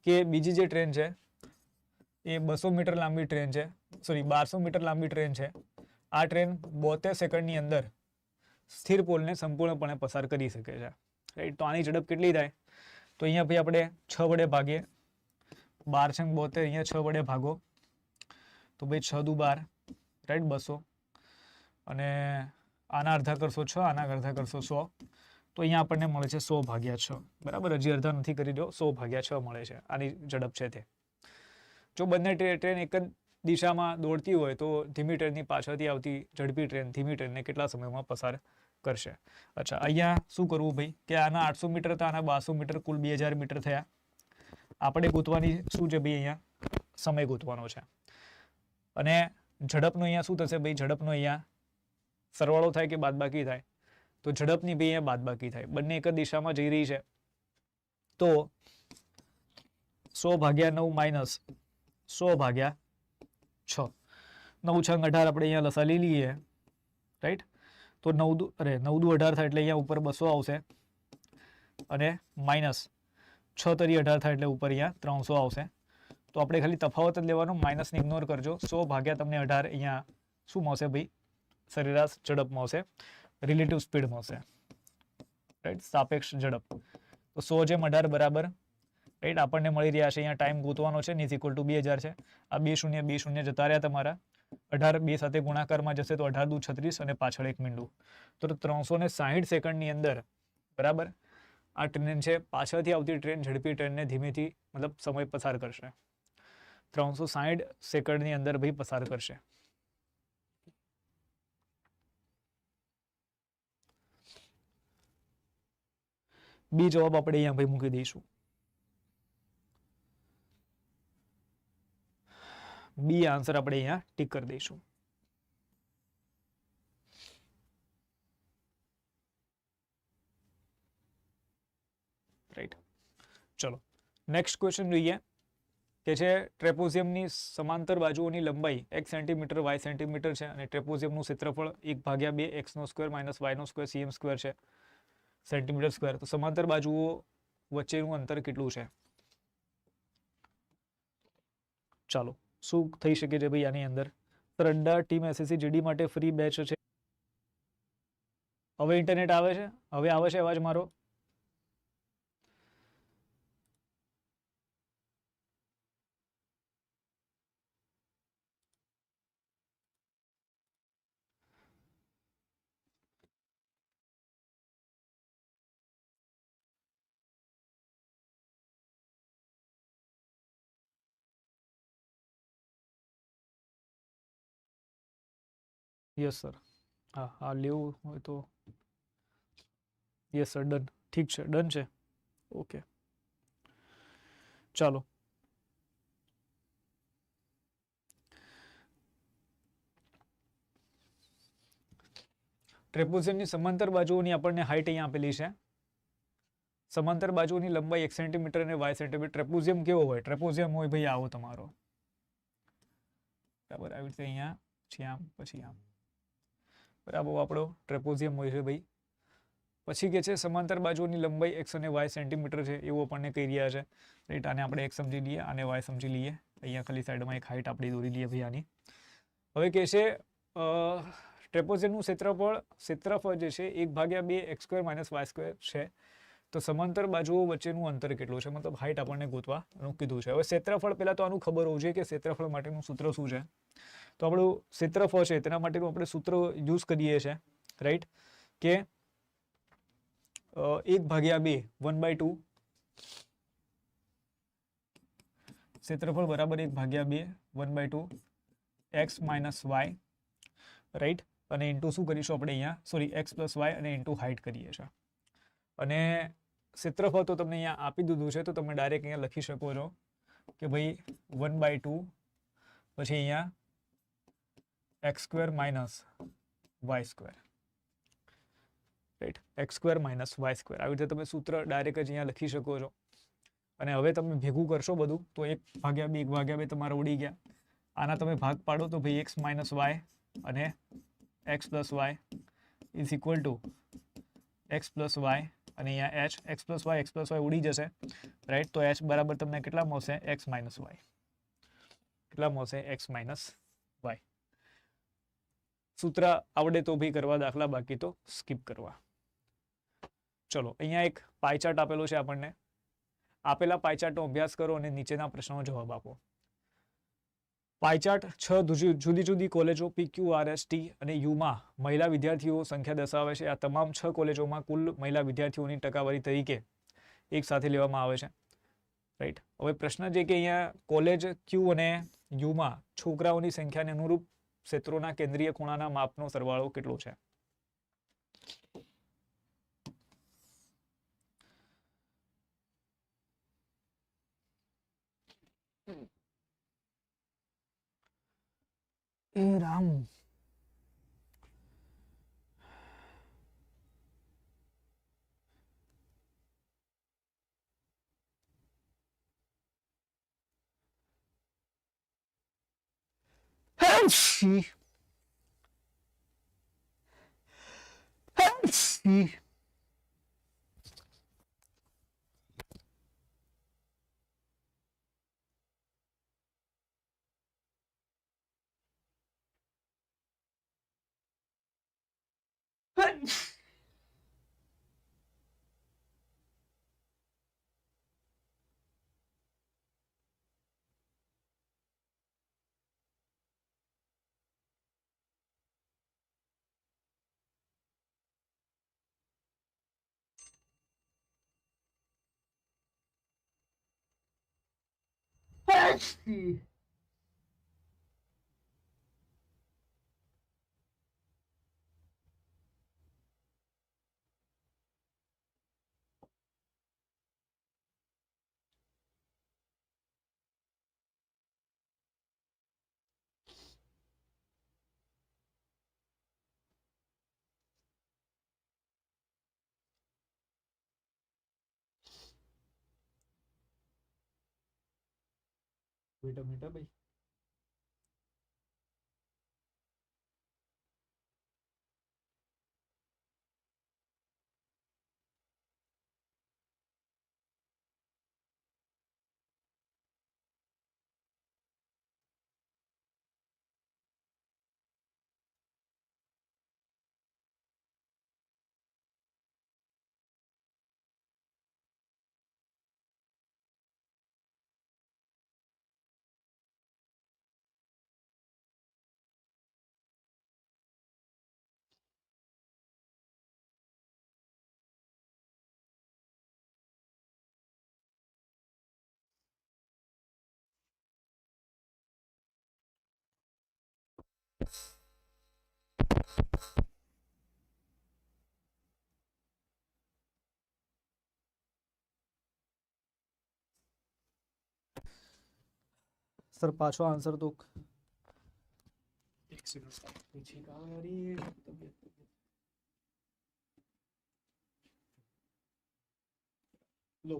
કે બીજી જે ટ્રેન છે એ 200 મીટર લાંબી ટ્રેન છે, સોરી 1200 મીટર લાંબી ટ્રેન છે. આ ટ્રેન 72 સેકન્ડની અંદર સ્થિર પોલને સંપૂર્ણપણે પસાર કરી શકે છે, રાઈટ. તો આની ઝડપ કેટલી થાય? તો અહીંયા ભાઈ આપણે 6 વડે ભાગીએ, 12 છે 72, અહીંયા 6 વડે ભાગો તો ભાઈ 6 દુ 12, રાઈટ, 200. અને આના અડધા કરશો 6, આના અડધા કરશો 100, તો અહીંયા આપણને મળે છે 100 ભાગ્યા 6, બરાબર. હજી અડધા નથી કરી દો, 100 ભાગ્યા 6 મળે છે. આની ઝડપ છે તે. જો બંને ટ્રેન એક જ દિશામાં દોડતી હોય તો ધીમી ટ્રેનની પાછળથી આવતી ઝડપી ટ્રેન ધીમી ટ્રેનને કેટલા સમયમાં પસાર કરશે? અચ્છા, અહીંયા શું કરવું ભાઈ કે આના 800 મીટર હતા, આના 1200 મીટર, કુલ 2000 મીટર થયા. આપણે ગોતવાની શું છે ભાઈ? અહીંયા સમય ગોતવાનો છે. અને ઝડપનો અહીંયા શું થશે ભાઈ? ઝડપનો અહીંયા સરવાળો થાય કે બાદબાકી થાય? તો ઝડપની ભાઈ અહીંયા બાદબાકી થાય, બંને એક જ દિશામાં જઈ રહી છે. તો 100 ભાગ્યા 9 માઇનસ 100 ભાગ્યા 6, 9 છંગ 18 આપણે અહીંયા લસા લઈ લઈએ, રાઈટ. તો 9 દુ 18 થાય એટલે અહીંયા ઉપર 200 આવશે, અને માઇનસ 6 તરી 18 થાય એટલે ઉપર અહીંયા 300 આવશે. તો આપણે ખાલી તફાવત જ લેવાનો, માઇનસને ઇગ્નોર કરજો. 100 ભાગ્યા તમને 18 અહીંયા શું મળશે ભાઈ? સરેરાશ ઝડપ મળશે, રિલેટિવ સ્પીડ મળશે, રાઈટ, સાપેક્ષ ઝડપ. તો 100 જેમ 18 બરાબર, રાઈટ, આપણને મળી રહ્યા છે. અહીંયા ટાઈમ ગોતવાનો છે, ઇઝ ઇક્વલ ટુ 2000 છે. આ 2 શૂન્ય જતા રહ્યા તમારા, 18 2 સાથે ગુણાકારમાં જશે તો 18 દુ 36 અને પાછળ એક મીંડું. તો 360 સેકન્ડની અંદર, બરાબર, આ ટ્રેન છે, પાછળથી આવતી ટ્રેન ઝડપી ટ્રેનને ધીમેથી મતલબ સમય પસાર કરશે. 360 સેકન્ડની અંદર ભાઈ પસાર કરશે. બી જવાબ આપણે અહીંયા ભાઈ મૂકી દઈશું. બી આન્સર આપણે અહીંયા ટીક કરી દઈશું. રાઈટ, ચલો નેક્સ્ટ ક્વેશ્ચન જોઈએ, કે છે ટ્રેપોઝિયમની સમાંતર બાજુઓની લંબાઈ x સેન્ટીમીટર y સેન્ટીમીટર છે, અને ટ્રેપોઝિયમનું ક્ષેત્રફળ 1/2 x² - y² cm² છે, સેન્ટીમીટર સ્ક્વેર. તો સમાંતર બાજુઓ વચ્ચેનું અંતર કેટલું છે? ચાલો, શું થઈ શકે છે ભાઈ આની અંદર? અડ્ડા ટીમ એસએસસી જીડી માટે ફ્રી બેચ છે. હવે ઇન્ટરનેટ આવે છે? હવે આવે છે અવાજ મારો? Yes sir. હા હા, લેવું હોય તો યસ સર, ડન. ઠીક છે, ડન છે. ઓકે, ચાલો. ટ્રેપોઝિયમની સમાંતર બાજુઓની આપણને હાઈટ અહીંયા આપેલી છે. સમાંતર બાજુઓની લંબાઈ 1 સેન્ટીમીટર અને y સેન્ટીમીટર. ટ્રેપોઝિયમ કેવો હોય? ટ્રેપોઝિયમ હોય ભાઈ આવો તમારો, બરાબર, આવી રીતે અહીંયા, પછી આમ, પછી આમ, બરાબર, આપણો ટ્રેપોઝિયમ હોય છે ભાઈ. પછી કે છે સમાંતર બાજુઓની લંબાઈ x અને y સેન્ટીમીટર છે, એવું આપણને કહી રહ્યા છે, રાઈટ. આને આપણે x સમજી લઈએ, આને y સમજી લઈએ. અહીંયા ખાલી સાઈડમાં એક હાઈટ આપણી દોરી લઈએ ભાઈ આની. હવે કે છે ટ્રેપોઝિયમનું ક્ષેત્રફળ જે છે 1/2 x² - y² છે. તો સમાંતર બાજુઓ વચ્ચેનું અંતર કેટલું છે? મતલબ હાઈટ આપણને ગોતવાનું કીધું છે. હવે ક્ષેત્રફળ પહેલા તો આનું ખબર હોવું જોઈએ કે ક્ષેત્રફળ માટેનું સૂત્ર શું છે. તો આપણું ક્ષેત્રફળ છે તેના માટેનું આપણે સૂત્ર યુઝ કરીએ છીએ, રાઈટ, કે 1/2 1/2 ક્ષેત્રફળ બરાબર 1/2 1/2 x - y, રાઈટ. અને ઇન્ટુ શું કરીશું આપણે અહીંયા, સોરી, x + y અને ઇન્ટુ હાઈટ કરીએ છીએ. અને ક્ષેત્રફળ તો તમને અહીંયા આપી દીધું છે, તો તમે ડાયરેક્ટ અહીંયા લખી શકો છો કે ભાઈ 1/2 પછી અહીંયા x² - y², right, x² - y². આવી રીતે તમે સૂત્ર ડાયરેક્ટ જ અહીંયા લખી શકો છો. અને હવે તમે ભેગું કરશો બધું તો 1/2 1/2 તમારા ઉડી ગયા. આના તમે ભાગ પાડો તો ભાઈ x - y અને x + y is equal two x + y, અને અહીંયા h, x + y ઉડી જશે, રાઈટ. તો h બરાબર તમને કેટલા મળશે? x - y. કેટલા મળશે? x - y. સૂત્ર આવડે તો ભાઈ કરવા દાખલા, બાકી તો સ્કીપ કરવા. ચલો, અહીંયા એક પાઈ ચાર્ટ આપેલો છે આપણને. આપેલા પાઈ ચાર્ટનો અભ્યાસ કરો અને નીચેના પ્રશ્નનો જવાબ આપો. પાઈ ચાર્ટ 6 જુદી જુદી કોલેજો PQRST અને યુમાં મહિલા વિદ્યાર્થીઓ સંખ્યા દર્શાવે છે. આ તમામ 6 કોલેજોમાં કુલ મહિલા વિદ્યાર્થીઓની ટકાવારી તરીકે એક સાથે લેવામાં આવે છે, રાઈટ. હવે પ્રશ્ન છે કે અહીંયા કોલેજ ક્યુ અને યુમાં છોકરાઓની સંખ્યાને અનુરૂપ ક્ષેત્રોના કેન્દ્રીય ખૂણાના માપનો સરવાળો કેટલો છે? એ રામ, બેટા બેટા ભાઈ સર પાછો આન્સર તો એક સેકન્ડ પછી કાવરી લો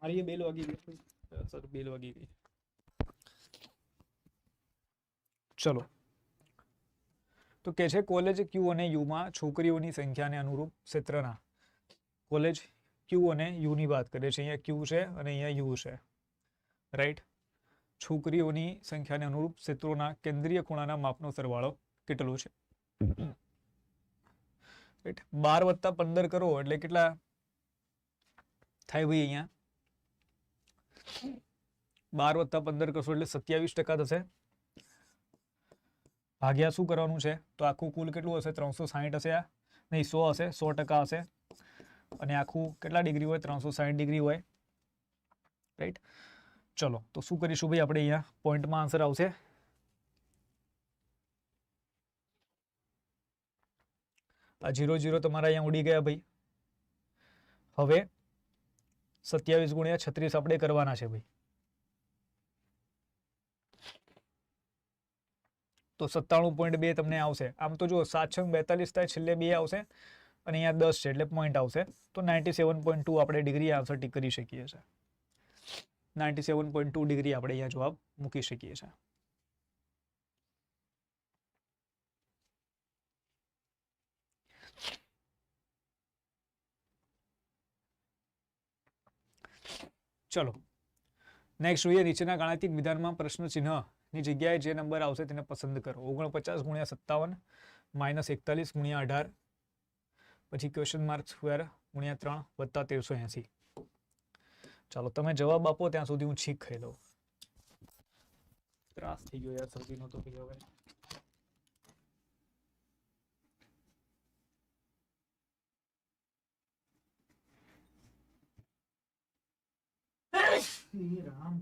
મારી બેલ વાગી ગઈ સર બેલ વાગી ગઈ ચલો તો કે છે કોલેજ ક્યુ અને યુ માં છોકરીઓની સંખ્યાને અનુરૂપ ક્ષેત્રના કોલેજ ક્યુ અને યુ ની વાત કરે છે અહીંયા ક્યુ છે અને અહીંયા યુ છે રાઈટ છોકરીઓની સંખ્યાને અનુરૂપ ક્ષેત્રોના કેન્દ્રીય ખૂણાના માપનો સરવાળો કેટલો છે રાઈટ 12 + 15 કરો એટલે કેટલા થાય ભાઈ અહીંયા 12 + 15 કરશો એટલે 27% થશે ભાગ્યા શું કરવાનું છે તો આખું કુલ કેટલું હશે 360 હશે આ નહીં 100 હશે 100% હશે અને આખું કેટલા ડિગ્રી હોય 360 ડિગ્રી હોય રાઈટ ચલો તો શું કરીશું ભાઈ આપણે અહીંયા પોઈન્ટમાં આન્સર આવશે આ 0 0 તમારા અહીંયા ઉડી ગયા ભાઈ હવે 27 × 36 આપણે કરવાના છે ભાઈ તો 97.2 તમને આવશે આમ તો જો 7 6 42 થાય છેલ્લે 2 આવશે અને અહીંયા 10 છે એટલે પોઈન્ટ આવશે તો 97.2 આપણે ડિગ્રી આન્સર ટીક કરી શકીએ છીએ 97.2 ડિગ્રી આપણે અહીંયા જવાબ મૂકી શકીએ છીએ ચલો નેક્સ્ટ જોઈએ નીચેના ગાણિતિક વિધાનમાં પ્રશ્ન ચિહ્ન ની જગ્યાએ જે નંબર આવશે તેને પસંદ કરો 49 × 57 -41 × 18 પછી ક્વેશ્ચન માર્ક સ્ક્વેર × 3 + 1380 ચાલો તમે જવાબ આપો ત્યાં સુધી હું છીક ખાઈ લઉં ત્રાસ થઈ ગયો યાર શરદીનો તો ભાઈ હવે રામ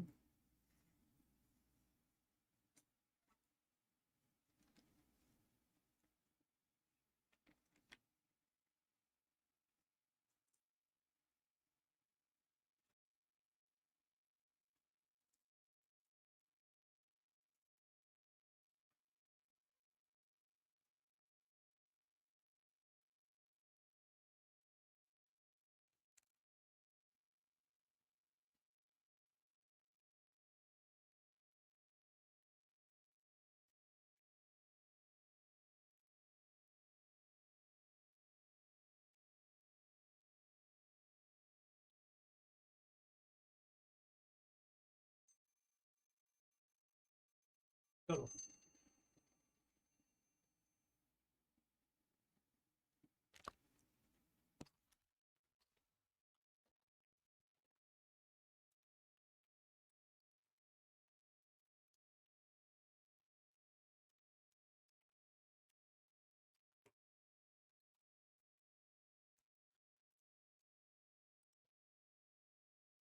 ચલો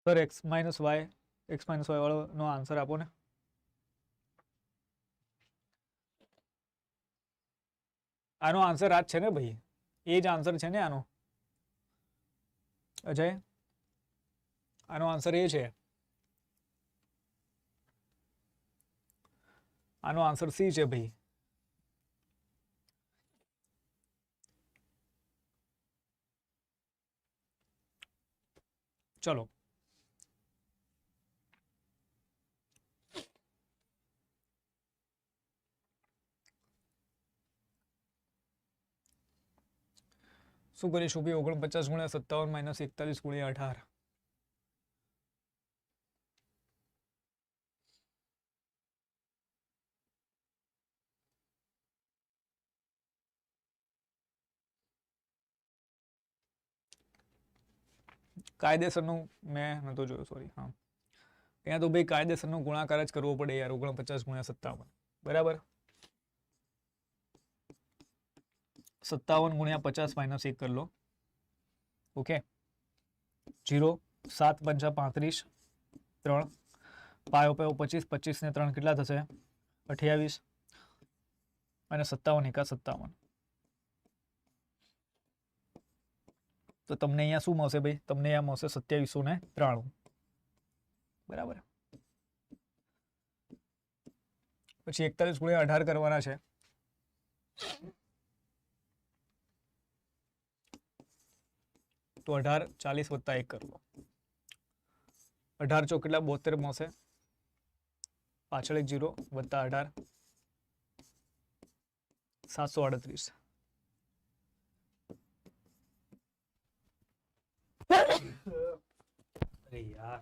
સર x માઇનસ વાય વાળો નો આન્સર આપો ને. આનો આન્સર આ જ છે ને ભાઈ, એ જ આન્સર છે ને આનો. અજય આનો આન્સર એ છે, આનો આન્સર સી છે ભાઈ. ચલો શું કરીશું ભાઈ? 49 ગુણ્યા 57 માઇનસ 41 ગુણ્યા 18. કાયદેસરનું મેં નતો જોયું, સોરી. હા, ત્યાં તો ભાઈ કાયદેસરનો ગુણાકાર જ કરવો પડે યાર. 49 ગુણ્યા 57 બરાબર. 57 ગુણ્યા 50 માઇનસ 1 કરી લો. ઓકે, 0 7 પંચા 35, 3 પાયો પાયો 25, 25 ને 3 કેટલા થશે? 28 અને 57 એકા 57. તો તમને અહીંયા શું મળશે ભાઈ? તમને અહીંયા મળશે 2793 બરાબર. પછી 41 ગુણ્યા 18 કરવાના છે. તો 18 40 વત્તા 1 કરી લો. 18 ચોક કેટલા? 72 મળશે. પાછળ એક 0 વત્તા 18 738. અરે યાર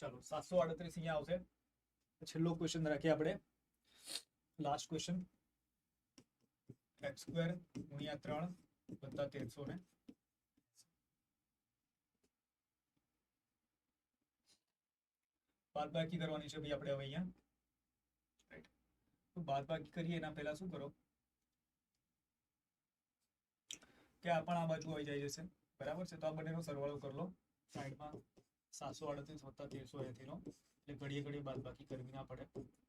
ચલો 738 અહીંયા આવશે. છેલ્લો ક્વેશ્ચન રાખીએ આપણે, લાસ્ટ ક્વેશ્ચન. x² ગુણ્યા 3 વત્તા 1300 બાદબાકી કરવાની છે ભાઈ આપણે હવે અહીંયા. રાઈટ, તો બાદબાકી કરીએ એના પહેલા શું કરો કે આ પણ આ બાજુ આવી જાય છે બરાબર છે. તો આ બંનેનો સરવાળો કરી લો સાઈડમાં. 738 વત્તા 1300 અહીંથી નો, એટલે ઘડીએ ઘડીએ બાદબાકી કરવી ના પડે.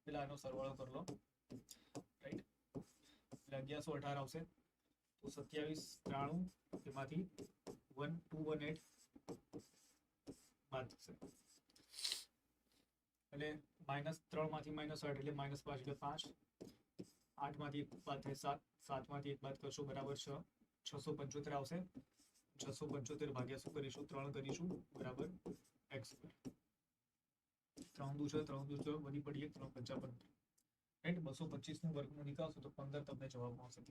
પેલા આનો સરવાળો કરી લો. રાઈટ, એટલે 1118 આવશે. તો 2793 એમાંથી 1218 બાદ થશે, એટલે -3 માંથી -8 એટલે -5 એટલે 5, 8 માંથી 1 બાદ થાય 7, 7 માંથી 1 બાદ કરશો બરાબર 6, 675 આવશે. 675 ભાગ્યા શું કરીશું 3 કરીશું બરાબર x². 3 દુ 6, 3 દુ 6, વધી પડી 1, 3 × 5 = 15, રાઈટ. 225 નું વર્ગમૂળ નીકાળશો તો 15 તમને જવાબ મળશે.